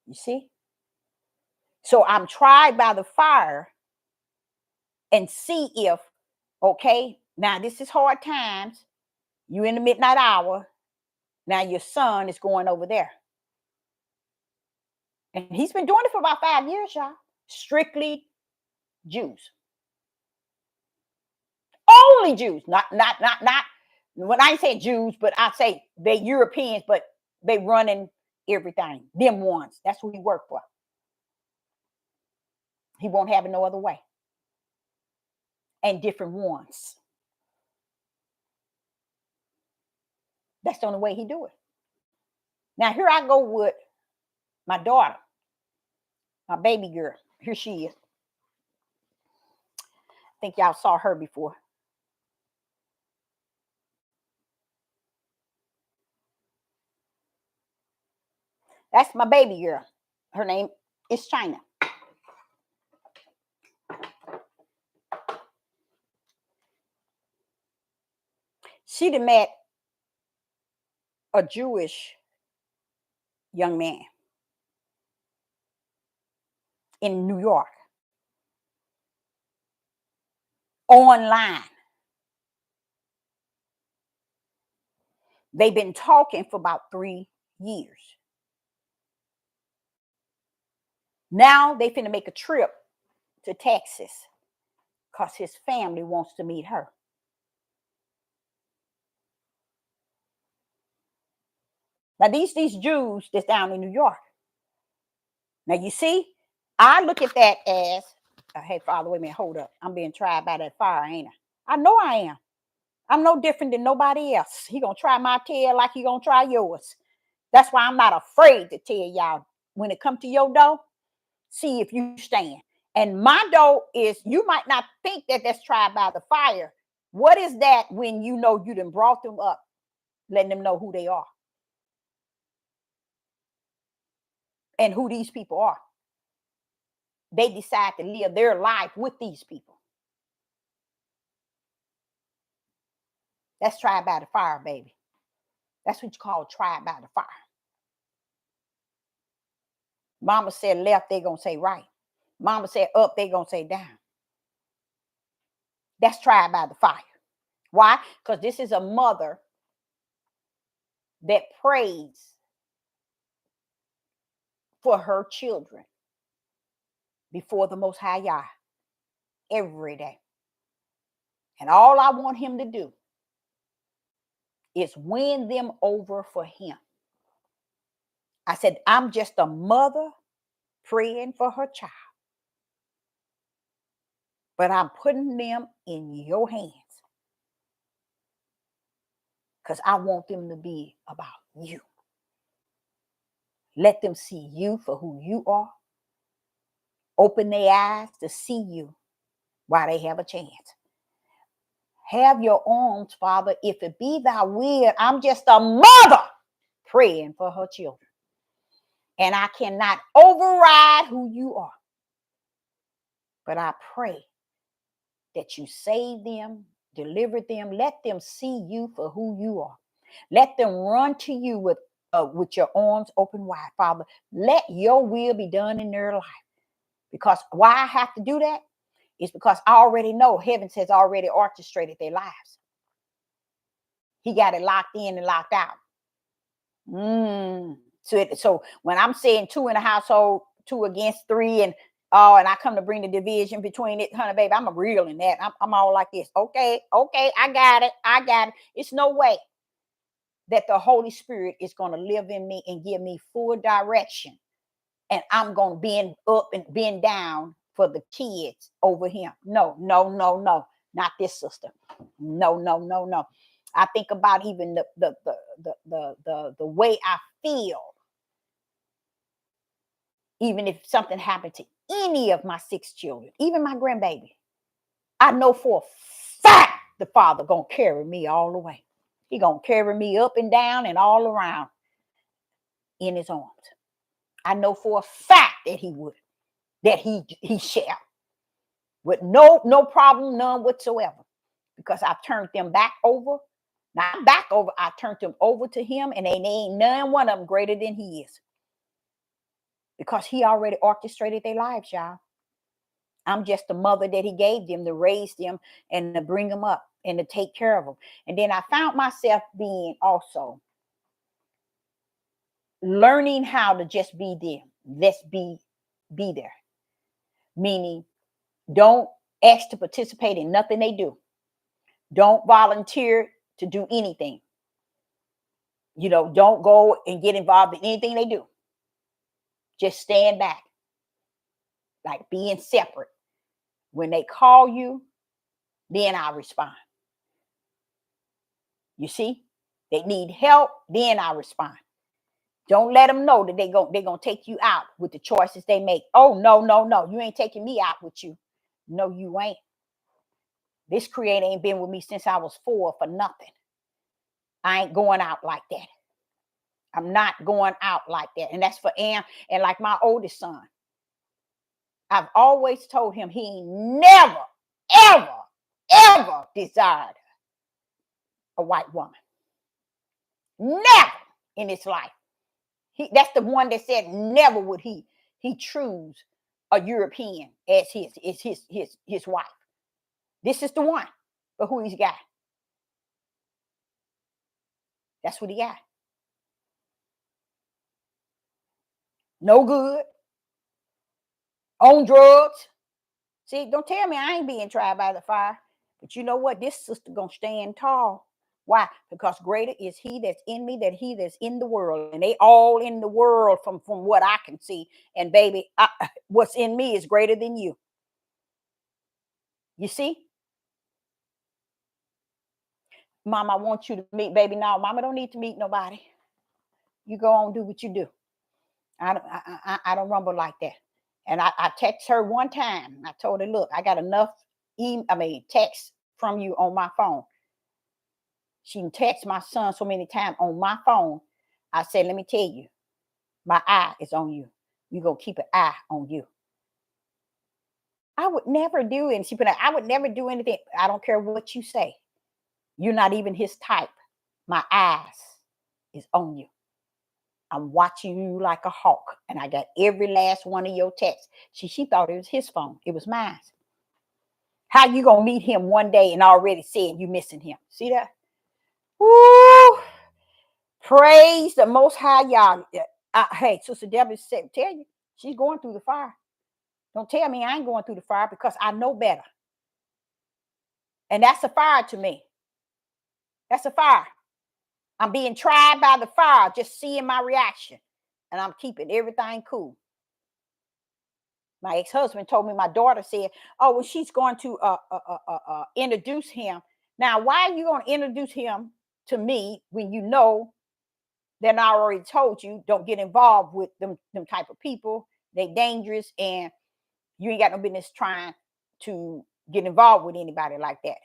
[SPEAKER 1] You see? So I'm tried by the fire and see if, okay, now this is hard times. You in the midnight hour. Now your son is going over there. And he's been doing it for about 5 years, y'all. Strictly Jews. Only Jews. Not. When I say Jews, but I say they Europeans, but they running everything. Them ones. That's who he worked for. He won't have it no other way. And different ones. That's the only way he do it. Now here I go with my daughter, my baby girl. Here she is. I think y'all saw her before. That's my baby girl. Her name is China. She'd have met a Jewish young man in New York online. They've been talking for about 3 years. Now they finna make a trip to Texas because his family wants to meet her. Now these Jews that's down in New York. Now you see, I look at that as, hey Father, wait a minute, hold up. I'm being tried by that fire, ain't I? I know I am. I'm no different than nobody else. He gonna try my tail like he gonna try yours. That's why I'm not afraid to tell y'all, when it come to your door, see if you stand. And my door is, you might not think that that's tried by the fire. What is that when you know you done brought them up, letting them know who they are and who these people are? They decide to live their life with these people. That's tried by the fire, baby. That's what you call tried by the fire. Mama said left, they gonna say right. Mama said up, they gonna say down. That's tried by the fire. Why? Because this is a mother that prays for her children before the Most High Yah every day. And all I want him to do is win them over for him. I said, I'm just a mother praying for her child, but I'm putting them in your hands because I want them to be about you. Let them see you for who you are. Open their eyes to see you while they have a chance. Have your arms, Father, if it be thy will. I'm just a mother praying for her children. And I cannot override who you are. But I pray that you save them, deliver them, let them see you for who you are. Let them run to you with your arms open wide, Father. Let your will be done in their life. Because why I have to do that is because I already know heaven has already orchestrated their lives. He got it locked in and locked out. So when I'm saying 2 in a household, 2 against 3, and I come to bring the division between it, honey, baby, I'm real in that. I'm all like this. Okay, I got it. It's no way that the Holy Spirit is going to live in me and give me full direction, and I'm going to bend up and bend down for the kids over him. No, not this sister. No. I think about even the way I feel, even if something happened to any of my 6 children, even my grandbaby. I know for a fact the Father gonna carry me all the way. He gonna carry me up and down and all around in his arms. I know for a fact that he would, that he shall, with no problem, none whatsoever, because I've turned them back over. Not back over, I turned them over to him, and they ain't none one of them greater than he is, because he already orchestrated their lives, y'all. I'm just the mother that he gave them to raise them and to bring them up and to take care of them. And then I found myself being also learning how to just be them. Let's be there. Meaning, don't ask to participate in nothing they do. Don't volunteer to do anything. Don't go and get involved in anything they do. Just stand back, like being separate. When they call you, then I'll respond. You see, they need help, then I respond. Don't let them know that they're going to take you out with the choices they make. Oh, no. You ain't taking me out with you. No, you ain't. This creator ain't been with me since I was 4 for nothing. I ain't going out like that. I'm not going out like that. And that's for Am. And like my oldest son, I've always told him he never, ever desired a white woman. Never in his life. That's the one that said never would he choose a European as his wife. This is the one for who he's got. That's what he got. No good. On drugs. See, don't tell me I ain't being tried by the fire. But you know what? This sister gonna stand tall. Why? Because greater is he that's in me than he that's in the world. And they all in the world from what I can see. And baby, what's in me is greater than you. You see? Mom, I want you to meet, baby. No, Mama don't need to meet nobody. You go on, do what you do. I don't rumble like that. And I text her one time. I told her, look, I got enough text from you on my phone. She text my son so many times on my phone. I said, let me tell you, my eye is on you. You gonna keep an eye on you. I would never do it. She put, I would never do anything. I don't care what you say. You're not even his type. My eyes is on you. I'm watching you like a hawk. And I got every last one of your texts. She thought it was his phone. It was mine. How you gonna meet him one day and already saying you missing him? See that? Woo! Praise the Most High, y'all. Hey, Sister Debbie said, tell you, she's going through the fire. Don't tell me I ain't going through the fire, because I know better. And that's a fire to me. That's a fire. I'm being tried by the fire, just seeing my reaction. And I'm keeping everything cool. My ex-husband told me, my daughter said, oh, well, she's going to introduce him. Now, why are you going to introduce him to me when you know that I already told you don't get involved with them type of people? They dangerous, and you ain't got no business trying to get involved with anybody like that.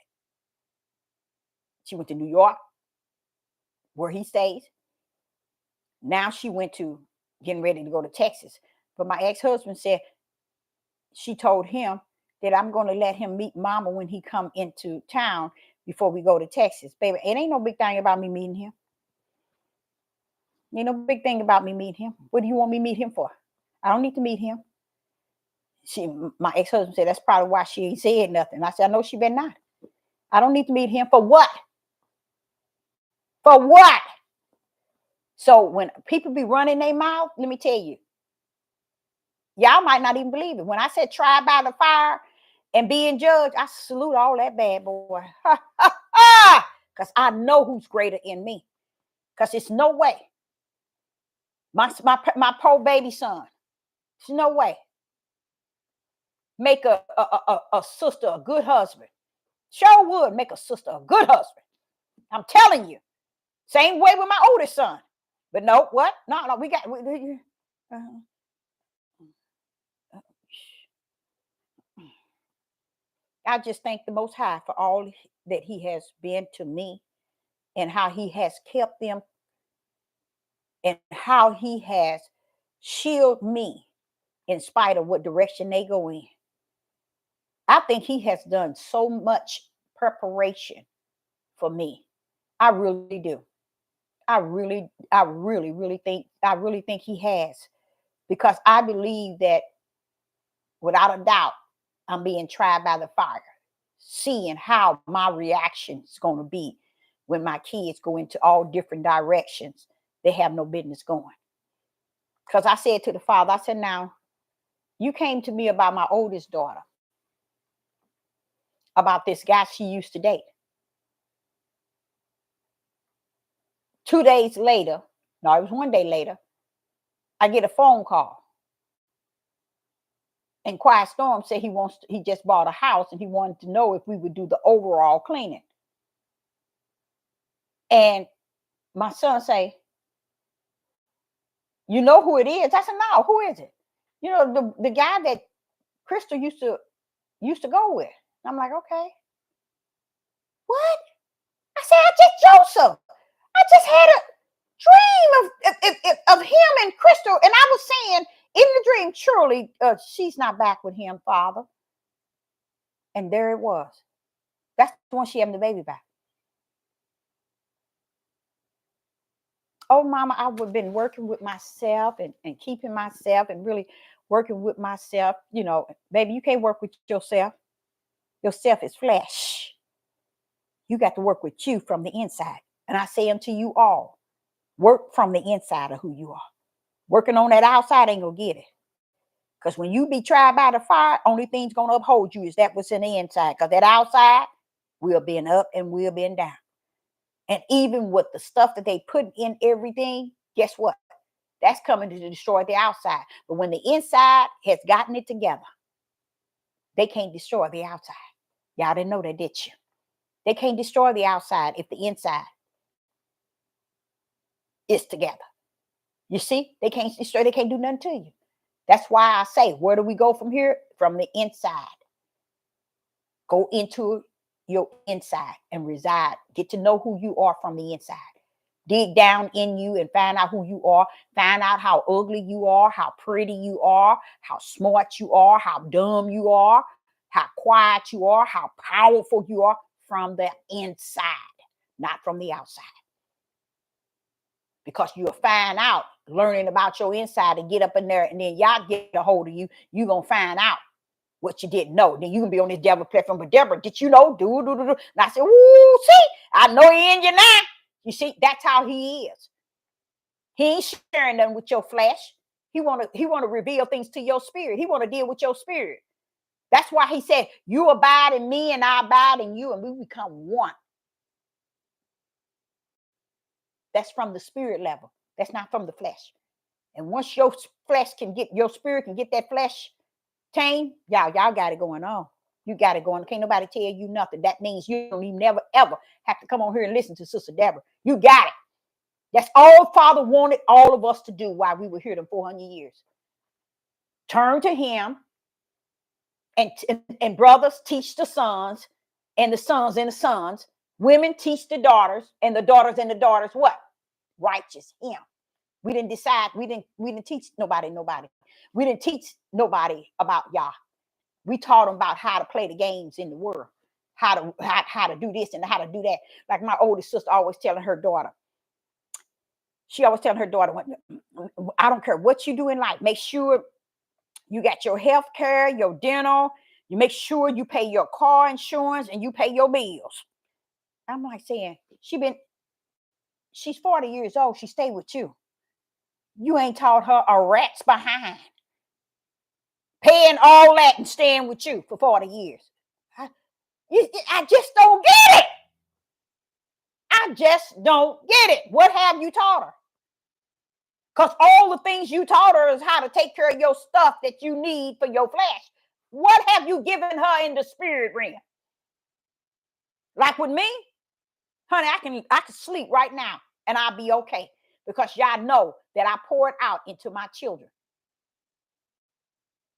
[SPEAKER 1] She went to New York, where he stays. Now she went to getting ready to go to Texas. But my ex-husband said, she told him that I'm going to let him meet Mama when he come into town before we go to Texas. Baby, it ain't no big thing about me meeting him. Ain't no big thing about me meeting him. What do you want me to meet him for? I don't need to meet him. My ex-husband said that's probably why she ain't said nothing. I said, I know she better not. I don't need to meet him for what? For what? So when people be running their mouth, let me tell you, y'all might not even believe it. When I said try by the fire and being judged, I salute all that bad boy. Because I know who's greater in me. Because it's no way. My poor baby son, there's no way. Make a sister a good husband. Sure would make a sister a good husband. I'm telling you. Same way with my oldest son. But no, what? No, we got. I just thank the Most High for all that He has been to me and how He has kept them and how He has shielded me in spite of what direction they go in. I think He has done so much preparation for me. I really do. I really think He has, because I believe that without a doubt, I'm being tried by the fire, seeing how my reaction is going to be when my kids go into all different directions they have no business going. Because I said to the Father, I said, now, you came to me about my oldest daughter, about this guy she used to date. 2 days later, no, it was 1 day later, I get a phone call. And Quiet Storm said he just bought a house and he wanted to know if we would do the overall cleaning. And my son say, you know who it is? I said, no, who is it? You know, the guy that Crystal used to go with. And I'm like, okay. What? I said, Joseph. I just had a dream of him and Crystal. And I was saying in the dream, surely she's not back with him, Father. And there it was. That's when she had the baby back. Oh, Mama, I would have been working with myself and keeping myself and really working with myself. You know, baby, you can't work with yourself. Yourself is flesh. You got to work with you from the inside. And I say unto you all, work from the inside of who you are. Working on that outside ain't going to get it. Because when you be tried by the fire, only thing's going to uphold you is that what's in the inside. Because that outside, we'll been up and we'll been down. And even with the stuff that they put in everything, guess what? That's coming to destroy the outside. But when the inside has gotten it together, they can't destroy the outside. Y'all didn't know that, did you? They can't destroy the outside if the inside is together. You see, they can't destroy, they can't do nothing to you. That's why I say, where do we go from here? From the inside. Go into your inside and reside. Get to know who you are from the inside. Dig down in you and find out who you are. Find out how ugly you are, how pretty you are, how smart you are, how dumb you are, how quiet you are, how powerful you are from the inside, not from the outside. Because you'll find out learning about your inside and get up in there and then y'all get a hold of you. You're going to find out what you didn't know. Then you can be on this devil platform. But Deborah, did you know? Do. And I said, ooh, see, I know he in you now. You see, that's how he is. He ain't sharing them with your flesh. He want to reveal things to your spirit. He want to deal with your spirit. That's why he said, you abide in me and I abide in you and we become one. That's from the spirit level. That's not from the flesh. And once your spirit can get that flesh tamed, y'all got it going on. You got it going. Can't nobody tell you nothing. That means you don't even never, ever have to come on here and listen to Sister Deborah. You got it. That's all Father wanted all of us to do while we were here them 400 years. Turn to him, and brothers teach the sons, and the sons and the sons. Women teach the daughters, and the daughters and the daughters what? Righteous him. We didn't decide. We didn't teach nobody. We didn't teach nobody about Yah. We taught them about how to play the games in the world, how to do this and how to do that. Like my oldest sister always telling her daughter, She always telling her daughter, I don't care what you do in life, make sure you got your health care, your dental, you make sure you pay your car insurance and you pay your bills. I'm like saying, she's 40 years old. She stayed with you. You ain't taught her a rat's behind. Paying all that and staying with you for 40 years. I just don't get it. I just don't get it. What have you taught her? Because all the things you taught her is how to take care of your stuff that you need for your flesh. What have you given her in the spirit realm? Like with me, honey, I can sleep right now and I'll be okay because y'all know that I pour it out into my children,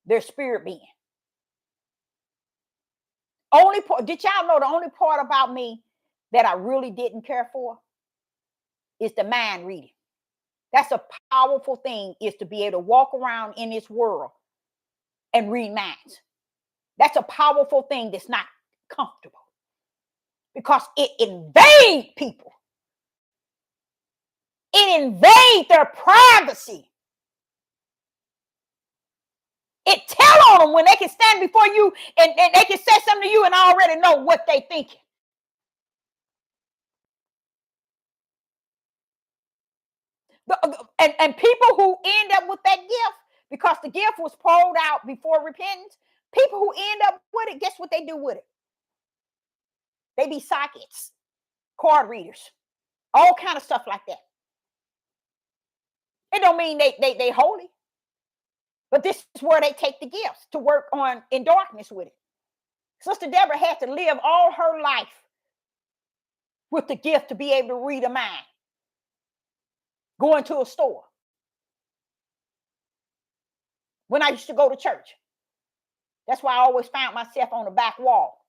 [SPEAKER 1] their spirit being. Did y'all know the only part about me that I really didn't care for is the mind reading? That's a powerful thing, is to be able to walk around in this world and read minds. That's a powerful thing that's not comfortable because it invades people. It invades their privacy. It tell on them when they can stand before you and they can say something to you and I already know what they thinking. And people who end up with that gift, because the gift was poured out before repentance, people who end up with it, guess what they do with it? They be psychics, card readers, all kind of stuff like that. It don't mean they holy, but this is where they take the gifts to work on in darkness with it. Sister Deborah had to live all her life with the gift to be able to read a mind, going to a store. When I used to go to church, that's why I always found myself on the back wall.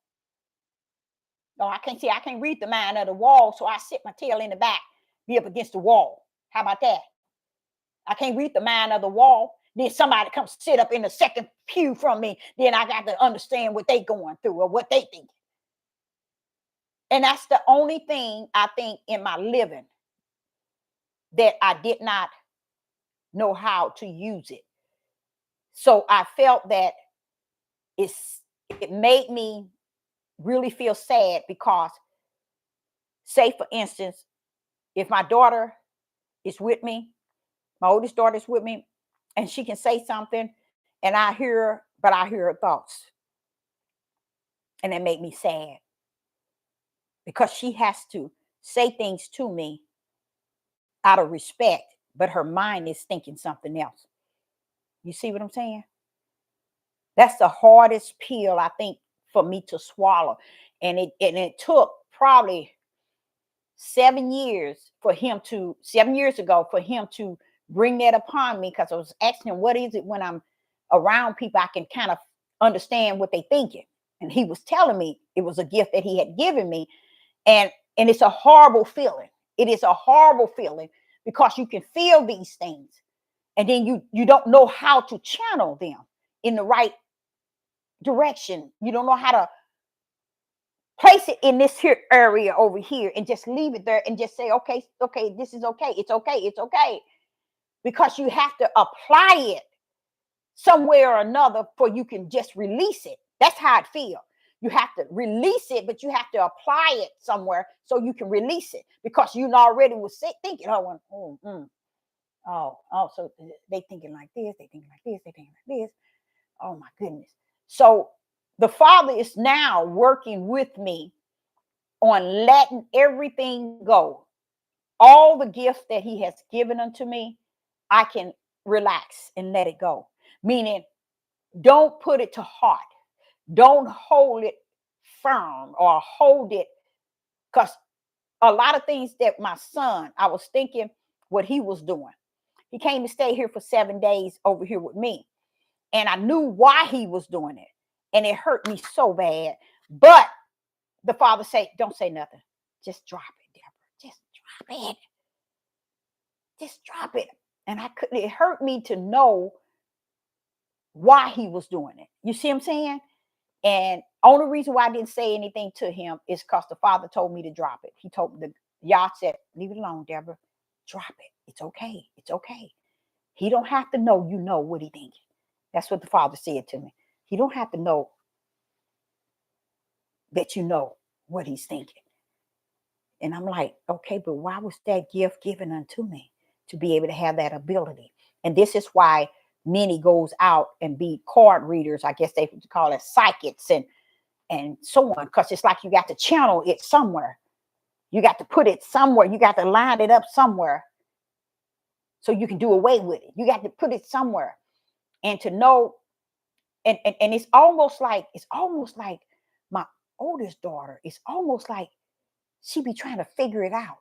[SPEAKER 1] No, I can't read the mind of the wall, so I sit my tail in the back, be up against the wall. How about that? I can't read the mind of the wall. Then somebody comes sit up in the second pew from me. Then I got to understand what they going through or what they think. And that's the only thing I think in my living that I did not know how to use it. So I felt that it made me really feel sad because, say for instance, if my daughter is with me, my oldest daughter is with me, and she can say something and I hear her thoughts. And it made me sad because she has to say things to me out of respect, but her mind is thinking something else. You see what I'm saying? That's the hardest pill, I think, for me to swallow. And it took probably 7 years ago for him to bring that upon me, because I was asking him, what is it when I'm around people I can kind of understand what they thinking? And he was telling me it was a gift that he had given me. And it's a horrible feeling. It is a horrible feeling because you can feel these things and then you don't know how to channel them in the right direction. You don't know how to place it in this here area over here and just leave it there and just say, okay, this is okay. It's okay. Because you have to apply it somewhere or another for you can just release it. That's how it feels. You have to release it, but you have to apply it somewhere so you can release it, because you already was thinking, so they thinking like this, they thinking like this, they thinking like this. Oh my goodness. So the Father is now working with me on letting everything go. All the gifts that he has given unto me, I can relax and let it go. Meaning, don't put it to heart. Don't hold it firm or hold it, because a lot of things that my son, I was thinking what he was doing. He came to stay here for 7 days over here with me. And I knew why he was doing it. And it hurt me so bad. But the Father said, don't say nothing. Just drop it, Deborah. Just drop it. Just drop it. And it hurt me to know why he was doing it. You see what I'm saying? And only reason why I didn't say anything to him is because the Father told me to drop it. He told me, Yah said, leave it alone, Deborah. Drop it. It's okay. It's okay. He don't have to know you know what he thinking. That's what the Father said to me. He don't have to know that you know what he's thinking. And I'm like, okay, but why was that gift given unto me to be able to have that ability? And this is why many goes out and be card readers. I guess they call it psychics and so on, because it's like you got to channel it somewhere. You got to put it somewhere. You got to line it up somewhere so you can do away with it. You got to put it somewhere and to know. And it's almost like my oldest daughter. It's almost like she be trying to figure it out.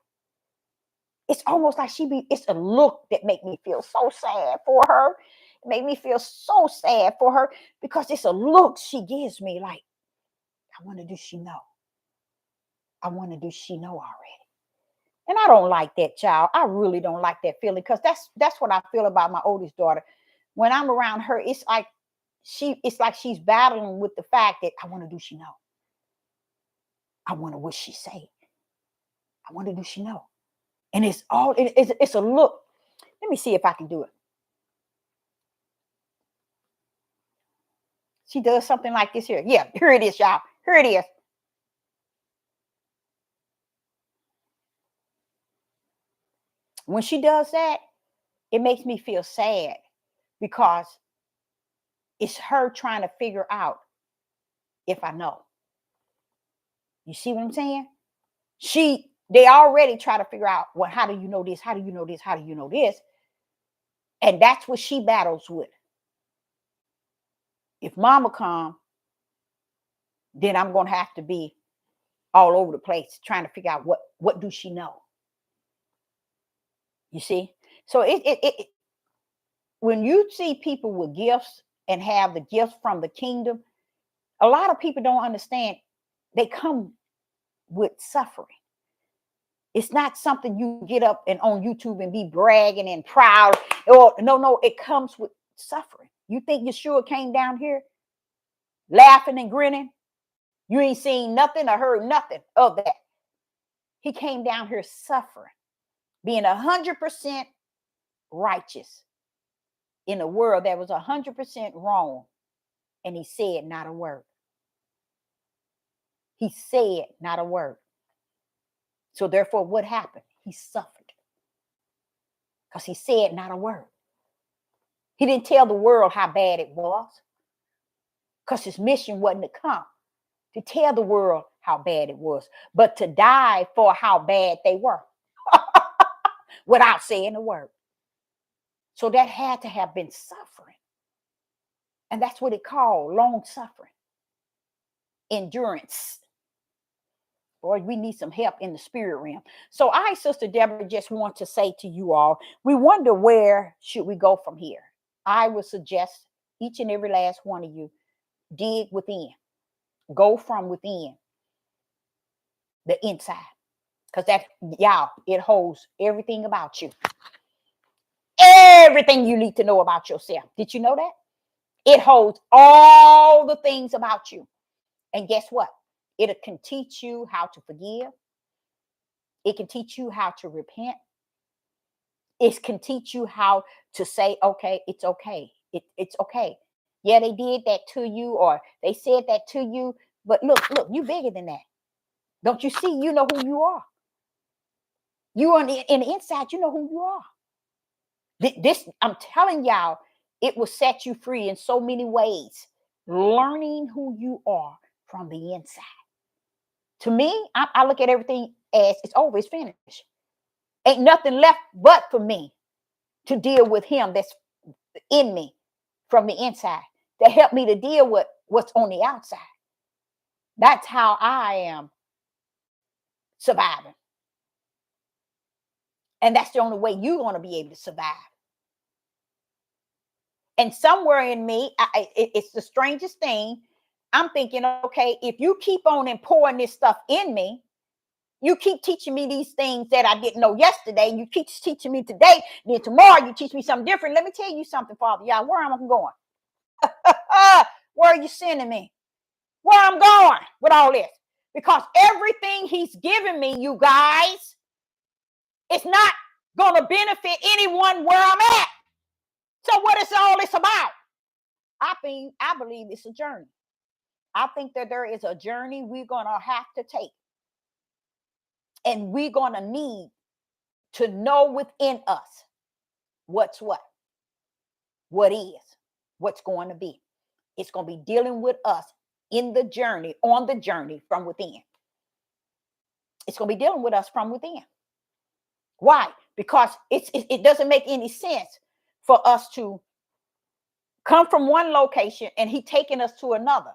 [SPEAKER 1] It's almost like it's a look that make me feel so sad for her. It made me feel so sad for her because it's a look she gives me like, I wonder, does she know? I wonder, does she know already? And I don't like that, child. I really don't like that feeling because that's what I feel about my oldest daughter. When I'm around her, it's like she's battling with the fact that I wonder, does she know? I wonder what she say. I wonder, does she know? And it's a look. Let me see if I can do it. She does something like this here. Yeah, here it is, y'all. Here it is. When she does that, it makes me feel sad because it's her trying to figure out if I know. You see what I'm saying? They already try to figure out, well, how do you know this? How do you know this? How do you know this? And that's what she battles with. If mama come, then I'm going to have to be all over the place trying to figure out what do she know? You see? So when you see people with gifts and have the gifts from the kingdom, a lot of people don't understand they come with suffering. It's not something you get up and on YouTube and be bragging and proud. Or no, it comes with suffering. You think Yeshua came down here laughing and grinning? You ain't seen nothing or heard nothing of that. He came down here suffering, being 100% righteous in a world that was 100% wrong. And he said not a word. He said not a word. So therefore, what happened? He suffered because he said not a word. He didn't tell the world how bad it was because his mission wasn't to come to tell the world how bad it was, but to die for how bad they were without saying a word. So that had to have been suffering. And that's what it called, long suffering, endurance. Boy, we need some help in the spirit realm. So I, Sister Deborah, just want to say to you all, we wonder where should we go from here. I would suggest each and every last one of you dig within. Go from within, the inside. Because it holds everything about you. Everything you need to know about yourself. Did you know that? It holds all the things about you. And guess what? It can teach you how to forgive. It can teach you how to repent. It can teach you how to say, okay, it's okay. It's okay. Yeah, they did that to you or they said that to you. But look, you bigger than that. Don't you see? You know who you are. You on in the inside, you know who you are. This, I'm telling y'all, it will set you free in so many ways. Learning who you are from the inside. To me, I look at everything as it's over, it's finished. Ain't nothing left but for me to deal with him that's in me from the inside to help me to deal with what's on the outside. That's how I am surviving. And that's the only way you're going to be able to survive. And somewhere in me, it's the strangest thing. I'm thinking, okay, if you keep on and pouring this stuff in me, you keep teaching me these things that I didn't know yesterday. You keep teaching me today. Then tomorrow you teach me something different. Let me tell you something, Father. Yeah, where am I going? Where are you sending me? Where I'm going with all this? Because everything he's given me, you guys, it's not going to benefit anyone where I'm at. So what is all this about? I believe it's a journey. I think that there is a journey we're going to have to take. And we're going to need to know within us what's what is, what's going to be. It's going to be dealing with us in the journey, on the journey from within. It's going to be dealing with us from within. Why? Because it doesn't make any sense for us to come from one location and he taking us to another.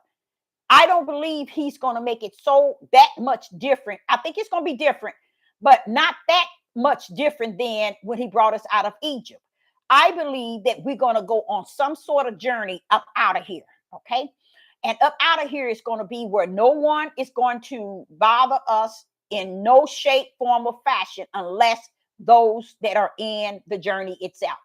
[SPEAKER 1] I don't believe he's going to make it so that much different. I think it's going to be different, but not that much different than when he brought us out of Egypt. I believe that we're going to go on some sort of journey up out of here. Okay. And up out of here is going to be where no one is going to bother us in no shape, form, or fashion unless those that are in the journey itself.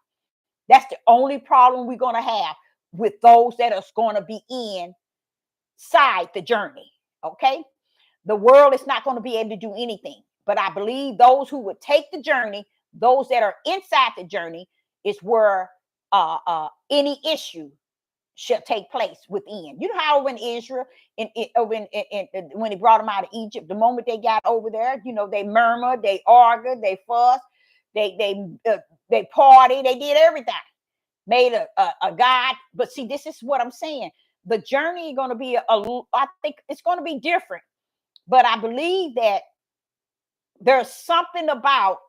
[SPEAKER 1] That's the only problem we're going to have with those that are going to be inside the journey. Okay. The world is not going to be able to do anything. But I believe those who would take the journey, those that are inside the journey, is where any issue shall take place within. You know how when Israel, when he brought them out of Egypt, the moment they got over there, you know, they murmured, they argued, they fussed, they party, they did everything, made a God. But see, this is what I'm saying. The journey is going to be I think it's going to be different. But I believe that there's something about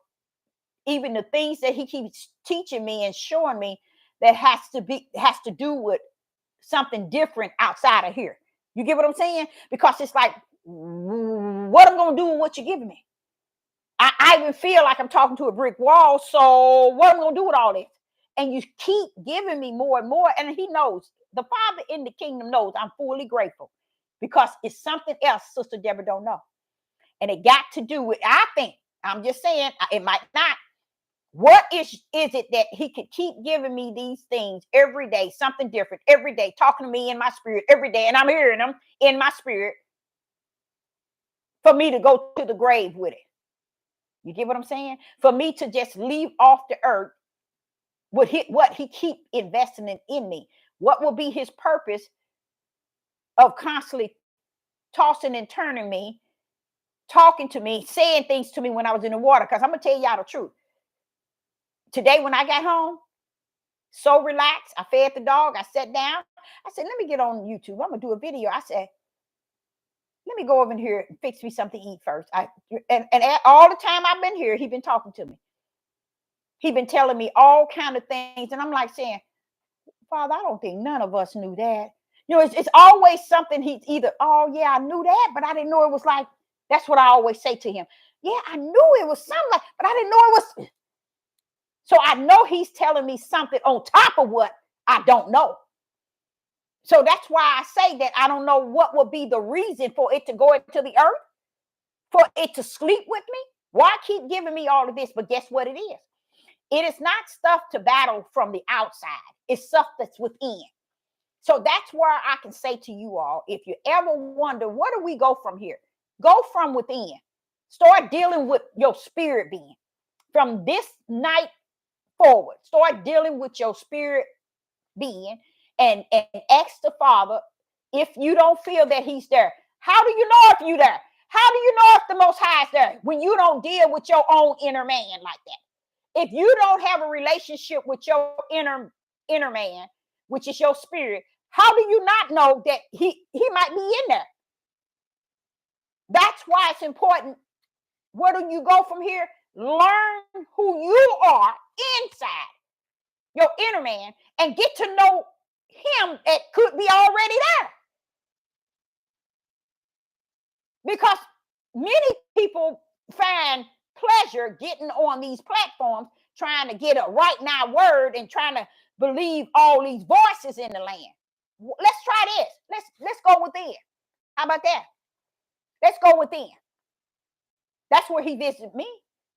[SPEAKER 1] even the things that he keeps teaching me and showing me that has to do with something different outside of here. You get what I'm saying? Because it's like, what I'm going to do with what you're giving me? I even feel like I'm talking to a brick wall. So what am I going to do with all this? And you keep giving me more and more. And he knows, the Father in the kingdom knows I'm fully grateful, because it's something else Sister Deborah don't know. And it got to do with, I think, I'm just saying, it might not. What is it that he could keep giving me these things every day, something different every day, talking to me in my spirit every day, and I'm hearing them in my spirit for me to go to the grave with it? You get what I'm saying? For me to just leave off the earth, what he keep investing in me? What will be his purpose of constantly tossing and turning me, talking to me, saying things to me when I was in the water? Because I'm going to tell y'all the truth. Today, when I got home, so relaxed, I fed the dog, I sat down. I said, let me get on YouTube. I'm going to do a video. I said, let me go over here and fix me something to eat first. And all the time I've been here, he's been talking to me. He's been telling me all kind of things. And I'm like saying, Father, I don't think none of us knew that. You know, it's always something he's either, oh, yeah, I knew that, but I didn't know it was like, that's what I always say to him. Yeah, I knew it was something like, but I didn't know it was. So I know he's telling me something on top of what I don't know. So that's why I say that I don't know what would be the reason for it to go into the earth, for it to sleep with me. Why keep giving me all of this? But guess what it is? It is not stuff to battle from the outside. It's stuff that's within. So that's where I can say to you all, if you ever wonder, where do we go from here? Go from within. Start dealing with your spirit being. From this night forward, start dealing with your spirit being and ask the Father if you don't feel that he's there. How do you know if you're there? How do you know if the Most High is there when you don't deal with your own inner man like that? If you don't have a relationship with your inner man, which is your spirit, how do you not know that he might be in there? That's why it's important. Where do you go from here? Learn who you are inside your inner man and get to know him that could be already there. Because many people find pleasure getting on these platforms, trying to get a right now word and trying to believe all these voices in the land. Let's try this. Let's go within. How about that? Let's go within. That's where he visited me.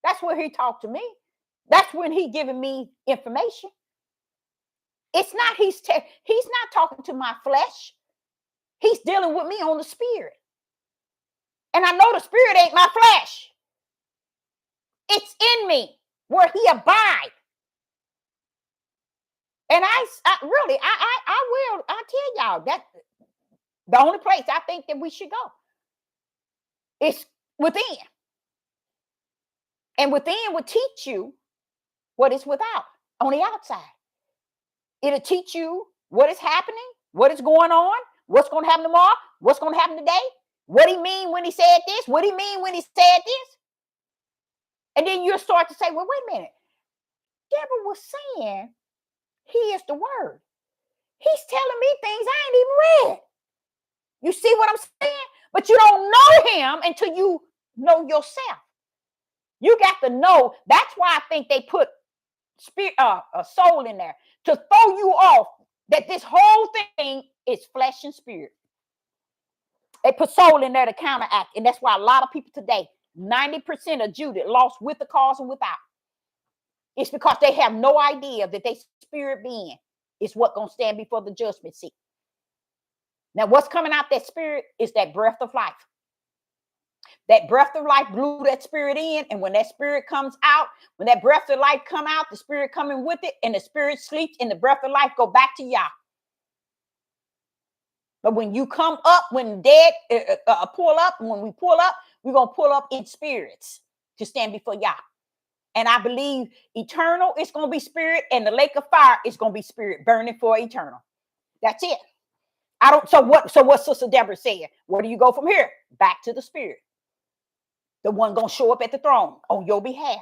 [SPEAKER 1] That's where he talked to me. That's when he giving me information. It's not he's not talking to my flesh. He's dealing with me on the spirit. And I know the spirit ain't my flesh. It's in me. where he abide. And I tell y'all that the only place I think that we should go is within. And within will teach you what is without, on the outside. It'll teach you what is happening, what is going on, what's going to happen tomorrow, what's going to happen today, what he mean when he said this, what he mean when he said this. And then you'll start to say, well, wait a minute. Deborah was saying he is the word. He's telling me things I ain't even read. You see what I'm saying? But you don't know him until you know yourself. You got to know. That's why I think they put spirit, a soul in there to throw you off that this whole thing is flesh and spirit. They put soul in there to counteract. And that's why a lot of people today, 90% of Judah lost with the cause and without. It's because they have no idea that their spirit being is what going to stand before the judgment seat. Now, what's coming out that spirit is that breath of life. That breath of life blew that spirit in. And when that spirit comes out, when that breath of life come out, the spirit coming with it, and the spirit sleeps, and the breath of life go back to Yah. But when you come up, when dead pull up, when we pull up, we're going to pull up in spirits to stand before Yah. And I believe eternal is going to be spirit, and the lake of fire is going to be spirit burning for eternal. That's it. So what Sister Deborah said, where do you go from here? Back to the spirit. The one going to show up at the throne on your behalf.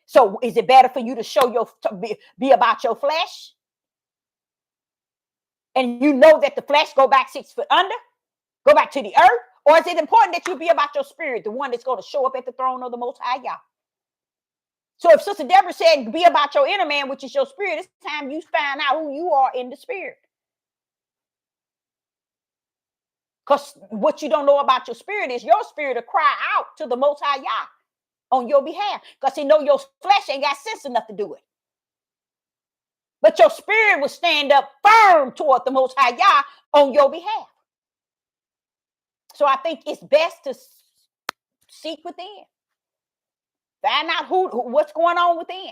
[SPEAKER 1] So is it better for you to be about your flesh? And you know that the flesh go back 6 foot under, go back to the earth? Or is it important that you be about your spirit, the one that's going to show up at the throne of the Most High Yah? So if Sister Deborah said be about your inner man, which is your spirit, it's time you find out who you are in the spirit. Because what you don't know about your spirit is your spirit will cry out to the Most High Yah on your behalf. Because he know your flesh ain't got sense enough to do it. But your spirit will stand up firm toward the Most High Yah on your behalf. So I think it's best to seek within. Find out what's going on within.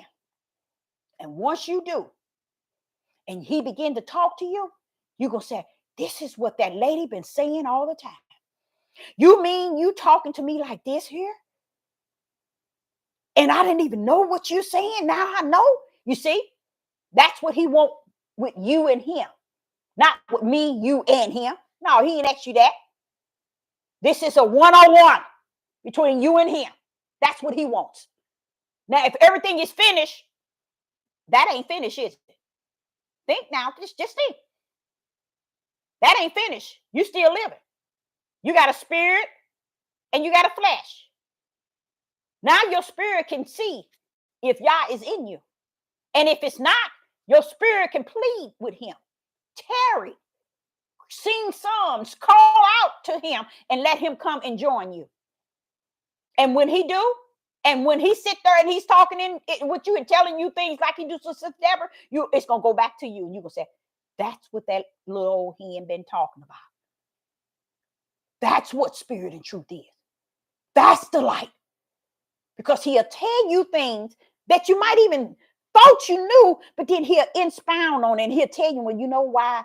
[SPEAKER 1] And once you do, and he begin to talk to you, you're going to say, this is what that lady been saying all the time. You mean you talking to me like this here? And I didn't even know what you're saying. Now I know. You see? That's what he want with you and him. Not with me, you, and him. No, he ain't asked you that. This is a one-on-one between you and him. That's what he wants. Now, if everything is finished, that ain't finished, is it? Think now. Just think. That ain't finished. You still living. You got a spirit and you got a flesh. Now your spirit can see if Yah is in you. And if it's not, your spirit can plead with him. Tarry. Sing psalms. Call out to him and let him come and join you. And when he do, and when he sit there and he's talking with you and telling you things like he do to Sister Deborah, it's going to go back to you. And you're going to say, that's what that little old hen been talking about. That's what spirit and truth is. That's the light. Because he'll tell you things that you might even thought you knew, but then he'll expound on it and he'll tell you, when you know why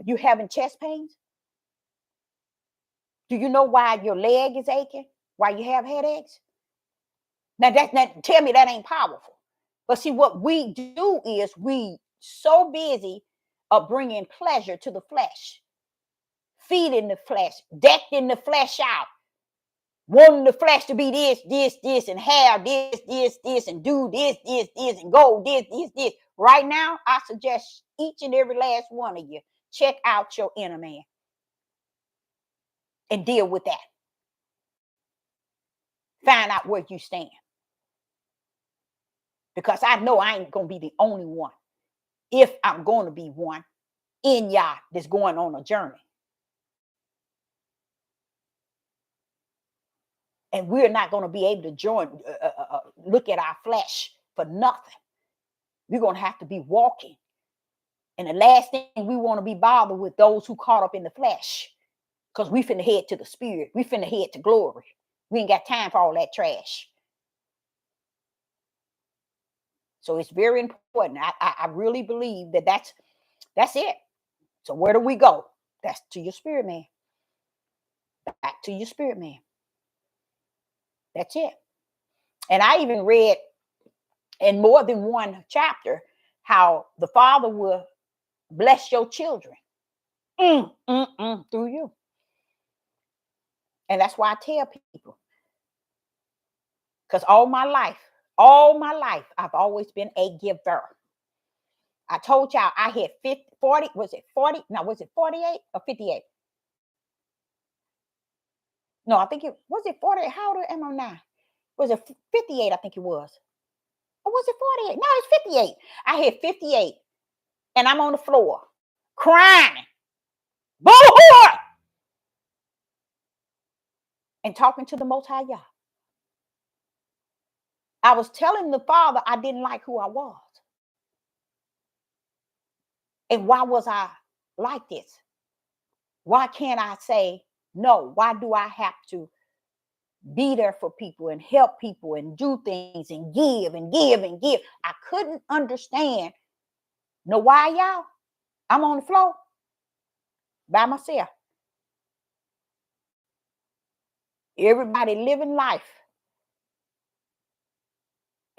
[SPEAKER 1] you having chest pains? Do you know why your leg is aching? Why you have headaches? Now tell me that ain't powerful. But see, what we do is we so busy of bringing pleasure to the flesh, feeding the flesh, decking the flesh out, wanting the flesh to be this, and have this, and do this, and go this. Right now, I suggest each and every last one of you check out your inner man and deal with that. Find out where you stand. Because I know I ain't going to be the only one. If I'm going to be one in Yah that's going on a journey. And we're not going to be able to look at our flesh for nothing. We're going to have to be walking. And the last thing we want to be bothered with those who caught up in the flesh. Because we finna head to the spirit. We finna head to glory. We ain't got time for all that trash. So it's very important. I really believe that that's it. So where do we go? That's to your spirit man. Back to your spirit man. That's it. And I even read in more than one chapter how the Father will bless your children through you. And that's why I tell people, because all my life, I've always been a giver. I told y'all I had 40, was it 40? No, was it 48 or 58? No, I think it was it 48. How old am I now? Was it 58? I think it was. Or was it 48? No, it's 58. I had 58. And I'm on the floor crying. Boo-hoo! And talking to the Most High Yah. I was telling the Father I didn't like who I was. And why was I like this? Why can't I say no? Why do I have to be there for people and help people and do things and give and give and give? I couldn't understand. Know why, y'all? I'm on the floor by myself. Everybody living life.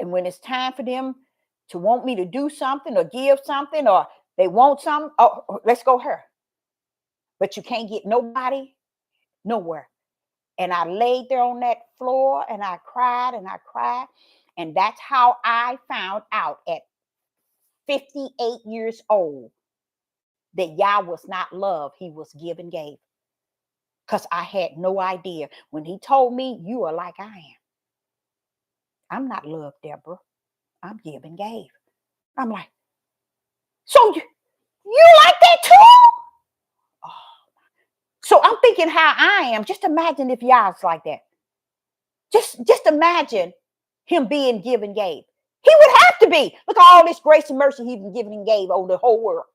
[SPEAKER 1] And when it's time for them to want me to do something or give something, or they want something, oh, let's go here. But you can't get nobody nowhere. And I laid there on that floor and I cried and I cried. And that's how I found out at 58 years old that Yah was not love. He was give and gave. Because I had no idea. When he told me, you are like I am. I'm not love, Deborah. I'm give and gave. I'm like, so you like that too? Oh. So I'm thinking how I am. Just imagine if Yah's like that. Just imagine him being give and gave. He would have to be. Look at all this grace and mercy he's been given and gave over the whole world.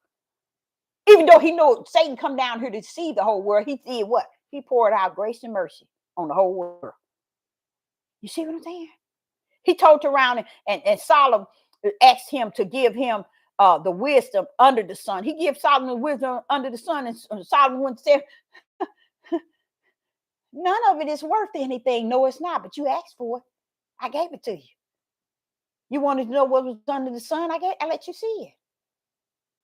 [SPEAKER 1] Even though he knew Satan come down here to deceive the whole world, he did what? He poured out grace and mercy on the whole world. You see what I'm saying? He told around and Solomon asked him to give him the wisdom under the sun. He gave Solomon wisdom under the sun, and Solomon wouldn't say, none of it is worth anything. No, it's not. But you asked for it. I gave it to you. You wanted to know what was under the sun? I let you see it.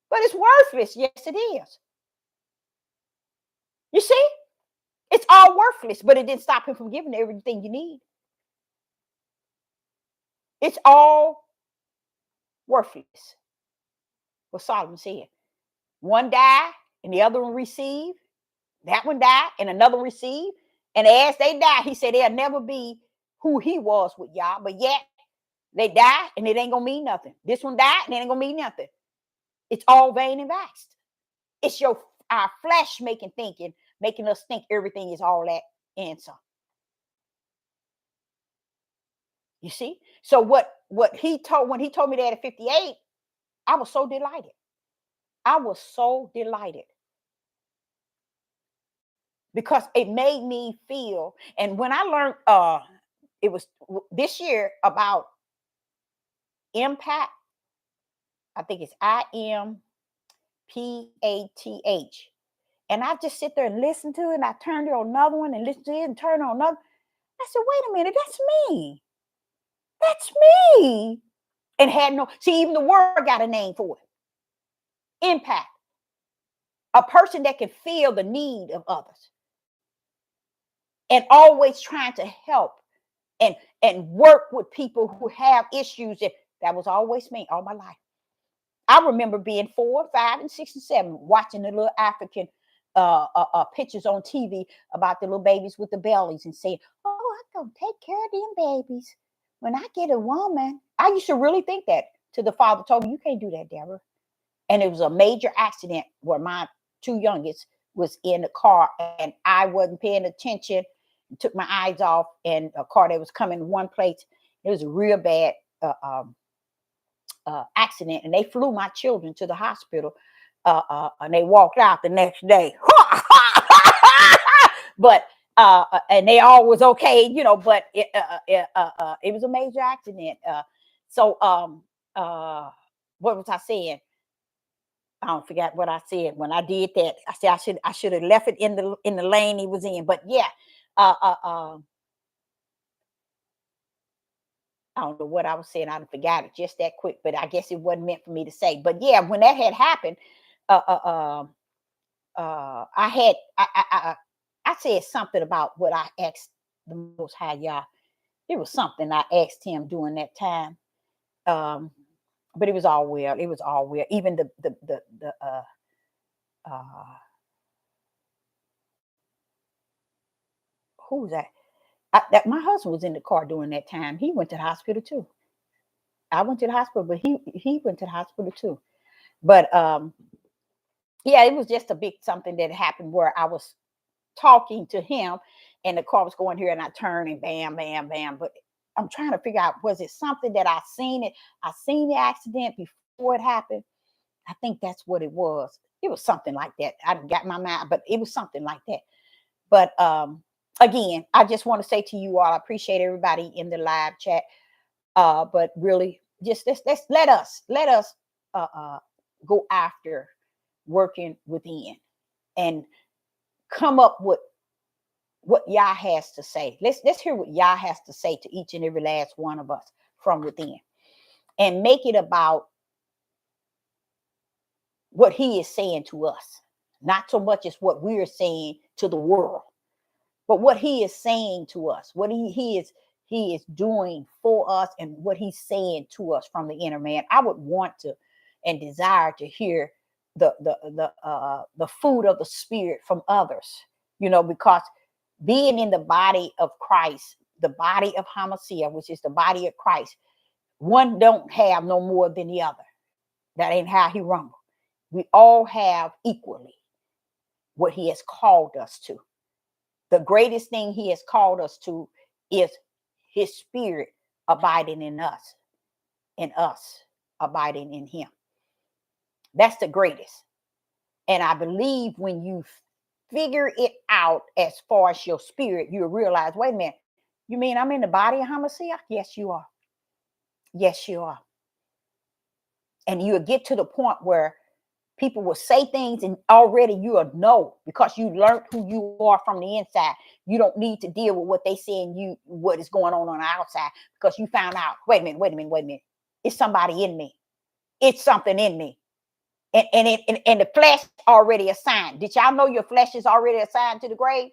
[SPEAKER 1] But it's worthless. Yes, it is. You see? It's all worthless, but it didn't stop him from giving everything you need. It's all worthless. What Solomon said. One died and the other one received. That one died and another received. And as they die, he said they'll never be who he was with Yah, but yet they die and it ain't gonna mean nothing. This one died and it ain't gonna mean nothing. It's all vain and vast. It's our flesh making us think everything is all that and some. You see? So what he told when he told me that at 58, I was so delighted. I was so delighted. Because it made me feel, and when I learned it was this year about impact, I think it's IMPATH. And I just sit there and listen to it, and I turned it on another one and listen to it and turn it on another. I said, wait a minute, that's me. That's me. And had no, see, even the word got a name for it. Impact. A person that can feel the need of others. And always trying to help and work with people who have issues. That was always me all my life. I remember being 4, 5, and 6, and 7, watching the little African pictures on TV about the little babies with the bellies and saying, oh, I'm going to take care of them babies. When I get a woman, I used to really think that till the father told me, you can't do that, Deborah. And it was a major accident where my 2 youngest was in the car and I wasn't paying attention, took my eyes off, and a car that was coming one place. It was a real bad accident, and they flew my children to the hospital, and they walked out the next day. But and they all was okay, but it was a major accident. So what was I saying? I don't forget what I said when I did that. I said I should have left it in the lane he was in. But yeah, uh, uh, uh, I don't know what I was saying. I forgot it just that quick. But I guess it wasn't meant for me to say. But yeah, when that had happened, uh, uh, uh, I had I said something about what I asked the Most High Yah. It was something I asked him during that time. Um, but it was all well. It was all well. Even the uh who was that? That my husband was in the car during that time. He went to the hospital too. I went to the hospital, but he went to the hospital too. But yeah, it was just a big something that happened where I was talking to him and the car was going here and I turned and bam, bam, bam. But I'm trying to figure out, was it something that I seen the accident before it happened? I think that's what it was. It was something like that. I got my mind, but it was something like that. But again, I just want to say to you all, I appreciate everybody in the live chat. But really, just let us go after working within and come up with what Yah has to say. Let's hear what Yah has to say to each and every last one of us from within, and make it about what He is saying to us, not so much as what we're saying to the world, but what He is saying to us, what He is doing for us, and what He's saying to us from the inner man. I would want to and desire to hear the food of the Spirit from others, because being in the body of Christ, the body of Hamashiach, which is the body of Christ, one don't have no more than the other. That ain't how He rumbled. We all have equally what He has called us to. The greatest thing He has called us to is His Spirit abiding in us and us abiding in Him. That's the greatest. And I believe when you figure it out as far as your spirit, you'll realize, wait a minute, you mean I'm in the body of Hamashiach? Yes, you are. Yes, you are. And you'll get to the point where people will say things and already you'll know, because you learned who you are from the inside. You don't need to deal with what they say and what is going on the outside, because you found out, wait a minute. It's somebody in me. It's something in me. And the flesh already assigned. Did y'all know your flesh is already assigned to the grave?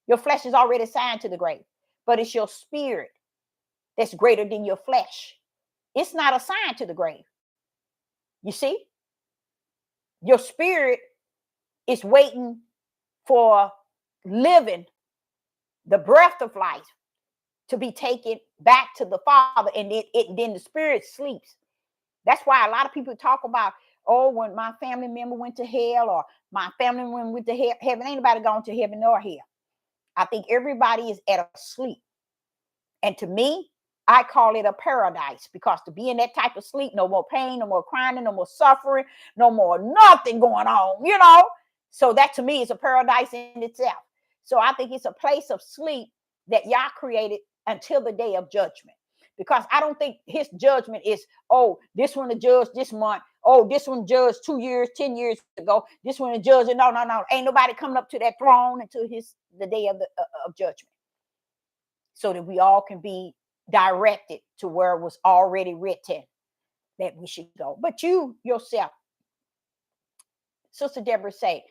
[SPEAKER 1] Your flesh is already assigned to the grave. But it's your spirit that's greater than your flesh. It's not assigned to the grave. You see? Your spirit is waiting for living the breath of life to be taken back to the Father, and then the spirit sleeps. That's why a lot of people talk about, oh, when my family member went to hell, or my family member went to heaven. Ain't nobody gone to heaven nor hell. I think everybody is at a sleep. And to me, I call it a paradise, because to be in that type of sleep, no more pain, no more crying, no more suffering, no more nothing going on, So that to me is a paradise in itself. So I think it's a place of sleep that Yah created until the day of judgment. Because I don't think His judgment is, oh, this one the judge this month. Oh, this one judged 2 years, 10 years ago. This one the judge. No. Ain't nobody coming up to that throne until the day of judgment. So that we all can be directed to where it was already written that we should go. But you yourself, Sister Deborah, say,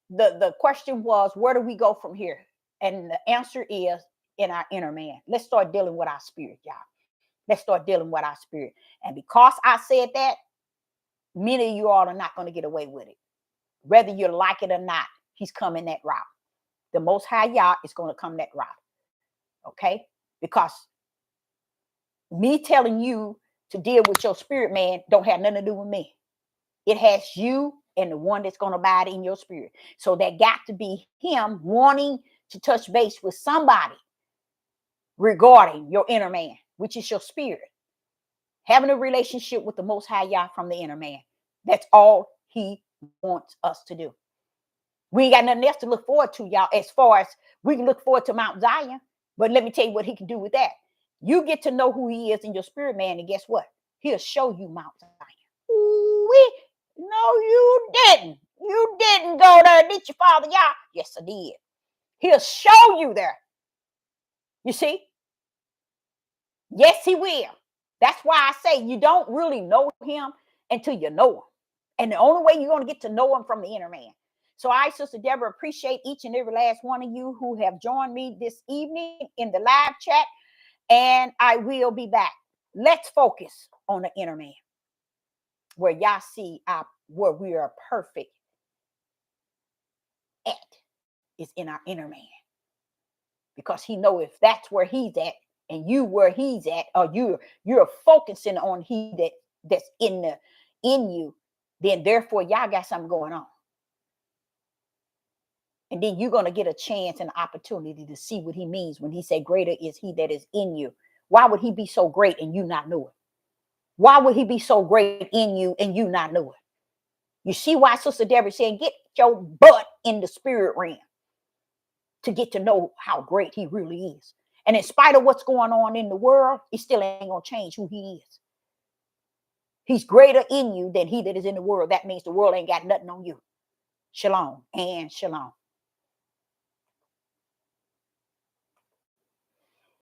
[SPEAKER 1] the question was, where do we go from here? And the answer is in our inner man. Let's start dealing with our spirit, y'all. Let's start dealing with our spirit. And because I said that, many of you all are not going to get away with it. Whether you like it or not, He's coming that route. The Most High Yah is going to come that route. Okay? Because me telling you to deal with your spirit, man, don't have nothing to do with me. It has you and the one that's going to abide in your spirit. So that got to be Him wanting to touch base with somebody regarding your inner man, which is your spirit. Having a relationship with the Most High Yah from the inner man. That's all He wants us to do. We ain't got nothing else to look forward to, y'all, as far as we can look forward to Mount Zion. But let me tell you what He can do with that. You get to know who He is in your spirit, man, and guess what? He'll show you Mount Zion. Ooh-wee. No, you didn't. You didn't go there, did you, Father Yah? Yes, I did. He'll show you there. You see? Yes, he will. That's why I say you don't really know him until you know him. And the only way you're going to get to know him from the inner man. So I, Sister Deborah, appreciate each and every last one of you who have joined me this evening in the live chat. And I will be back. Let's focus on the inner man, where y'all see where we are perfect at is in our inner man. Because he know if that's where he's at and you where he's at, or you're focusing on that's in you, then therefore y'all got something going on. And then you're going to get a chance and opportunity to see what he means when he say greater is he that is in you. Why would he be so great and you not know it? Why would he be so great in you and you not know it? You see why Sister Deborah saying, get your butt in the spirit realm to get to know how great he really is. And in spite of what's going on in the world, it still ain't going to change who he is. He's greater in you than he that is in the world. That means the world ain't got nothing on you. Shalom and shalom.